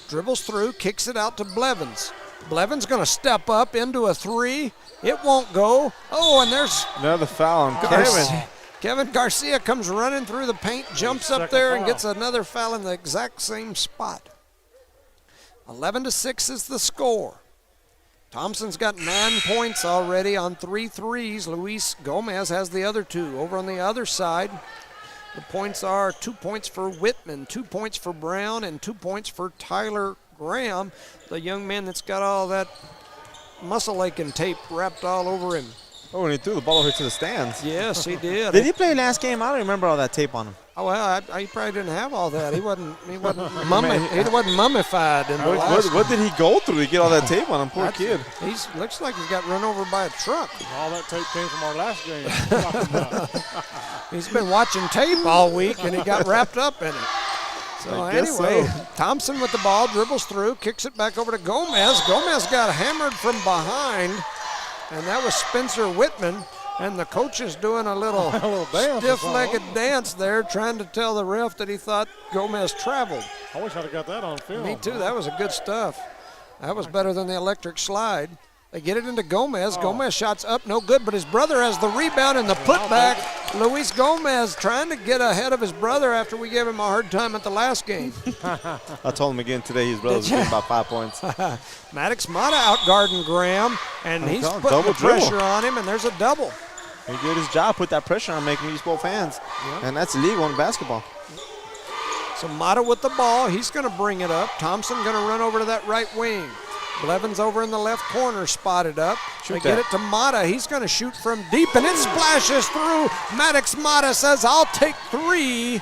dribbles through, kicks it out to Blevins. Blevins going to step up into a three. It won't go. Oh, and there's
another foul on Kevin.
Kevin Garcia comes running through the paint, jumps up there, and gets another foul in the exact same spot. 11-6 is the score. Thompson's got 9 points already on 3 threes. Luis Gomez has the other 2. Over on the other side, the points are 2 points for Whitman, 2 points for Brown, and 2 points for Tyler Graham, the young man that's got all that muscle aching tape wrapped all over him.
Oh, and he threw the ball over to the stands.
Yes, he did.
Did he play last game? I don't remember all that tape on him.
Oh, well, he probably didn't have all that. He wasn't mummified in the last
what did he go through to get all that tape on him? Poor kid.
He looks like he got run over by a truck.
All that tape came from our last game.
He's been watching tape all week, and he got wrapped up in it. So anyway, Thompson with the ball, dribbles through, kicks it back over to Gomez. Gomez got hammered from behind, and that was Spencer Whitman. And the coach is doing a little stiff-legged dance there, trying to tell the ref that he thought Gomez traveled.
I wish I'd have got that on film.
Me too. That was a good stuff. That was better than the electric slide. They get it into Gomez. Gomez shots up, no good, but his brother has the rebound and the putback. Luis Gomez trying to get ahead of his brother after we gave him a hard time at the last game.
I told him again today his brother's getting about 5 points.
Maddox Mata out-guarding Graham, and he's putting the pressure on him, and there's a double.
He did his job, put that pressure on, making use both hands, and that's illegal in basketball.
So Mata with the ball, he's going to bring it up. Thompson going to run over to that right wing. Blevins over in the left corner, spotted up. They get it to Mata. He's going to shoot from deep, and it splashes through. Maddox Mata says, I'll take 3.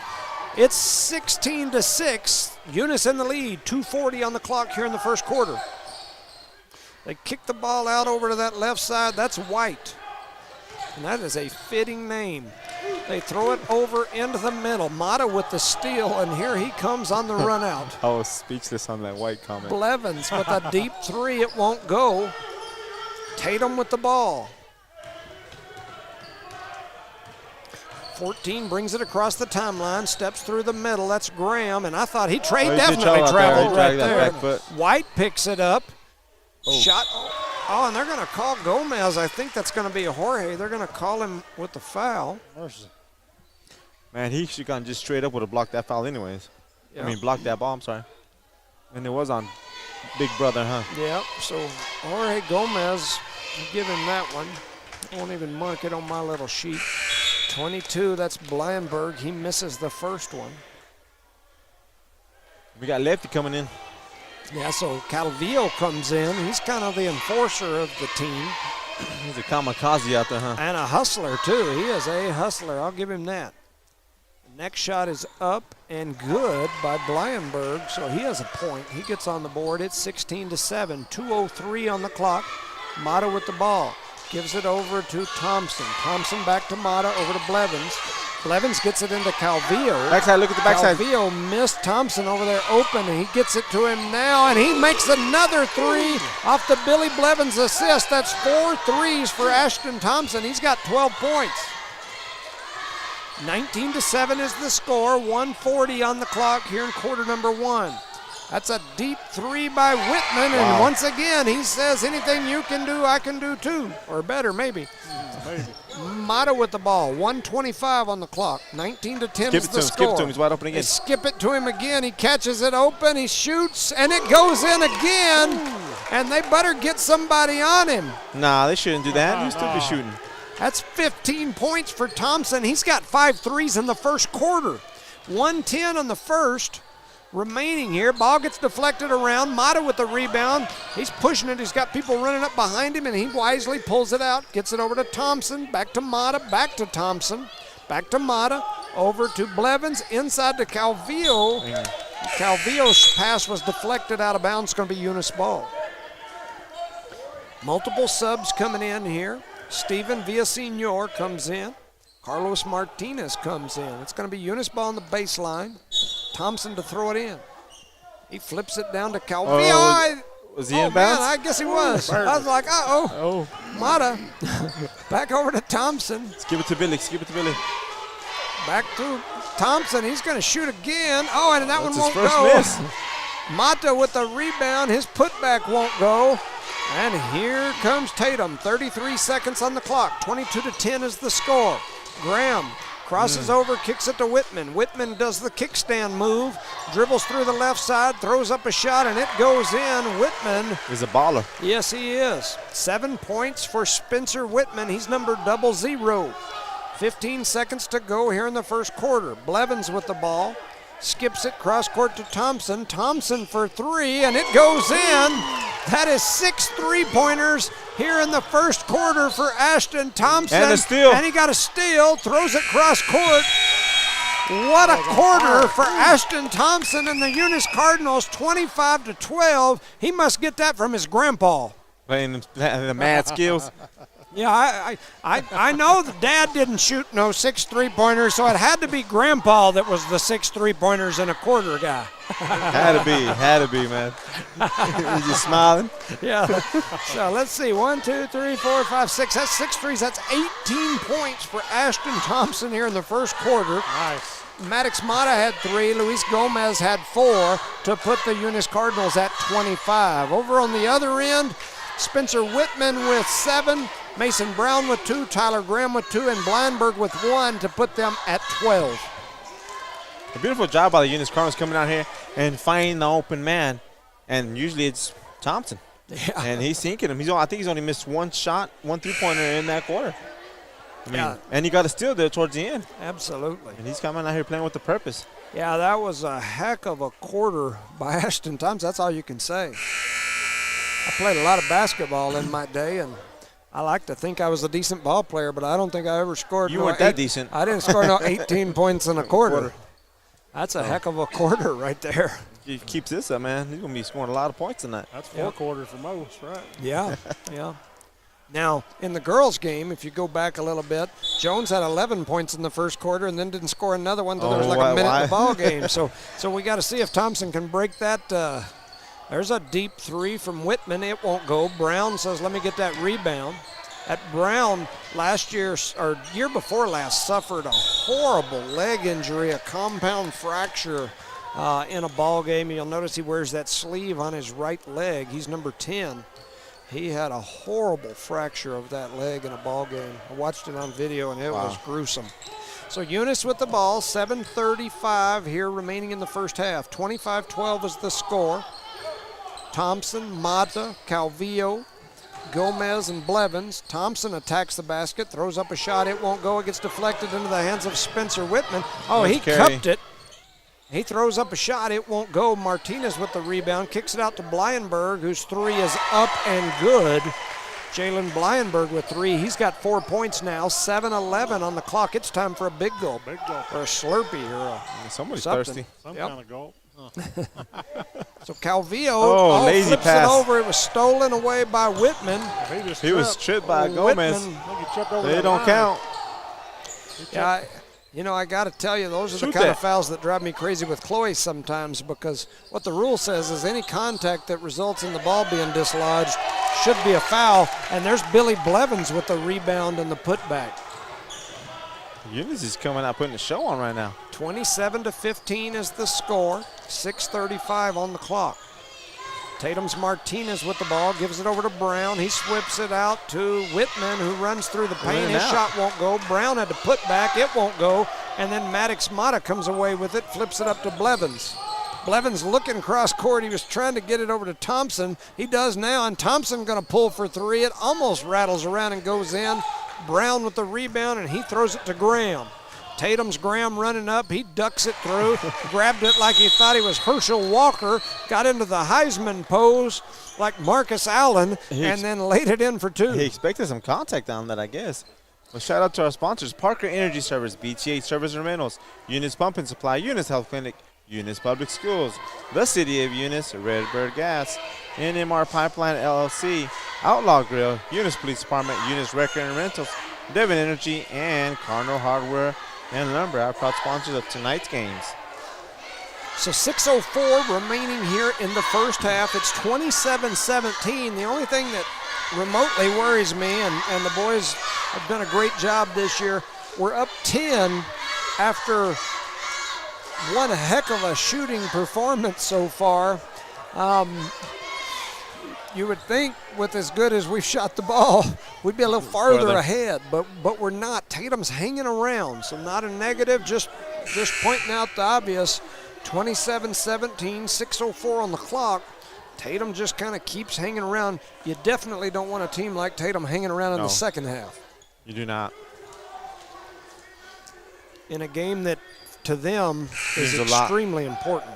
It's 16-6. Eunice in the lead, 2:40 on the clock here in the first quarter. They kick the ball out over to that left side. That's White, and that is a fitting name. They throw it over into the middle. Mata with the steal, and here he comes on the run out.
I was speechless on that White comment.
Blevins with a deep 3. It won't go. Tatum with the ball. 14 brings it across the timeline, steps through the middle. That's Graham, and I thought he definitely traveled right there. White picks it up. Shot. Oh, and they're going to call Gomez. I think that's going to be a Jorge. They're going to call him with the foul.
Man, he should have gone just straight up would have blocked that foul anyways.
Yep.
I mean, blocked that ball, I'm sorry. And it was on Big Brother, huh?
Yep, so Jorge Gomez, give him that one. I won't even mark it on my little sheet. 22, that's Blanberg. He misses the first one.
We got Lefty coming in.
Yeah, so Calvillo comes in. He's kind of the enforcer of the team.
He's a kamikaze out there, huh?
And a hustler, too. He is a hustler. I'll give him that. Next shot is up and good by Blanberg, so he has a point. He gets on the board. It's 16-7. 2:03 on the clock. Mata with the ball. Gives it over to Thompson. Thompson back to Mata, over to Blevins. Blevins gets it into Calvillo.
Backside, look at the backside.
Calvillo missed Thompson over there open, and he gets it to him now, and he makes another 3 off the Billy Blevins assist. That's 4 threes for Ashton Thompson. He's got 12 points. 19-7 is the score. 1:40 on the clock here in quarter number 1. That's a deep 3 by Whitman, and once again he says, anything you can do, I can do too, or better maybe. Mata with the ball, 1:25 on the clock, 19-10 is the score.
Skip it to him, he's wide open again.
They skip it to him again, he catches it open, he shoots, and it goes in again, and they better get somebody on him.
Nah, they shouldn't do that. He'll still be shooting.
That's 15 points for Thompson. He's got 5 threes in the first quarter. 1:10 on the first. Remaining here, ball gets deflected around. Mata with the rebound. He's pushing it. He's got people running up behind him, and he wisely pulls it out. Gets it over to Thompson. Back to Mata. Back to Thompson. Back to Mata. Over to Blevins. Inside to Calvillo. Calvillo's pass was deflected out of bounds. It's going to be Eunice ball. Multiple subs coming in here. Steven Villasenor comes in. Carlos Martinez comes in. It's going to be Eunice ball on the baseline. Thompson to throw it in. He flips it down to Calvillo.
Was he
Oh,
in
man,
bounds?
I guess he was. I was like, uh-oh. Mata. Back over to Thompson.
Let's give it to Billy. Skip it to Billy.
Back to Thompson. He's going to shoot again. Oh, and that
That's
one
his
won't
first
go.
miss.
Mata with the rebound. His putback won't go. And here comes Tatum. 33 seconds on the clock. 22-10 is the score. Graham crosses over, kicks it to Whitman. Whitman does the kickstand move, dribbles through the left side, throws up a shot, and it goes in. Whitman.
He's a baller.
Yes, he is. 7 points for Spencer Whitman. He's number 00. 15 seconds to go here in the first quarter. Blevins with the ball. Skips it cross court to Thompson. Thompson for three, and it goes in. That is 6 3-pointers here in the first quarter for Ashton Thompson.
And a steal.
And he got a steal, throws it cross court. What a quarter for Ashton Thompson and the Eunice Cardinals, 25-12. He must get that from his grandpa.
Playing the mad skills.
Yeah, I know the dad didn't shoot no 6 3-pointers, so it had to be Grandpa that was the 6 3-pointers in a quarter guy.
Had to be, man. He's just smiling.
Yeah. So let's see, 1, 2, 3, 4, 5, 6. That's 6 threes. That's 18 points for Ashton Thompson here in the first quarter.
Nice.
Maddox Mata had 3. Luis Gomez had 4 to put the Eunice Cardinals at 25. Over on the other end, Spencer Whitman with 7. Mason Brown with 2, Tyler Graham with 2, and Blindberg with 1 to put them at 12.
A beautiful job by the Eunice Cardinals coming out here and finding the open man. And usually it's Thompson.
Yeah.
And he's sinking him. I think he's only missed 1 shot, 1 3-pointer in that quarter. I mean,
Yeah.
And he got a steal there towards the end.
Absolutely.
And he's coming out here playing with the purpose.
Yeah, that was a heck of a quarter by Ashton Thompson. That's all you can say. I played a lot of basketball in my day, and I like to think I was a decent ball player, but I don't think I ever scored.
You weren't that decent.
I didn't score no 18 points in a quarter. That's a heck of a quarter right there.
If he keeps this up, man, he's going to be scoring a lot of points tonight.
That's 4 quarters for most, right?
Yeah, yeah. Now, in the girls' game, if you go back a little bit, Jones had 11 points in the first quarter and then didn't score another one until there was like a minute in the ball game. So we got to see if Thompson can break that. There's a deep 3 from Whitman. It won't go. Brown says, let me get that rebound. At Brown last year, or year before last, suffered a horrible leg injury, a compound fracture in a ball game. You'll notice he wears that sleeve on his right leg. He's number 10. He had a horrible fracture of that leg in a ball game. I watched it on video, and it was gruesome. So Eunice with the ball, 7:35 here remaining in the first half. 25-12 is the score. Thompson, Mata, Calvillo, Gomez, and Blevins. Thompson attacks the basket, throws up a shot. It won't go. It gets deflected into the hands of Spencer Whitman. Oh,
Nice
he
carry.
cupped it. He throws up a shot. It won't go. Martinez with the rebound. Kicks it out to Blyenberg, whose 3 is up and good. Jalen Blyenberg with 3. He's got 4 points now. 7:11 on the clock. It's time for a big gulp.
Big gulp.
Or a Slurpee or a
Somebody's
something.
thirsty.
Some
Yep.
kind of gulp.
So Calvillo
lazy
flips
pass.
it over. It was stolen away by Whitman.
He
Was tripped by Gomez.
Whitman.
I think he tripped over
They
that
don't
line.
count.
Yeah, I got to tell you, those are the
Shoot
kind
that.
of fouls that drive me crazy with Chloe sometimes, because what the rule says is any contact that results in the ball being dislodged should be a foul, and there's Billy Blevins with the rebound and the putback.
Eunice is coming out putting a show on right now.
27-15 is the score. 6:35 on the clock. Tatum's Martinez with the ball, gives it over to Brown. He whips it out to Whitman, who runs through the paint.
In and
His
out.
shot won't go. Brown had to put back. It won't go. And then Maddox Mata comes away with it, flips it up to Blevins. Blevins looking cross court. He was trying to get it over to Thompson. He does now, and Thompson going to pull for 3. It almost rattles around and goes in. Brown with the rebound, and he throws it to Graham. Tatum's Graham running up. He ducks it through, grabbed it like he thought he was Herschel Walker, got into the Heisman pose like Marcus Allen, and then laid it in for 2.
He expected some contact on that, I guess. Well, shout out to our sponsors, Parker Energy Service, BTA Service and Rentals, Eunice Pump and Supply, Eunice Health Clinic, Eunice Public Schools, the City of Eunice, Redbird Gas, NMR Pipeline LLC, Outlaw Grill, Eunice Police Department, Eunice Record and Rentals, Devon Energy, and Cardinal Hardware and Lumber, our proud sponsors of tonight's games.
So 6:04 remaining here in the first half. It's 27-17. The only thing that remotely worries me, and the boys have done a great job this year, we're up 10 after one heck of a shooting performance so far. You would think with as good as we've shot the ball, we'd be a little farther ahead, but we're not. Tatum's hanging around, so not a negative, just pointing out the obvious. 27-17, 6:04 on the clock. Tatum just kind of keeps hanging around. You definitely don't want a team like Tatum hanging around in the second half.
You do not.
In a game that, to them, is extremely important.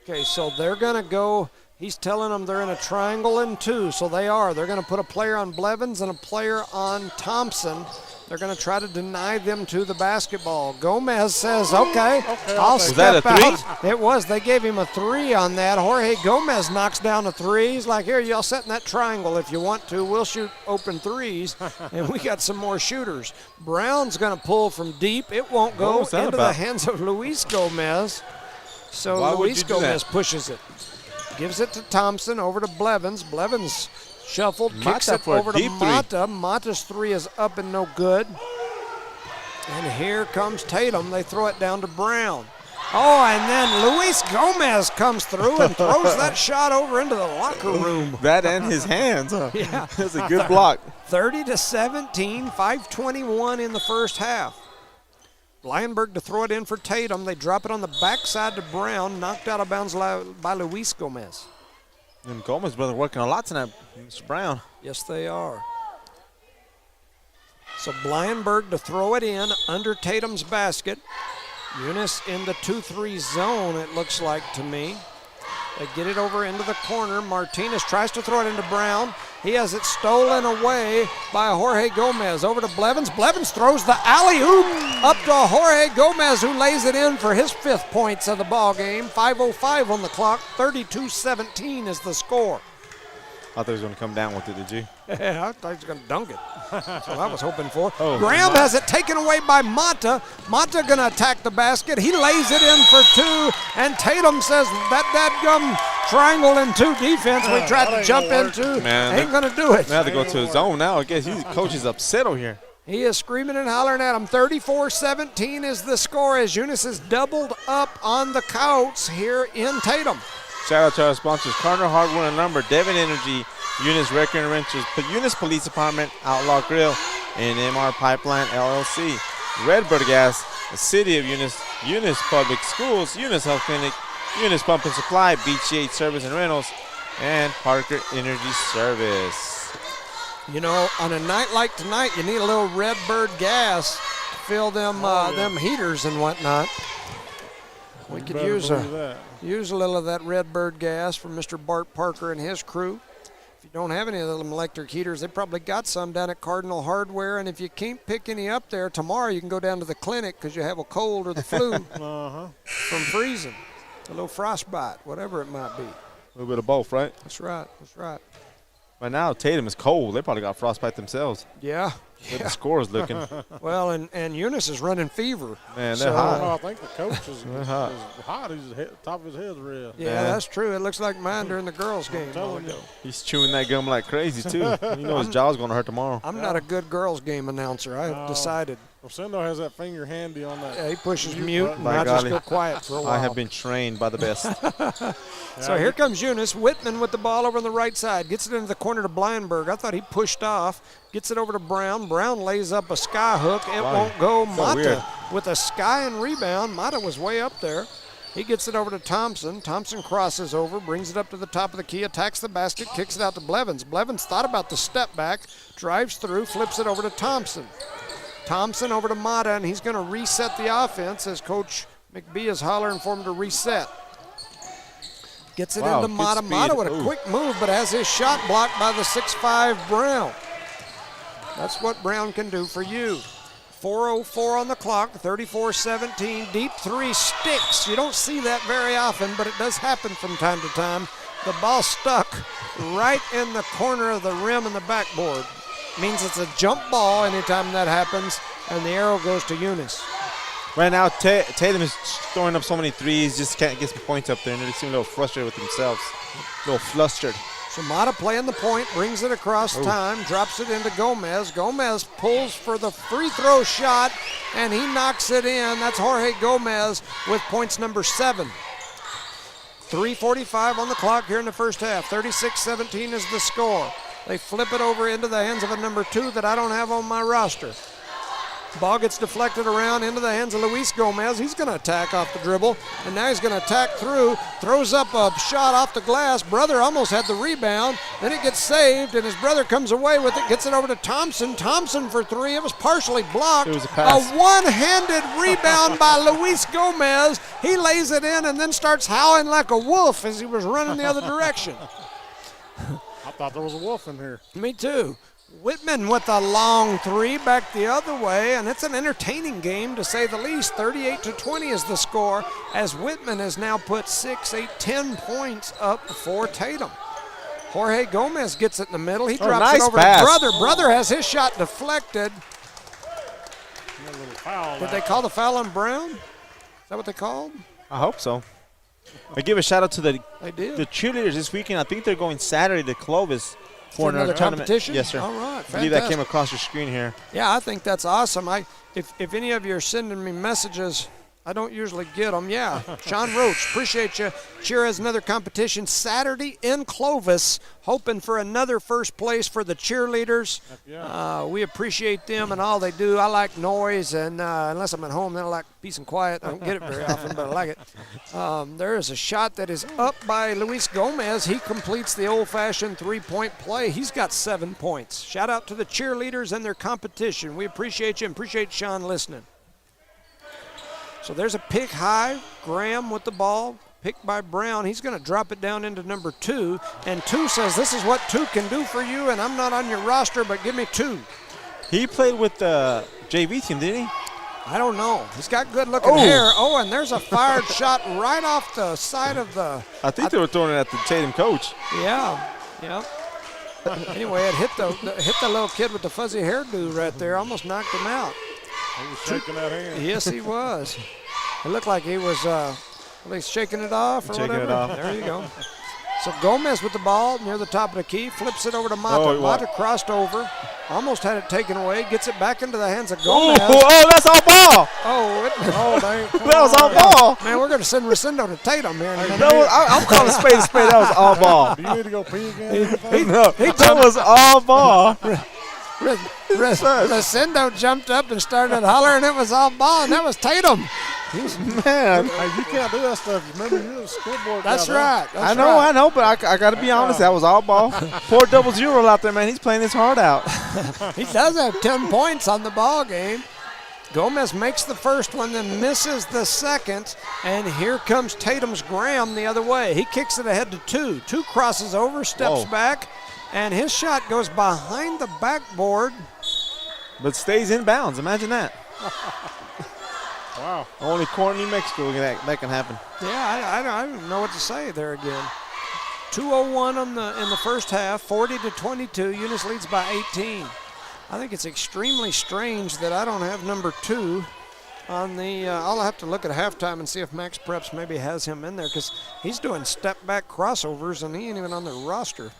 Okay, so they're going to go. He's telling them they're in a triangle and 2, so they are. They're going to put a player on Blevins and a player on Thompson. They're going to try to deny them to the basketball. Gomez says, okay, I'll step out. It was. They gave him a 3 on that. Jorge Gomez knocks down a 3. He's like, here, y'all set in that triangle if you want to. We'll shoot open 3s, and we got some more shooters. Brown's going to pull from deep. It won't go into the hands of Luis Gomez. So Luis Gomez pushes it. Gives it to Thompson, over to Blevins. Blevins shuffled, kicks it over to Mata. Mata's 3 is up and no good. And here comes Tatum. They throw it down to Brown. Oh, and then Luis Gomez comes through and throws that shot over into the locker room.
That and his hands. Huh?
Yeah.
That's a good block.
30-17, 5:21 in the first half. Blyenberg to throw it in for Tatum. They drop it on the backside to Brown, knocked out of bounds by Luis Gomez.
And Gomez brother working a lot tonight, Mr. Brown.
Yes, they are. So Blyenberg to throw it in under Tatum's basket. Eunice in the 2-3 zone, it looks like to me. They get it over into the corner. Martinez tries to throw it into Brown. He has it stolen away by Jorge Gomez. Over to Blevins. Blevins throws the alley-oop up to Jorge Gomez, who lays it in for his 5th points of the ball game. 5:05 on the clock. 32-17 is the score.
I thought he was going to come down with it, did you?
Yeah, I thought he was going to dunk it. That's what I was hoping for.
Oh,
Graham has it taken away by Mata. Mata going to attack the basket. He lays it in for 2, and Tatum says that dadgum triangle and 2 defense we tried to jump into ain't going to do it.
They have to go to his zone now. I guess coach is upset over here.
He is screaming and hollering at him. 34-17 is the score as Eunice is doubled up on the counts here in Tatum.
Shout out to our sponsors, Carter Hardware and Lumber, Devon Energy, Eunice Wrecker and Renters, Eunice Police Department, Outlaw Grill, and MR Pipeline LLC. Redbird Gas, the City of Eunice, Eunice Public Schools, Eunice Health Clinic, Eunice Pump and Supply, BGH Service and Rentals, and Parker Energy Service.
You know, on a night like tonight, you need a little Redbird gas to fill them them heaters and whatnot. We could use a little of that Redbird gas from Mr. Bart Parker and his crew. If you don't have any of them electric heaters, they probably got some down at Cardinal Hardware. And if you can't pick any up there, tomorrow you can go down to the clinic because you have a cold or the flu from freezing. A little frostbite, whatever it might be.
A little bit of both, right?
That's right. That's right.
By now, Tatum is cold. They probably got frostbite themselves.
Yeah.
What the score is looking.
Well, and Eunice is running fever.
Man, they're hot.
I think the coach is hot. His top of his head's red.
Yeah, that's true. It looks like mine during the girls' game.
He's chewing that gum like crazy, too. You know his jaw's going to hurt tomorrow.
I'm not a good girls' game announcer. I have decided.
Rosendo has that finger handy on that.
Yeah, he pushes mute, and I just go quiet for a while.
I have been trained by the best.
So here comes Eunice. Whitman with the ball over on the right side. Gets it into the corner to Blyenberg. I thought he pushed off. Gets it over to Brown. Brown lays up a sky hook. It won't go. Mata with a sky and rebound. Mata was way up there. He gets it over to Thompson. Thompson crosses over, brings it up to the top of the key, attacks the basket, kicks it out to Blevins. Blevins thought about the step back, drives through, flips it over to Thompson. Thompson over to Mata, and he's going to reset the offense as Coach McBee is hollering for him to reset. Gets it into Mata. Mata with a quick move, but has his shot blocked by the 6'5 Brown. That's what Brown can do for you. 4:04 on the clock, 34-17. Deep 3 sticks. You don't see that very often, but it does happen from time to time. The ball stuck right in the corner of the rim and the backboard. Means it's a jump ball anytime that happens, and the arrow goes to Eunice.
Right now, Tatum is throwing up so many threes, just can't get some points up there, and they seem a little frustrated with themselves, a little flustered.
So Mata playing the point, brings it across time, drops it into Gomez. Gomez pulls for the free throw shot, and he knocks it in. That's Jorge Gomez with points number 7. 3:45 on the clock here in the first half. 36-17 is the score. They flip it over into the hands of a number 2 that I don't have on my roster. Ball gets deflected around into the hands of Luis Gomez. He's going to attack off the dribble, and now he's going to attack through, throws up a shot off the glass. Brother almost had the rebound. Then it gets saved, and his brother comes away with it, gets it over to Thompson. Thompson for 3. It was partially blocked.
It was a pass.
A one-handed rebound by Luis Gomez. He lays it in and then starts howling like a wolf as he was running the other direction.
I thought there was a wolf in here.
Me too. Whitman with a long 3 back the other way, and it's an entertaining game to say the least. 38-20 is the score as Whitman has now put 6, 8, 10 points up for Tatum. Jorge Gomez gets it in the middle. He drops
nice
it over
pass.
to Brother. Brother has his shot deflected.
A little foul.
Did they call the foul on Brown? Is that what they called?
I hope so. I give a shout out to the cheerleaders this weekend. I think they're going Saturday to Clovis for
another
tournament.
competition?
Yes, sir.
All right,
I believe that
fantastic.
came across your screen here.
Yeah, I think that's awesome. If any of you are sending me messages, I don't usually get them. Yeah, Sean Roach, appreciate you. Cheer has another competition Saturday in Clovis, hoping for another first place for the cheerleaders. We appreciate them and all they do. I like noise, and unless I'm at home, then I like peace and quiet. I don't get it very often, but I like it. There is a shot that is up by Luis Gomez. He completes the old-fashioned three-point play. He's got 7 points. Shout out to the cheerleaders and their competition. We appreciate you and appreciate Sean listening. So there's a pick high. Graham with the ball, picked by Brown. He's going to drop it down into number 2. And 2 says, this is what 2 can do for you, and I'm not on your roster, but give me 2.
He played with the JV team, didn't he?
I don't know. He's got good-looking hair. Oh, and there's a fired shot right off the side of the...
I think they were throwing it at the Tatum coach.
Yeah. Anyway, it hit the little kid with the fuzzy hairdo right there. Almost knocked him out.
He was shaking that hand.
Yes, he was. It looked like he was shaking it off or
Shaking
whatever.
it off.
There you go. So Gomez with the ball near the top of the key, flips it over to Mata.
Oh,
Mata crossed over, almost had it taken away, gets it back into the hands of Gomez.
Oh, that's all ball.
That
was all ball.
Man, we're going to send Rosendo to Tatum here in a minute.
I'm calling a spade a spade. That was all ball.
Do you need to go pee again?
That was all ball.
Rosendo jumped up and started hollering. It was all ball, and that was Tatum.
Man.
Hey, you can't do that stuff. Remember, you're the scoreboard
That's
guy,
right.
I know, but I got to be honest. That was all ball. Poor Double Zero out there, man. He's playing his heart out.
He does have 10 points on the ball game. Gomez makes the first one, then misses the second, and here comes Tatum's Graham the other way. He kicks it ahead to 2. 2 crosses over, steps back, and his shot goes behind the backboard.
But stays in bounds. Imagine that.
Wow.
Only Corn, New Mexico, that can happen.
Yeah, I don't know what to say there again. 2:01 in the first half, 40-22. Eunice leads by 18. I think it's extremely strange that I don't have number 2 on the. I'll have to look at halftime and see if Max Preps maybe has him in there because he's doing step-back crossovers and he ain't even on the roster.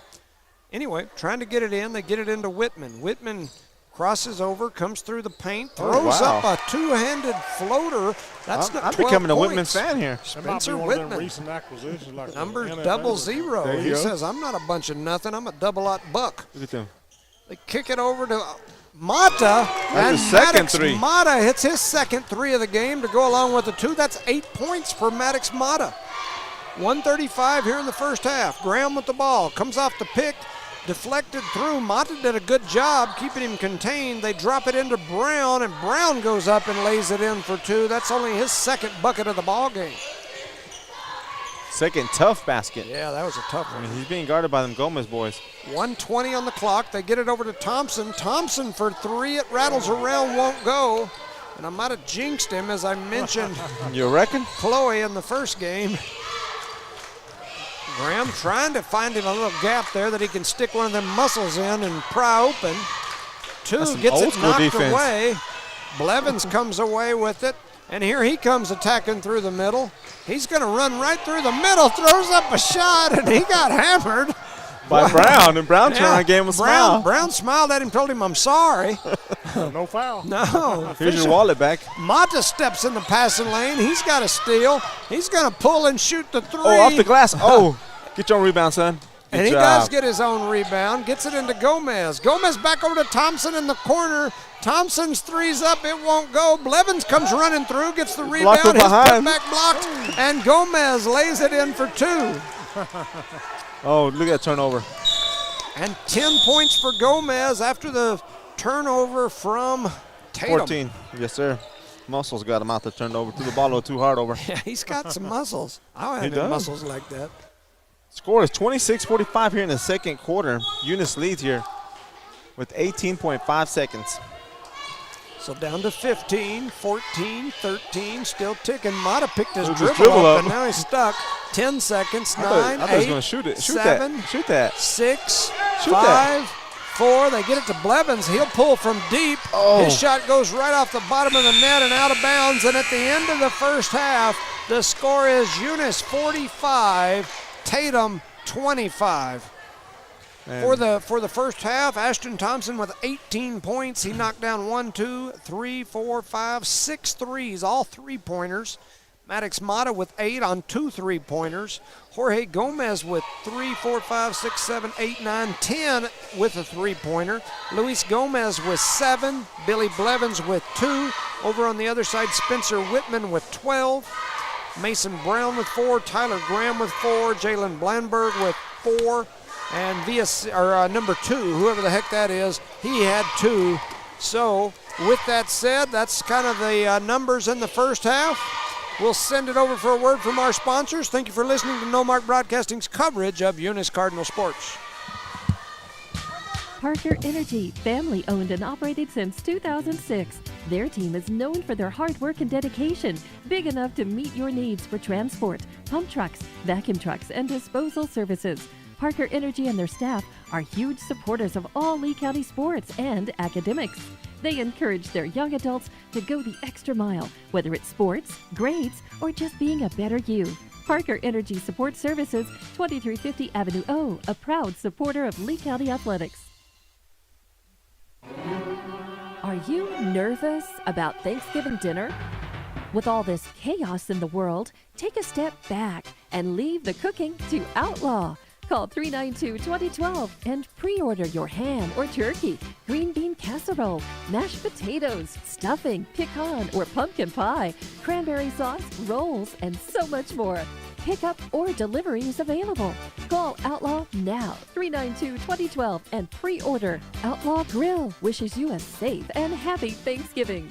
Anyway, trying to get it in. They get it into Whitman. Whitman crosses over, comes through the paint, throws up a two-handed floater. That's
I'm becoming a Whitman
points.
fan here.
Spencer
One of them
Whitman.
recent acquisitions like
Numbers
the
double
NFL.
zero.
There you
He
go.
says, I'm not a bunch of nothing. I'm a double-out buck.
Look at them.
They kick it over to Mata. And
his second
Maddox
three.
Mata hits his second 3 of the game to go along with the 2. That's 8 points for Maddox Mata. 1:35 here in the first half. Graham with the ball. Comes off the pick. Deflected through. Mata did a good job keeping him contained. They drop it into Brown, and Brown goes up and lays it in for 2. That's only his second bucket of the ball game.
Second tough basket.
Yeah, that was a tough
I
one.
mean, he's being guarded by them Gomez boys.
1:20 on the clock. They get it over to Thompson. Thompson for 3. It rattles around, won't go. And I might have jinxed him, as I mentioned
You reckon?
Chloe in the first game. Graham trying to find him a little gap there that he can stick one of them muscles in and pry open. 2
That's some
gets
old
it
school
knocked
defense.
away. Blevins comes away with it, and here he comes attacking through the middle. He's going to run right through the middle, throws up a shot, and he got hammered.
By Brown, and Brown turned around and gave him a smile.
Brown smiled at him, told him, I'm sorry.
No foul.
No.
Here's your wallet back.
Mata steps in the passing lane. He's got a steal. He's going to pull and shoot the three.
Oh, off the glass. Oh, get your own rebound, son. Good
And he
job.
does get his own rebound, gets it into Gomez. Gomez back over to Thompson in the corner. Thompson's three's up, it won't go. Blevins comes running through, gets the rebound.
from
His
behind.
putback blocked, and Gomez lays it in for two.
Oh, look at that turnover.
And 10 points for Gomez after the turnover from Tatum.
14. Yes, sir. Muscles got him out to turn over. Threw the ball a little too hard over.
Yeah, he's got some muscles. I don't
He
have any
does.
muscles like that.
Score is 26-45 here in the second quarter. Eunice leads here with 18.5 seconds.
So down to 15, 14, 13, still ticking. Mata picked his
Took his
dribble
dribble
up,
up.
and now he's stuck. 10 seconds,
I
9,
thought he was
8,
going to shoot it. Shoot
7,
that. Shoot that.
6,
Shoot
5,
that.
4. They get it to Blevins. He'll pull from deep.
Oh.
His shot goes right off the bottom of the net and out of bounds. And at the end of the first half, the score is Eunice 45, Tatum 25. For the first half, Ashton Thompson with 18 points. He knocked down 1, 2, 3, 4, 5, 6 threes, all three-pointers. Maddox Mata with 8 on 2 3-pointers. Jorge Gomez with 3, 4, 5, 6, 7, 8, 9, 10 with a three-pointer. Luis Gomez with 7. Billy Blevins with 2. Over on the other side, Spencer Whitman with 12. Mason Brown with 4. Tyler Graham with 4. Jalen Blandberg with 4. And number 2, whoever the heck that is, he had 2. So with that said, that's kind of the numbers in the first half. We'll send it over for a word from our sponsors. Thank you for listening to No Mark Broadcasting's coverage of Eunice Cardinal Sports.
Parker Energy, family owned and operated since 2006. Their team is known for their hard work and dedication, big enough to meet your needs for transport, pump trucks, vacuum trucks, and disposal services. Parker Energy and their staff are huge supporters of all Lee County sports and academics. They encourage their young adults to go the extra mile, whether it's sports, grades, or just being a better you. Parker Energy Support Services, 2350 Avenue O, a proud supporter of Lee County Athletics. Are you nervous about Thanksgiving dinner? With all this chaos in the world, take a step back and leave the cooking to Outlaw. Call 392-2012 and pre-order your ham or turkey, green bean casserole, mashed potatoes, stuffing, pecan or pumpkin pie, cranberry sauce, rolls, and so much more. Pickup or delivery is available. Call Outlaw now, 392-2012, and pre-order. Outlaw Grill wishes you a safe and happy Thanksgiving.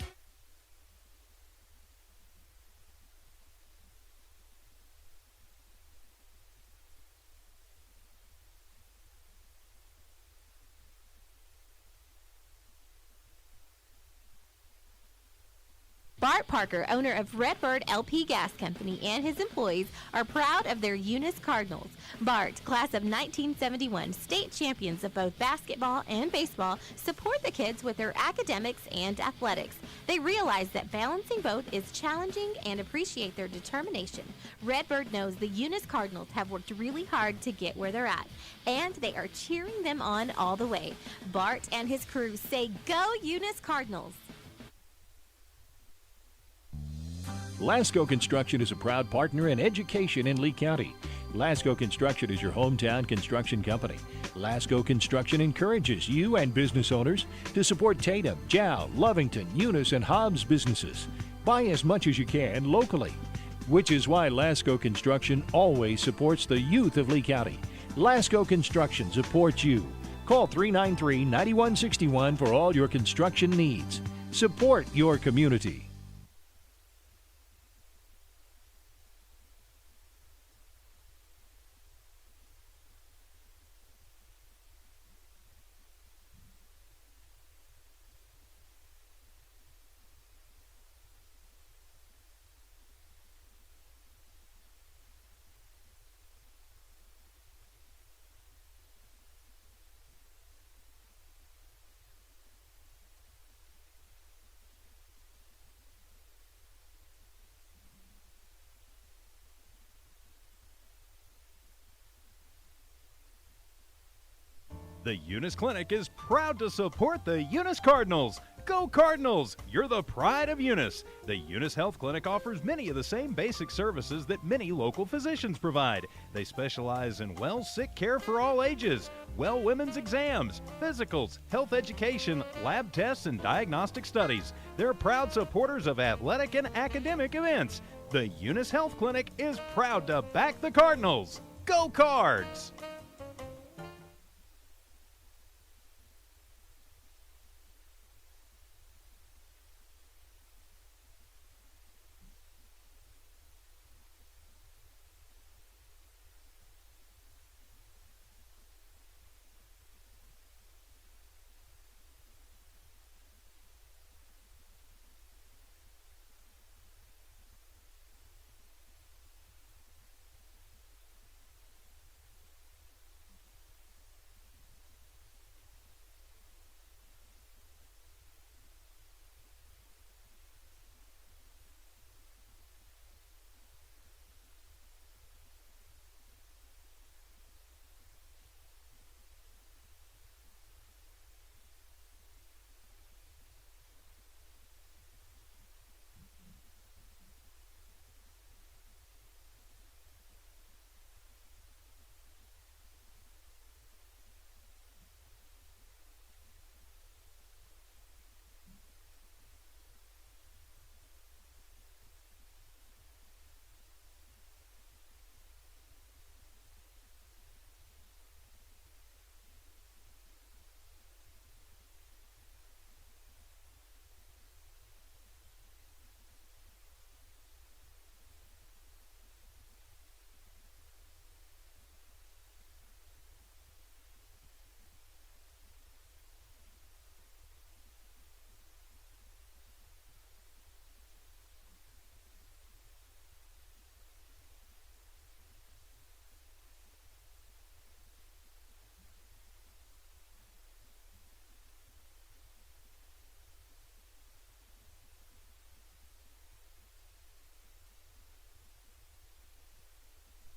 Bart Parker, owner of Redbird LP Gas Company, and his employees are proud of their Eunice Cardinals. Bart, class of 1971, state champions of both basketball and baseball, support the kids with their academics and athletics. They realize that balancing both is challenging and appreciate their determination. Redbird knows the Eunice Cardinals have worked really hard to get where they're at, and they are cheering them on all the way. Bart and his crew say, "Go Eunice Cardinals!"
Lasco Construction is a proud partner in education in Lee County. Lasco Construction is your hometown construction company. Lasco Construction encourages you and business owners to support Tatum, Jow, Lovington, Eunice, and Hobbs businesses. Buy as much as you can locally, which is why Lasco Construction always supports the youth of Lee County. Lasco Construction supports you. Call 393-9161 for all your construction needs. Support your community.
The Eunice Clinic is proud to support the Eunice Cardinals. Go Cardinals! You're the pride of Eunice. The Eunice Health Clinic offers many of the same basic services that many local physicians provide. They specialize in sick care for all ages, women's exams, physicals, health education, lab tests, and diagnostic studies. They're proud supporters of athletic and academic events. The Eunice Health Clinic is proud to back the Cardinals. Go Cards!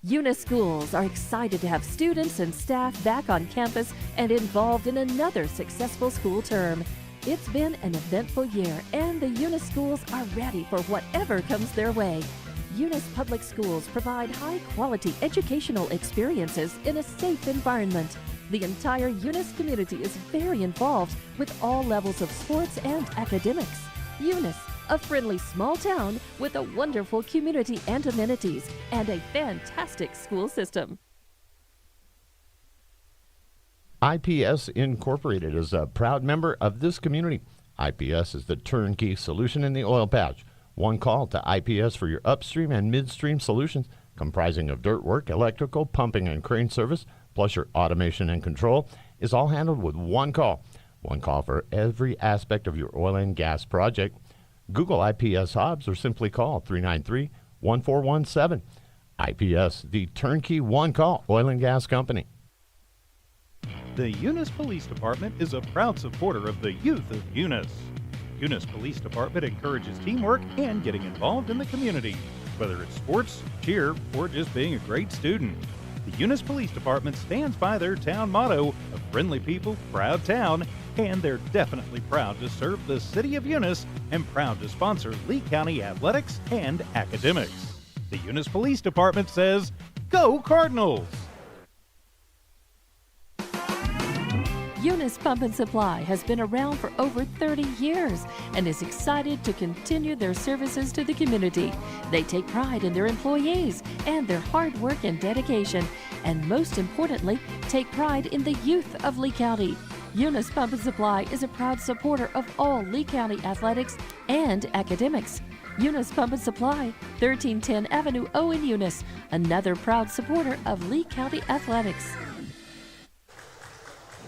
Eunice schools are excited to have students and staff back on campus and involved in another successful school term. It's been an eventful year, and the Eunice schools are ready for whatever comes their way. Eunice Public Schools provide high-quality educational experiences in a safe environment. The entire Eunice community is very involved with all levels of sports and academics. Eunice, a friendly small town with a wonderful community and amenities, and a fantastic school system.
IPS Incorporated is a proud member of this community. IPS is the turnkey solution in the oil patch. One call to IPS for your upstream and midstream solutions, comprising of dirt work, electrical, pumping, and crane service, plus your automation and control, is all handled with one call. One call for every aspect of your oil and gas project. Google IPS Hobbs or simply call 393-1417. IPS, the turnkey one-call oil and gas company.
The Eunice Police Department is a proud supporter of the youth of Eunice. Eunice Police Department encourages teamwork and getting involved in the community, whether it's sports, cheer, or just being a great student. The Eunice Police Department stands by their town motto of friendly people, proud town, and they're definitely proud to serve the city of Eunice and proud to sponsor Lee County athletics and academics. The Eunice Police Department says, Go Cardinals!
Eunice Pump and Supply has been around for over 30 years and is excited to continue their services to the community. They take pride in their employees and their hard work and dedication, and most importantly, take pride in the youth of Lee County. Eunice Pump and Supply is a proud supporter of all Lee County athletics and academics. Eunice Pump and Supply, 1310 Avenue O in Eunice, another proud supporter of Lee County athletics.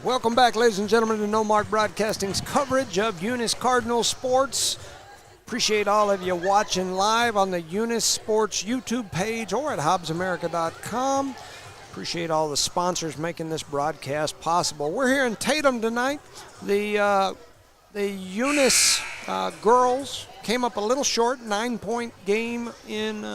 Welcome back, ladies and gentlemen, to No Mark Broadcasting's coverage of Eunice Cardinal sports. Appreciate all of you watching live on the Eunice Sports YouTube page or at HobbsAmerica.com. Appreciate all the sponsors making this broadcast possible. We're here in Tatum tonight. The Eunice girls came up a little short, 9-point game in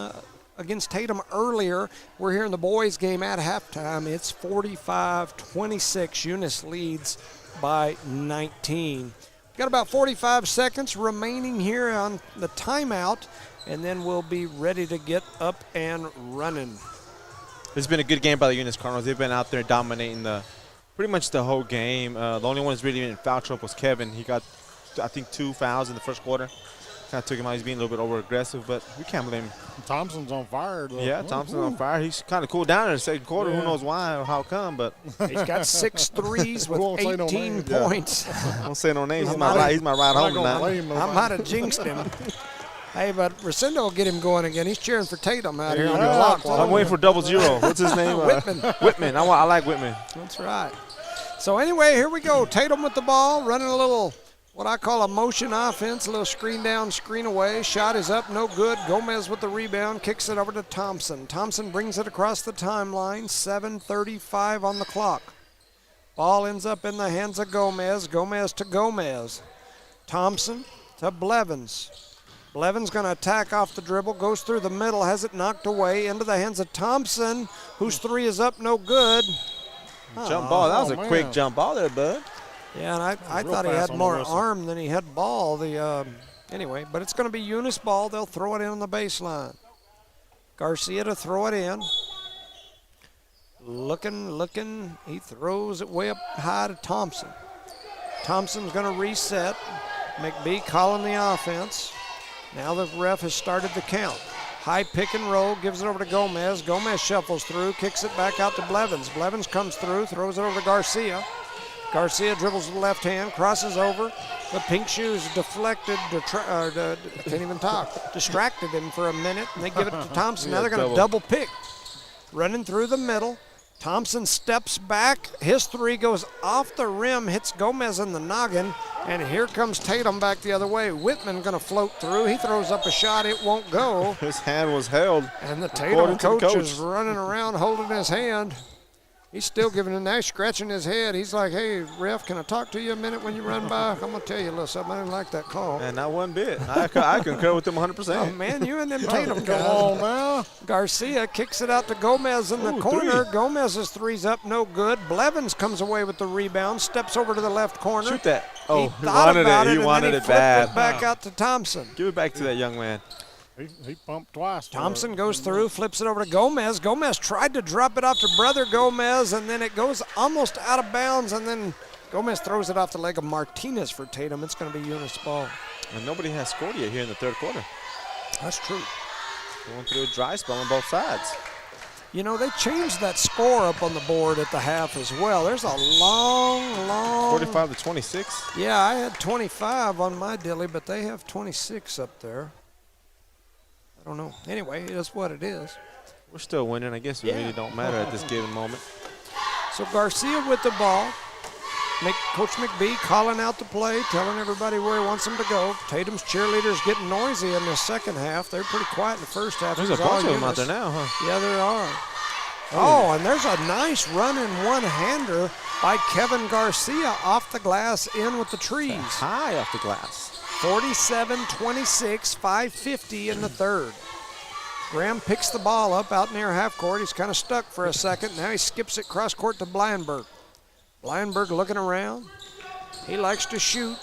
against Tatum earlier. We're here in the boys' game at halftime. It's 45-26. Eunice leads by 19. Got about 45 seconds remaining here on the timeout, and then we'll be ready to get up and running.
It's been a good game by the Eunice Cardinals. They've been out there dominating pretty much the whole game. The only one that's really in foul trouble was Kevin. He got, I think, 2 fouls in the first quarter. Kind of took him out. He's being a little bit over-aggressive, but we can't blame him.
Thompson's on fire, though.
Yeah, Thompson's on fire. He's kind of cooled down in the second quarter.
Yeah.
Who knows why or how come, but
He's got 6 threes with
Won't say no
18
names.
points.
don't say no names. He's
I'm
my
not
right
I'm
home
not gonna
tonight.
blame nobody.
I might have jinxed him. Hey, but Rosendo will get him going again. He's cheering for Tatum out here on the
Yeah,
clock.
I'm waiting for 00. What's his name?
Whitman.
Whitman. I like Whitman.
That's right. So anyway, here we go. Tatum with the ball, running a little, what I call a motion offense, a little screen down, screen away. Shot is up, no good. Gomez with the rebound, kicks it over to Thompson. Thompson brings it across the timeline, 7:35 on the clock. Ball ends up in the hands of Gomez. Gomez to Gomez. Thompson to Blevins. Blevins going to attack off the dribble, goes through the middle, has it knocked away into the hands of Thompson, whose 3 is up, no good.
Jump ball. That was a
man.
quick jump ball there, bud.
Yeah, and I
real
thought he
fast
had
on
more
the whistle.
arm than he had ball. Anyway, but it's going to be Eunice ball. They'll throw it in on the baseline. Garcia to throw it in. Looking. He throws it way up high to Thompson. Thompson's going to reset. McBee calling the offense. Now the ref has started the count. High pick and roll, gives it over to Gomez. Gomez shuffles through, kicks it back out to Blevins. Blevins comes through, throws it over to Garcia. Garcia dribbles with the left hand, crosses over. The pink shoes deflected, can't even talk, distracted him for a minute, and they give it to Thompson. Now they're going to double pick. Running through the middle. Thompson steps back. His 3 goes off the rim, hits Gomez in the noggin, and here comes Tatum back the other way. Whitman going to float through. He throws up a shot. It won't go.
His hand was held.
And the Tatum
According to the
coach
coach.
is running around holding his hand. He's still giving a nice scratching his head. He's like, hey, ref, can I talk to you a minute when you run by? I'm going to tell you a little something. I didn't like that call.
And not one bit. I concur with him 100%.
Oh, man, you and them Tatum
Come
guys.
on now.
Garcia kicks it out to Gomez in the corner.
3.
Gomez's 3's up, no good. Blevins comes away with the rebound, steps over to the left corner.
Shoot that. Oh,
he thought about it,
He
and
wanted
then he
it
flipped
bad.
it back out to Thompson.
Give it back to that young man.
He pumped twice. for
Thompson
it.
goes through, flips it over to Gomez. Gomez tried to drop it off to brother Gomez, and then it goes almost out of bounds, and then Gomez throws it off the leg of Martinez for Tatum. It's going to be Eunice ball.
And nobody has scored yet here in the third quarter.
That's true.
Going through a dry spell on both sides.
You know, they changed that score up on the board at the half as well. There's a long
45-26.
Yeah, I had 25 on my dilly, but they have 26 up there. I don't know. Anyway, it is what it is.
We're still winning. I guess it really don't matter at this given moment.
So Garcia with the ball. Coach McBee calling out the play, telling everybody where he wants them to go. Tatum's cheerleaders getting noisy in the second half. They're pretty quiet in the first half.
There's
It
a
was all
bunch of them out
Eunice.
there now, huh?
Yeah, there are. Oh, and there's a nice running one-hander by Kevin Garcia off the glass in with the trees.
High off the glass.
47-26, 5:50 in the third. Graham picks the ball up out near half court. He's kind of stuck for a second. Now he skips it cross court to Blyenberg. Blyenberg looking around. He likes to shoot.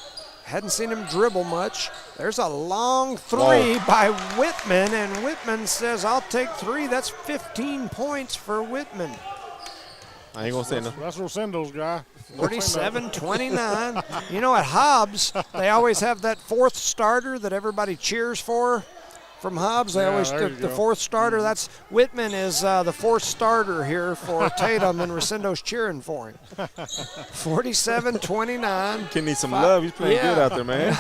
Hadn't seen him dribble much. There's a long 3 by Whitman, and Whitman says, I'll take 3. That's 15 points for Whitman.
I ain't going to say no.
That's Rosendo's guy.
47-29. You know, at Hobbs, they always have that 4th starter that everybody cheers for. From Hobbs, they
Yeah,
always
there
the
you go.
4th starter. That's Whitman is the 4th starter here for Tatum, and Rosendo's cheering for him. 47-29.
Kid needs some love. He's playing good out there, man.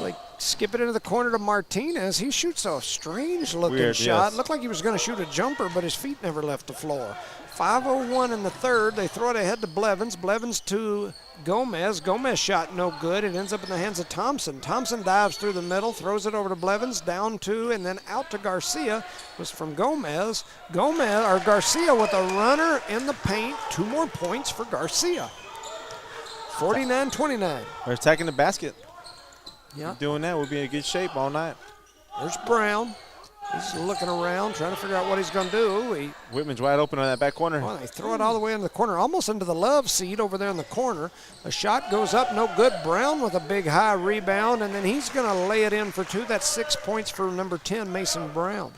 Like skip it into the corner to Martinez. He shoots a strange-looking
Weird,
shot.
yes.
Looked like he was going to shoot a jumper, but his feet never left the floor. 5:01 in the third. They throw it ahead to Blevins. Blevins to Gomez. Gomez shot no good. It ends up in the hands of Thompson. Thompson dives through the middle, throws it over to Blevins, down 2, and then out to Garcia. Was from Gomez. Garcia with a runner in the paint. 2 more points for Garcia. 49-29.
They're attacking the basket.
Yeah.
Doing that, we'll be in good shape all night.
There's Brown. He's looking around, trying to figure out what he's going to do.
Whitman's wide open on that back corner.
Oh, they throw it all the way into the corner, almost into the love seat over there in the corner. A shot goes up, no good. Brown with a big high rebound, and then he's going to lay it in for 2. That's 6 points for number 10, Mason Brown.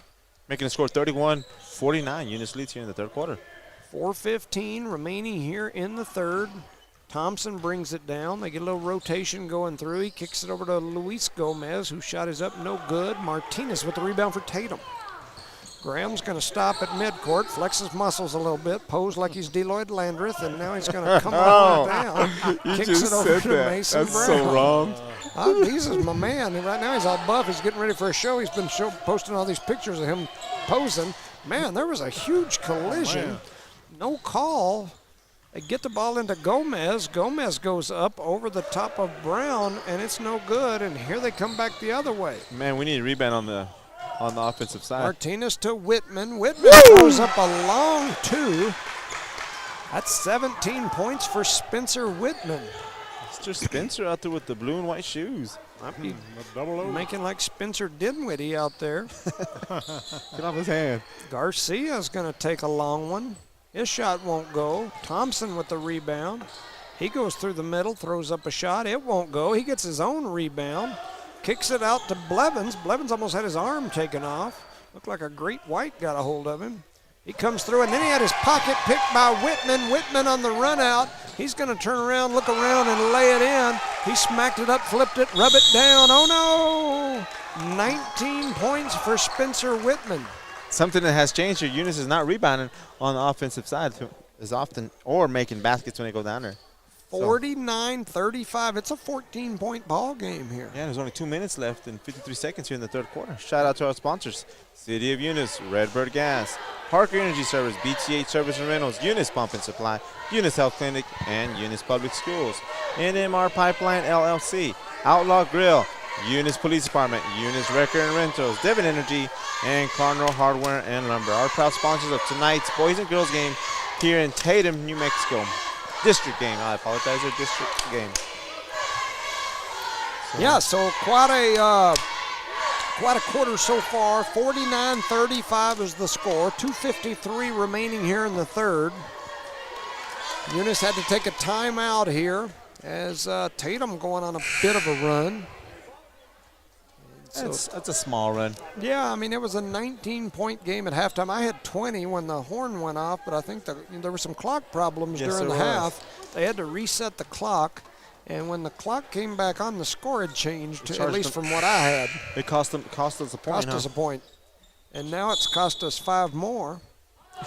Making the score 31-49. Eunice leads here in the third quarter.
4:15 remaining here in the third. Thompson brings it down. They get a little rotation going through. He kicks it over to Luis Gomez, whose shot is up, no good. Martinez with the rebound for Tatum. Graham's going to stop at midcourt, flex his muscles a little bit, pose like he's Deloyd Landreth, and now he's going to come on down. Kicks it over to Mason Brown.
That's so wrong.
He's my man. And right now he's all buff. He's getting ready for a show. He's been posting all these pictures of him posing. Man, there was a huge collision. No call. They get the ball into Gomez. Gomez goes up over the top of Brown, and it's no good. And here they come back the other way.
Man, we need a rebound on the offensive side.
Martinez to Whitman. Whitman throws up a long 2. That's 17 points for Spencer Whitman.
Mr. Spencer out there with the blue and white shoes.
Might be making like Spencer Dinwiddie out there.
Get off his hand.
Garcia's going to take a long one. His shot won't go. Thompson with the rebound. He goes through the middle, throws up a shot. It won't go. He gets his own rebound. Kicks it out to Blevins. Blevins almost had his arm taken off. Looked like a great white got a hold of him. He comes through, and then he had his pocket picked by Whitman. Whitman on the run out. He's going to turn around, look around, and lay it in. He smacked it up, flipped it, rub it down. Oh, no. 19 points for Spencer Whitman.
Something that has changed here. Eunice is not rebounding on the offensive side as often or making baskets when they go down there.
49-35. It's a 14-point ball game here.
Yeah, there's only 2 minutes left and 53 seconds here in the third quarter. Shout out to our sponsors: City of Eunice, Redbird Gas, Parker Energy Service, BTH Service and Rentals, Eunice Pump and Supply, Eunice Health Clinic, and Eunice Public Schools. NMR Pipeline LLC, Outlaw Grill, Eunice Police Department, Eunice Wrecker and Rentals, Devon Energy, and Cardinal Hardware and Lumber. Our proud sponsors of tonight's boys and girls game here in Tatum, New Mexico. District game. I apologize. A district game.
So quite a quarter so far. 49-35 is the score. 2:53 remaining here in the third. Eunice had to take a timeout here as Tatum going on a bit of a run.
That's a small run.
Yeah, I mean, it was a 19-point game at halftime. I had 20 when the horn went off, but I think there were some clock problems during the half. They had to reset the clock, and when the clock came back on, the score had changed, at least from what I had.
It cost us a point.
Cost us a point. And now it's cost us 5 more,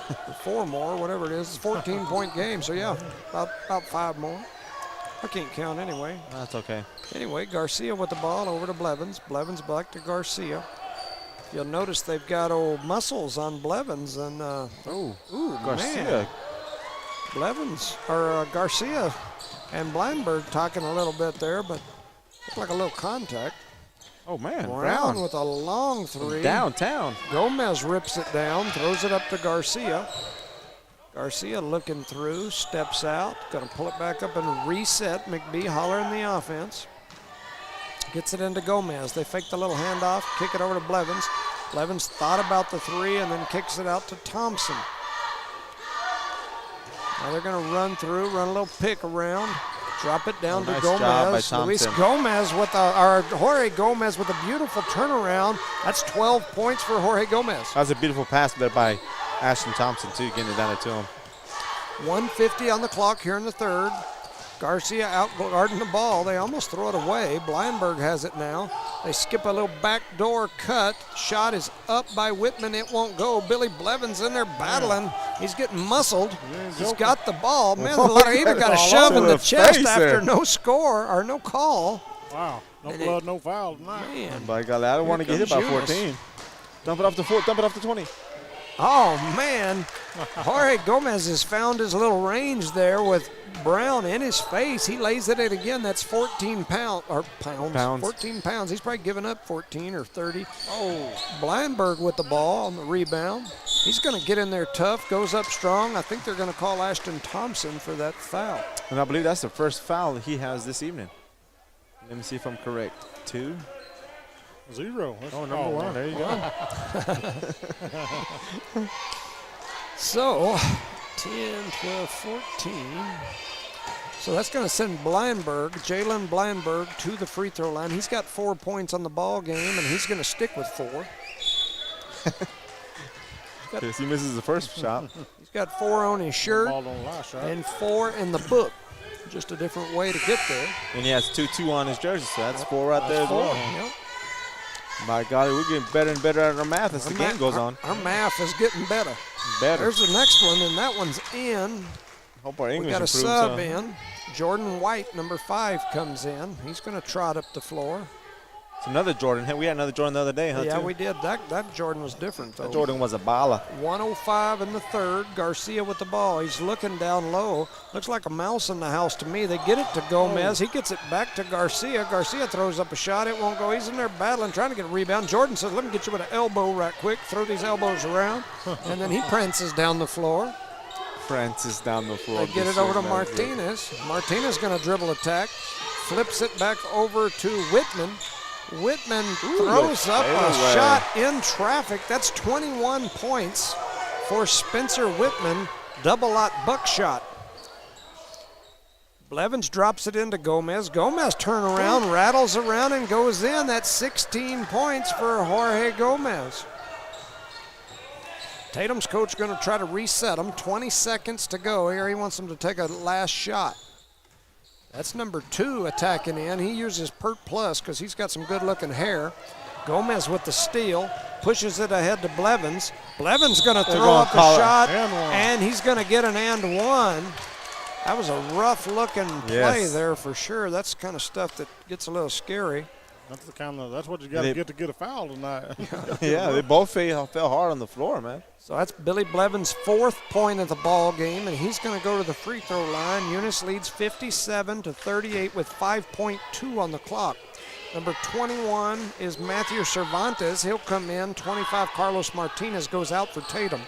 or 4 more, whatever it is. It's a 14-point game, so yeah, about 5 more. I can't count anyway.
That's okay.
Anyway, Garcia with the ball over to Blevins. Blevins back to Garcia. You'll notice they've got old muscles on Blevins and
Garcia.
Man. Blevins or Garcia and Blindberg talking a little bit there, but looked like a little contact.
Oh man,
Brown with a long 3.
Downtown.
Gomez rips it down, throws it up to Garcia. Garcia looking through, steps out, going to pull it back up and reset. McBee hollering the offense. Gets it into Gomez. They fake the little handoff, kick it over to Blevins. Blevins thought about the 3 and then kicks it out to Thompson. Now they're going to run through, run a little pick around, drop it down to
nice
Gomez.
job by Thompson.
Luis Gomez Jorge Gomez with a beautiful turnaround. That's 12 points for Jorge Gomez.
That was a beautiful pass there by Ashton Thompson, too, getting it down to him.
1:50 on the clock here in the third. Garcia out guarding the ball. They almost throw it away. Blindberg has it now. They skip a little backdoor cut. Shot is up by Whitman. It won't go. Billy Blevins in there battling. He's getting muscled. He's got the ball. Man, he even got a shove in the chest after no score or no call.
Wow. No blood, no foul tonight.
Man.
By golly, I don't want to get hit by 14. Dump it off the 4. Dump it off the 20.
Oh, man. Jorge Gomez has found his little range there with Brown in his face. He lays it in again. That's 14 pounds. 14 pounds. He's probably given up 14 or 30. Oh, Blindberg with the ball on the rebound. He's going to get in there tough, goes up strong. I think they're going to call Ashton Thompson for that foul.
And I believe that's the first foul he has this evening. Let me see if I'm correct. 2.
0. That's
number 1.
Man.
There you go. So, 10, 12, 14. So that's going to send Jalen Blindberg, to the free throw line. He's got 4 points on the ball game, and he's going to stick with 4.
Yes, he misses the first shot.
He's got 4 on his shirt
Ball on the last shot.
and 4 in the book. Just a different way to get there.
And he has 2-2 on his jersey, so that's 4 right there as
Four.
well.
Yep.
My God, we're getting better and better at our math as the game goes on.
Our math is getting better.
Better.
There's the next one, and that one's in.
Hope our
We
English
got a
improves.
sub in. Jordan White, number 5, comes in. He's going to trot up the floor.
It's another Jordan. Hey, we had another Jordan the other day, huh?
Yeah,
too?
we did. That Jordan was different, though.
That Jordan was a baller.
1:05 in the third. Garcia with the ball. He's looking down low. Looks like a mouse in the house to me. They get it to Gomez. He gets it back to Garcia. Garcia throws up a shot. It won't go. He's in there battling, trying to get a rebound. Jordan says, let me get you with an elbow right quick. Throw these elbows around. And then he prances down the floor.
Francis down the floor.
They get it over to Martinez. Martinez going to dribble attack. Flips it back over to Whitman. Whitman throws up a shot in traffic. That's 21 points for Spencer Whitman. Double-lot buckshot. Blevins drops it into Gomez. Gomez turn around, rattles around, and goes in. That's 16 points for Jorge Gomez. Tatum's coach going to try to reset him. 20 seconds to go here. He wants them to take a last shot. That's number 2 attacking in. He uses Pert Plus because he's got some good-looking hair. Gomez with the steal, pushes it ahead to Blevins. Blevins going to throw up a shot, and he's going to get an and one. That was a rough-looking play there for sure. That's the kind of stuff that gets a little scary.
That's what you got to get a foul tonight.
Yeah, they both fell hard on the floor, man.
So that's Billy Blevins' 4th point of the ball game, and he's going to go to the free throw line. Eunice leads 57-38 with 5.2 on the clock. Number 21 is Matthew Cervantes. He'll come in. 25, Carlos Martinez goes out for Tatum.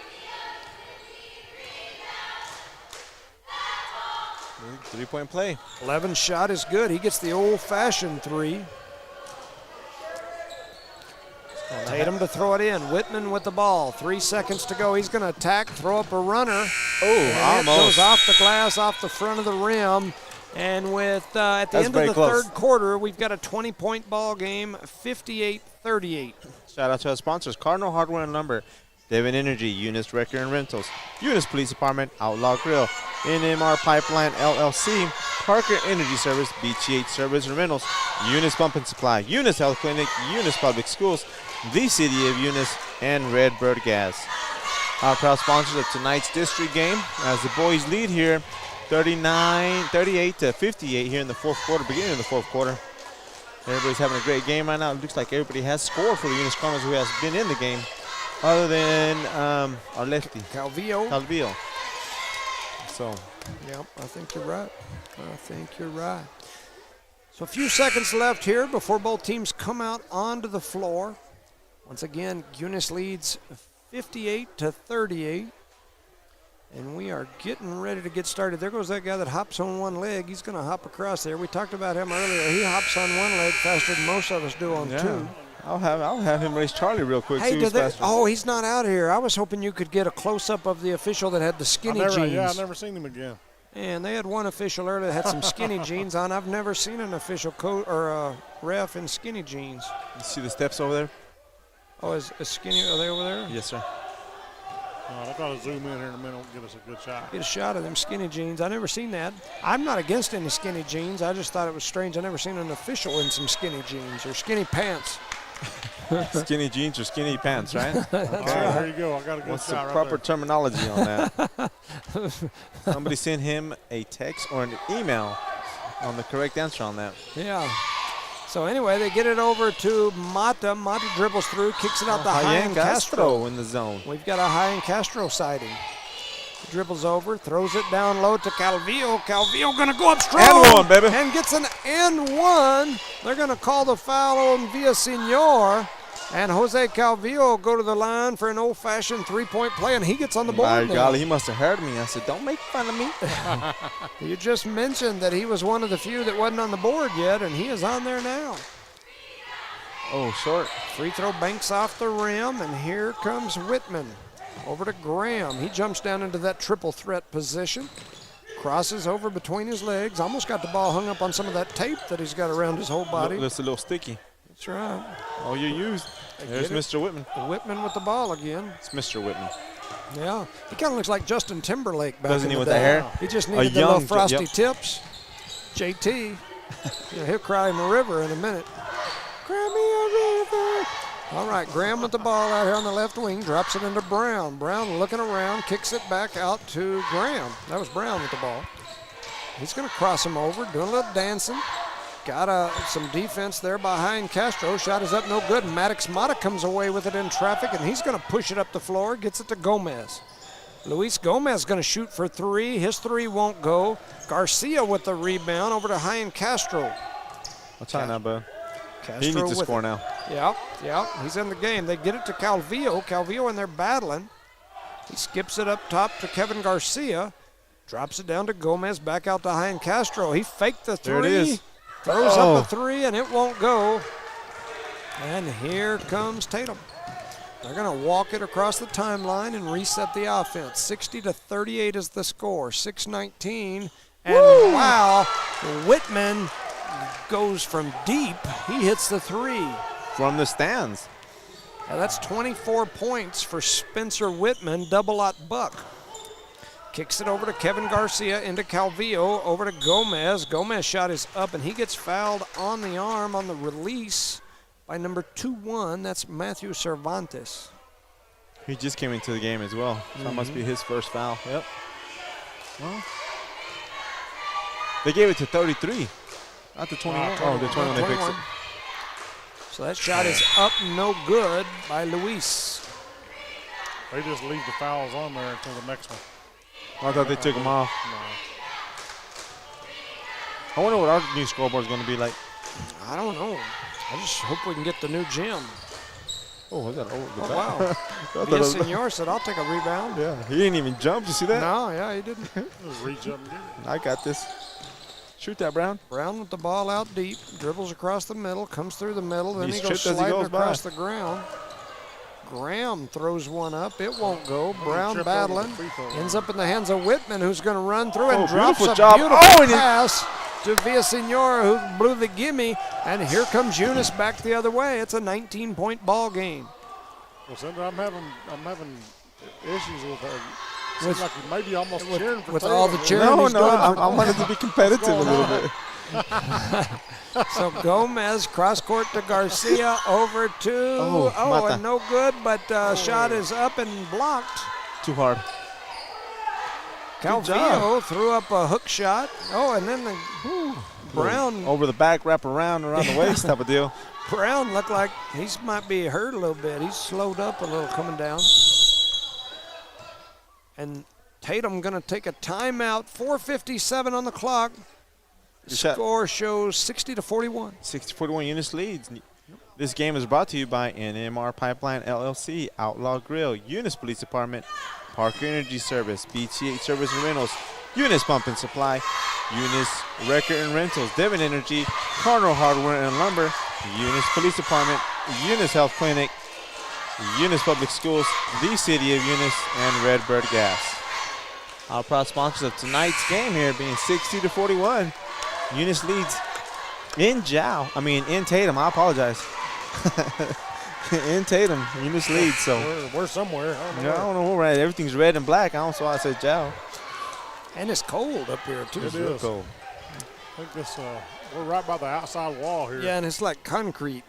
3-point play.
Blevins' shot is good. He gets the old-fashioned 3. Tatum to throw it in. Whitman with the ball. 3 seconds to go. He's going to attack, throw up a runner.
Almost.
It goes off the glass, off the front of the rim. And with at the end of the third quarter, we've got a 20-point ball game, 58-38.
Shout out to our sponsors, Cardinal Hardware and Lumber, Devon Energy, Eunice Wrecker and Rentals, Eunice Police Department, Outlaw Grill, NMR Pipeline LLC, Parker Energy Service, BTH Service and Rentals, Eunice Pump and Supply, Eunice Health Clinic, Eunice Public Schools, the City of Eunice, and Redbird Gas. Our proud sponsors of tonight's district game as the boys lead here 38-58 here in the fourth quarter, beginning of the fourth quarter. Everybody's having a great game right now. It looks like everybody has scored for the Eunice Cardinals who has been in the game, other than our lefty,
Calvillo.
So,
yep, I think you're right. So a few seconds left here before both teams come out onto the floor. Once again, Eunice leads 58-38. And we are getting ready to get started. There goes that guy that hops on one leg. He's going to hop across there. We talked about him earlier. He hops on one leg faster than most of us do on two.
I'll have him race Charlie real quick.
Hey, he's not out here. I was hoping you could get a close-up of the official that had the skinny jeans.
Yeah, I've never seen him again.
And they had one official earlier that had some skinny jeans on. I've never seen an official or ref in skinny jeans.
You see the steps over there?
Oh, is skinny? Are they over there?
Yes, sir.
I got to zoom in here in a minute and get us a good shot.
Get a shot of them skinny jeans. I never seen that. I'm not against any skinny jeans. I just thought it was strange. I never seen an official in some skinny jeans or skinny pants.
Skinny jeans or skinny pants, right?
That's
right. There you go. I got a good
What's
shot
the
right
proper
there.
terminology on that? Somebody send him a text or an email on the correct answer on that.
Yeah. So anyway, they get it over to Mata. Mata dribbles through, kicks it out to Hyan Castro.
In the zone.
We've got a Hyan Castro sighting. He dribbles over, throws it down low to Calvillo. Calvillo going to go up strong.
And one, baby.
And gets an and one. They're going to call the foul on Villasenor. And Jose Calvillo will go to the line for an old-fashioned three-point play, and he gets on the board.
My golly, he must have heard me. I said, don't make fun of me.
You just mentioned that he was one of the few that wasn't on the board yet, and he is on there now.
Oh, short.
Free throw banks off the rim, and here comes Whitman. Over to Graham. He jumps down into that triple threat position. Crosses over between his legs. Almost got the ball hung up on some of that tape that he's got around his whole body.
Looks a little sticky.
That's right.
Oh, you used. There's Mr. Whitman.
Whitman with the ball again.
It's Mr. Whitman.
Yeah. He kind of looks like Justin Timberlake back
Doesn't
in
he
the
with
day.
the hair?
He just needed the little frosty tips. JT. He'll cry him a river in a minute. Cry me a river. All right, Graham with the ball out here on the left wing, drops it into Brown. Brown looking around, kicks it back out to Graham. That was Brown with the ball. He's going to cross him over, doing a little dancing. Got some defense there behind Castro. Shot is up, no good. Maddox Mata comes away with it in traffic, and he's going to push it up the floor, gets it to Gomez. Luis Gomez going to shoot for three. His three won't go. Garcia with the rebound over to Hyan Castro.
I'll try now, bud.
Castro
He needs to
with
score
it.
now.
Yeah, he's in the game. They get it to Calvillo. Calvillo and they're battling. He skips it up top to Kevin Garcia. Drops it down to Gomez, back out to Hyan Castro. He faked the three.
There it is.
Throws up a three, and it won't go. And here comes Tatum. They're going to walk it across the timeline and reset the offense. 60-38 is the score. 6:19. And wow, Whitman goes from deep. He hits the three.
From the stands.
Now that's 24 points for Spencer Whitman, double-aught buck. Kicks it over to Kevin Garcia, into Calvillo, over to Gomez. Gomez shot is up, and he gets fouled on the arm on the release by number 2-1. That's Matthew Cervantes.
He just came into the game as well. So that must be his first foul. Yep. Well, they gave it to 33. Not the 21. Oh, the 21 they fixed it.
So that shot is up, no good by Luis.
They just leave the fouls on there until the next one.
I thought they took him off.
No.
I wonder what our new scoreboard is going to be like.
I don't know. I just hope we can get the new gym.
Oh, I got over the
Oh, wow. Villasenor said, I'll take a rebound.
Yeah, he didn't even jump. You see that?
No, yeah, he didn't.
Just reach up and get it.
I got this. Shoot that, Brown.
Brown with the ball out deep, dribbles across the middle, comes through the middle, then
He's
he goes
tripped as he
sliding
goes by.
across the ground. Graham throws one up. It won't go. Brown
tripped over the
battling.
free throw line.
Ends up in the hands of Whitman, who's going to run through and drops
beautiful
a
job.
beautiful
Oh, and he-
pass to Villasenor, who blew the gimme. And here comes Eunice back the other way. It's a 19-point ball game.
Well, Senator, I'm having issues with her. Seems like you maybe almost cheering for
with
Tatum
all the
here.
cheering.
No,
he's
no,
doing
I wanted to be competitive a little bit.
So Gomez cross court to Garcia, over to
Mata.
and no good, but shot is up and blocked.
Too hard.
Calvillo threw up a hook shot. Oh, and then Brown
Over the back, wrap around the waist type of deal.
Brown looked like he might be hurt a little bit. He's slowed up a little coming down. And Tatum going to take a timeout. 4:57 on the clock.
Good shot.
Score shows 60-41.
60-41 Eunice leads. This game is brought to you by NMR Pipeline LLC, Outlaw Grill, Eunice Police Department, Parker Energy Service, BTH Service and Rentals, Eunice Pump and Supply, Eunice Record and Rentals, Devon Energy, Cardinal Hardware and Lumber, Eunice Police Department, Eunice Health Clinic, Eunice Public Schools, the City of Eunice, and Redbird Gas. Our proud sponsors of tonight's game here being 60-41. Eunice leads in Tatum. I apologize. In Tatum, Eunice leads. So
We're somewhere. I don't know
I don't know where we're at. Everything's red and black. I don't know why I said Jow.
And it's cold up here, too.
It is.
Cold.
I think this, we're right by the outside wall here.
Yeah, and it's like concrete.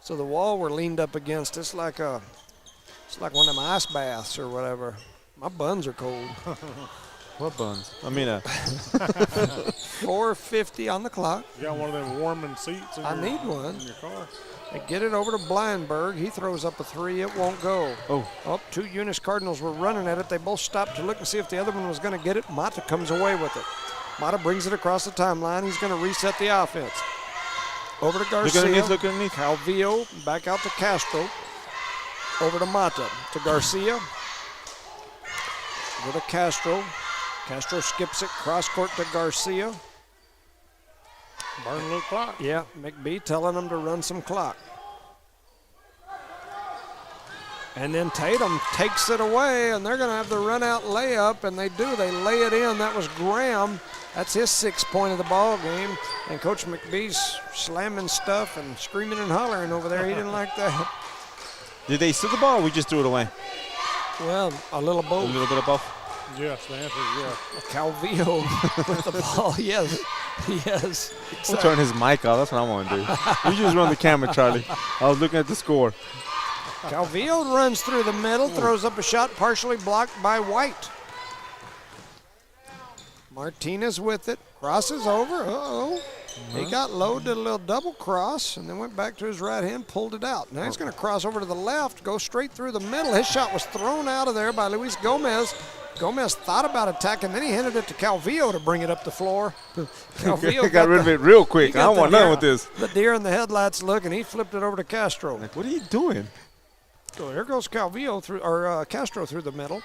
So the wall we're leaned up against, it's like one of them ice baths or whatever. My buns are cold.
What buns? I mean,
4:50 on the clock.
You got one of them warming seats
I need one.
in your car.
They get it over to Blindberg. He throws up a three. It won't go.
Oh.
Two Eunice Cardinals were running at it. They both stopped to look and see if the other one was going to get it. Mata comes away with it. Mata brings it across the timeline. He's going to reset the offense. Over to Garcia.
Look underneath.
Calvillo back out to Castro. Over to Mata. To Garcia. Over to Castro. Castro skips it. Cross court to Garcia.
Burn a little clock.
Yeah, McBee telling them to run some clock. And then Tatum takes it away, and they're going to have the run-out layup, and they do. They lay it in. That was Graham. That's his 6th point of the ball game. And Coach McBee's slamming stuff and screaming and hollering over there. He didn't like that.
Did they steal the ball or we just threw it away?
Well, a little both.
A little bit of both?
Yes, the answer is yes.
Calvillo with the ball, yes. Yes.
We'll turn his mic off. That's what I want to do. You just run the camera, Charlie. I was looking at the score.
Calvillo runs through the middle, throws up a shot partially blocked by White. Martinez with it, crosses over. Uh-oh. He got low, did a little double cross, and then went back to his right hand, pulled it out. Now he's going to cross over to the left, go straight through the middle. His shot was thrown out of there by Luis Gomez. Gomez thought about attacking, then he handed it to Calvillo to bring it up the floor. Calvillo
got rid of it real quick. I don't want nothing with this.
The deer in the headlights look, and he flipped it over to Castro.
Like, what are you doing?
So here goes Calvillo through, or Castro through the middle.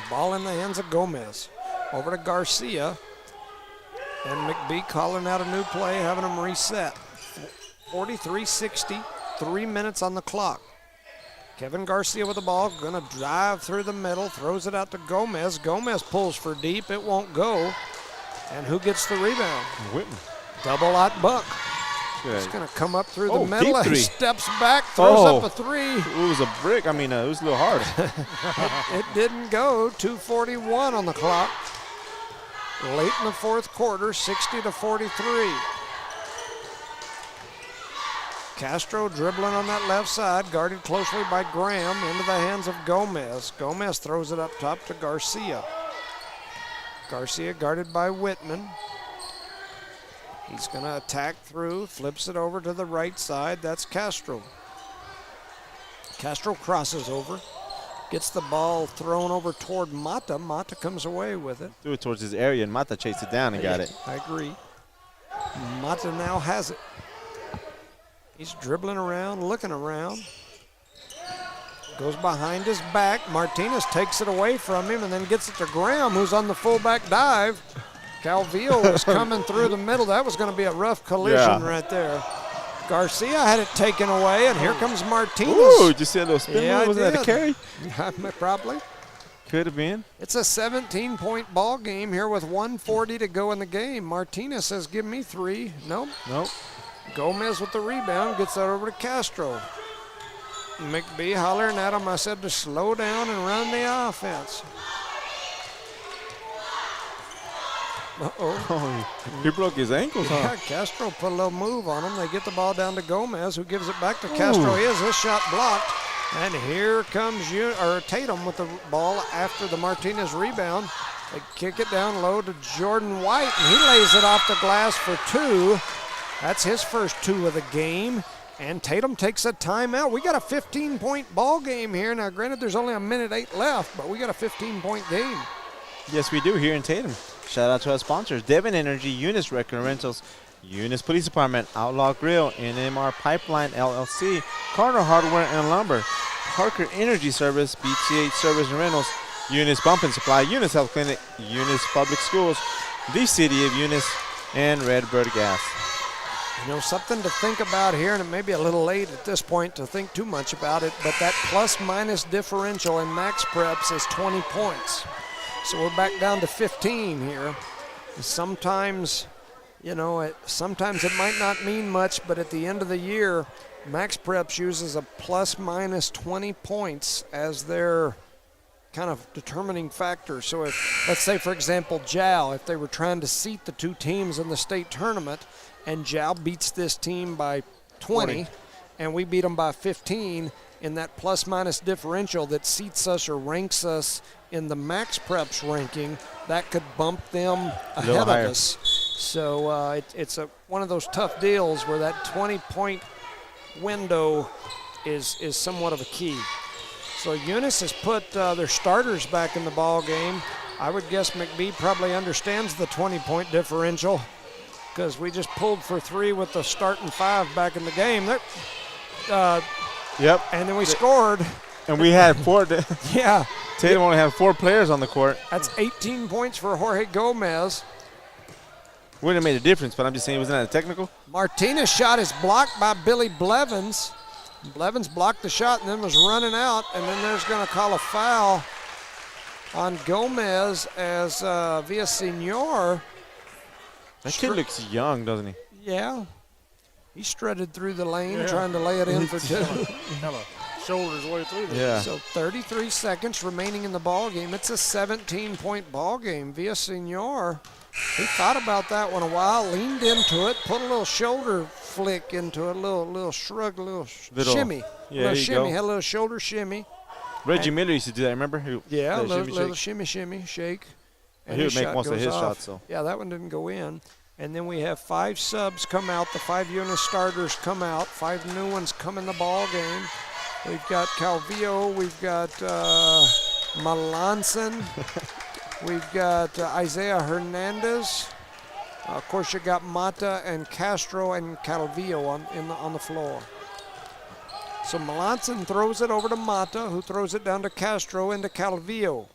Ball in the hands of Gomez. Over to Garcia. And McBee calling out a new play, having them reset. 43-60, 3 minutes on the clock. Kevin Garcia with the ball, gonna drive through the middle, throws it out to Gomez. Gomez pulls for deep, it won't go. And who gets the rebound?
Whitman.
Double out Buck.
Good.
He's gonna come up through the middle, and
three.
steps back, throws up a three.
It was a brick. I mean, it was a little hard.
It didn't go. 2:41 on the clock. Late in the fourth quarter, 60-43. Castro dribbling on that left side, guarded closely by Graham, into the hands of Gomez. Gomez throws it up top to Garcia. Garcia guarded by Whitman. He's going to attack through, flips it over to the right side. That's Castro. Castro crosses over. Gets the ball thrown over toward Mata. Mata comes away with it.
Threw it towards his area, and Mata chased it down and got it.
I agree. Mata now has it. He's dribbling around, looking around. Goes behind his back. Martinez takes it away from him and then gets it to Graham, who's on the fullback dive. Calvillo was coming through the middle. That was going to be a rough collision right there. Garcia had it taken away, and here comes Martinez.
Ooh, did you see that little spin move? Was that a carry?
Probably.
Could have been.
It's a 17-point ball game here with 1:40 to go in the game. Martinez says, give me 3. Nope. Gomez with the rebound, gets that over to Castro. McBee hollering at him. I said to slow down and run the offense.
He broke his ankles, huh?
Yeah, Castro put a little move on him. They get the ball down to Gomez, who gives it back to Castro. His shot blocked. And here comes Tatum with the ball after the Martinez rebound. They kick it down low to Jordan White, and he lays it off the glass for 2. That's his first 2 of the game. And Tatum takes a timeout. We got a 15-point ball game here. Now, granted, there's only 1:08 left, but we got a 15-point game.
Yes, we do here in Tatum. Shout out to our sponsors, Devon Energy, Eunice Wrecker and Rentals, Eunice Police Department, Outlaw Grill, NMR Pipeline LLC, Carter Hardware and Lumber, Parker Energy Service, BTH Service and Rentals, Eunice Bump and Supply, Eunice Health Clinic, Eunice Public Schools, the City of Eunice, and Redbird Gas.
You know, something to think about here, and it may be a little late at this point to think too much about it, but that plus-minus differential in max preps is 20 points. So we're back down to 15 here. Sometimes, sometimes it might not mean much, but at the end of the year, Max Preps uses a plus-minus 20 points as their kind of determining factor. So if, let's say, for example, Jal, if they were trying to seat the 2 teams in the state tournament, and Jal beats this team by 20. And we beat them by 15, in that plus-minus differential that seats us or ranks us in the Max Preps ranking, that could bump them ahead of us. So it's one of those tough deals where that 20-point window is somewhat of a key. So Eunice has put their starters back in the ball game. I would guess McBee probably understands the 20-point differential because we just pulled for 3 with the starting 5 back in the game.
Yep.
And then we scored.
And we had 4.
Yeah.
Tatum only had 4 players on the court.
That's 18 points for Jorge Gomez.
Wouldn't have made a difference, but I'm just saying, wasn't that a technical?
Martinez shot is blocked by Billy Blevins. Blevins blocked the shot and then was running out, and then there's going to call a foul on Gomez as Villasenor.
That kid looks young, doesn't he?
Yeah. He strutted through the lane trying to lay it in for two.
Kind of shoulders way through there.
Yeah.
So 33 seconds remaining in the ball game. It's a 17-point ball game. Villasenor, he thought about that one a while, leaned into it, put a little shoulder flick into it, a little shrug, a little shimmy.
Yeah,
little shimmy,
go.
had a little shoulder shimmy.
Reggie Miller used to do that, remember?
Yeah, a
shimmy,
little shimmy, shake. And
he would
his
make
shot
most of
goes
his
off.
shots, so.
Yeah, that one didn't go in. And then we have 5 subs come out. The 5 Eunice starters come out. 5 new ones come in the ball game. We've got Calvillo. We've got Melanson. We've got Isaiah Hernandez. Of course, you got Mata and Castro and Calvillo on the floor. So Melanson throws it over to Mata, who throws it down to Castro and to Calvillo.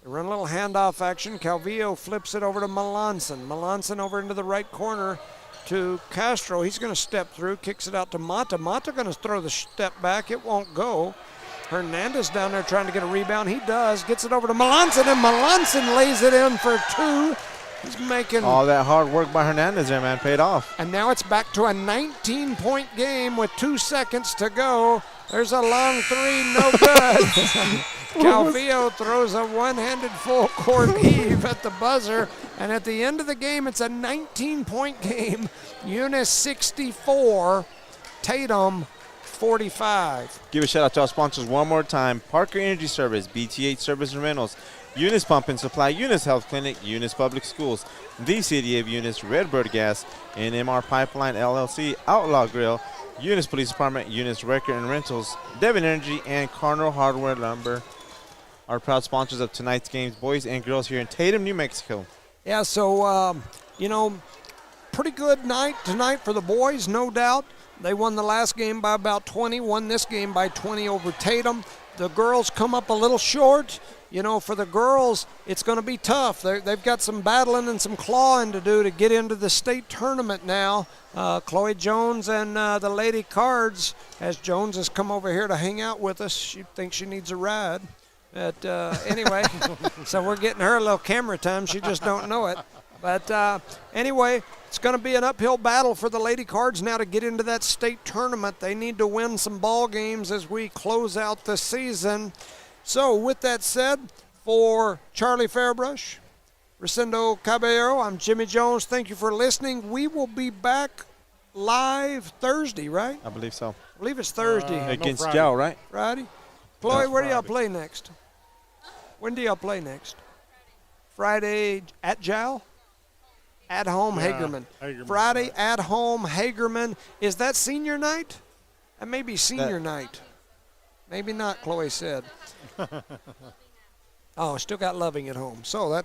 They run a little handoff action. Calvillo flips it over to Melanson. Melanson over into the right corner to Castro. He's going to step through, kicks it out to Mata. Mata going to throw the step back. It won't go. Hernandez down there trying to get a rebound. He does. Gets it over to Melanson, and Melanson lays it in for 2. He's making
all that hard work by Hernandez there, man, paid off.
And now it's back to a 19-point game with 2 seconds to go. There's a long 3, no good. Calvillo throws a one-handed full-court heave at the buzzer, and at the end of the game, it's a 19-point game. Eunice 64, Tatum 45.
Give a shout out to our sponsors one more time. Parker Energy Service, BTH Service and Rentals, Eunice Pump and Supply, Eunice Health Clinic, Eunice Public Schools, the City of Eunice, Redbird Gas, NMR Pipeline LLC, Outlaw Grill, Eunice Police Department, Eunice Record and Rentals, Devon Energy, and Cardinal Hardware Lumber are proud sponsors of tonight's games, boys and girls, here in Tatum, New Mexico.
Yeah, so, pretty good night tonight for the boys, no doubt. They won the last game by about 20, won this game by 20 over Tatum. The girls come up a little short. You know, for the girls, it's going to be tough. They've got some battling and some clawing to do to get into the state tournament now. Chloe Jones and the Lady Cards, as Jones has come over here to hang out with us. She thinks she needs a ride. But anyway, so we're getting her a little camera time. She just don't know it. But anyway, it's going to be an uphill battle for the Lady Cards now to get into that state tournament. They need to win some ball games as we close out the season. So with that said, for Charlie Fairbrush, Rosendo Caballero, I'm Jimmy Jones. Thank you for listening. We will be back live Thursday, right?
I believe so.
I believe it's Thursday.
Against
no,
Joe, right?
Friday? Chloe, where do y'all
Friday.
play next? When do y'all play next? Friday at Jow? At home,
Yeah,
Hagerman.
Hagerman
Friday
side.
at home, Hagerman. Is that senior night? That may be senior night. Maybe not, Chloe said. Oh, still got Loving at home. So that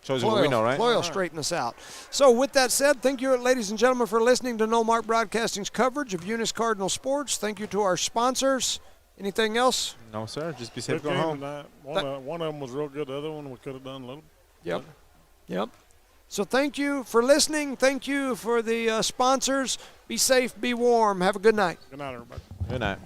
Shows you what we know, right?
Chloe will straighten us out. So with that said, thank you, ladies and gentlemen, for listening to No Mark Broadcasting's coverage of Eunice Cardinal Sports. Thank you to our sponsors. Anything else?
No, sir. Just be safe
Good
going
game
home.
tonight. One of them was real good. The other one we could have done a little.
Yep. So thank you for listening. Thank you for the sponsors. Be safe, be warm. Have a good night.
Good night, everybody.
Good night.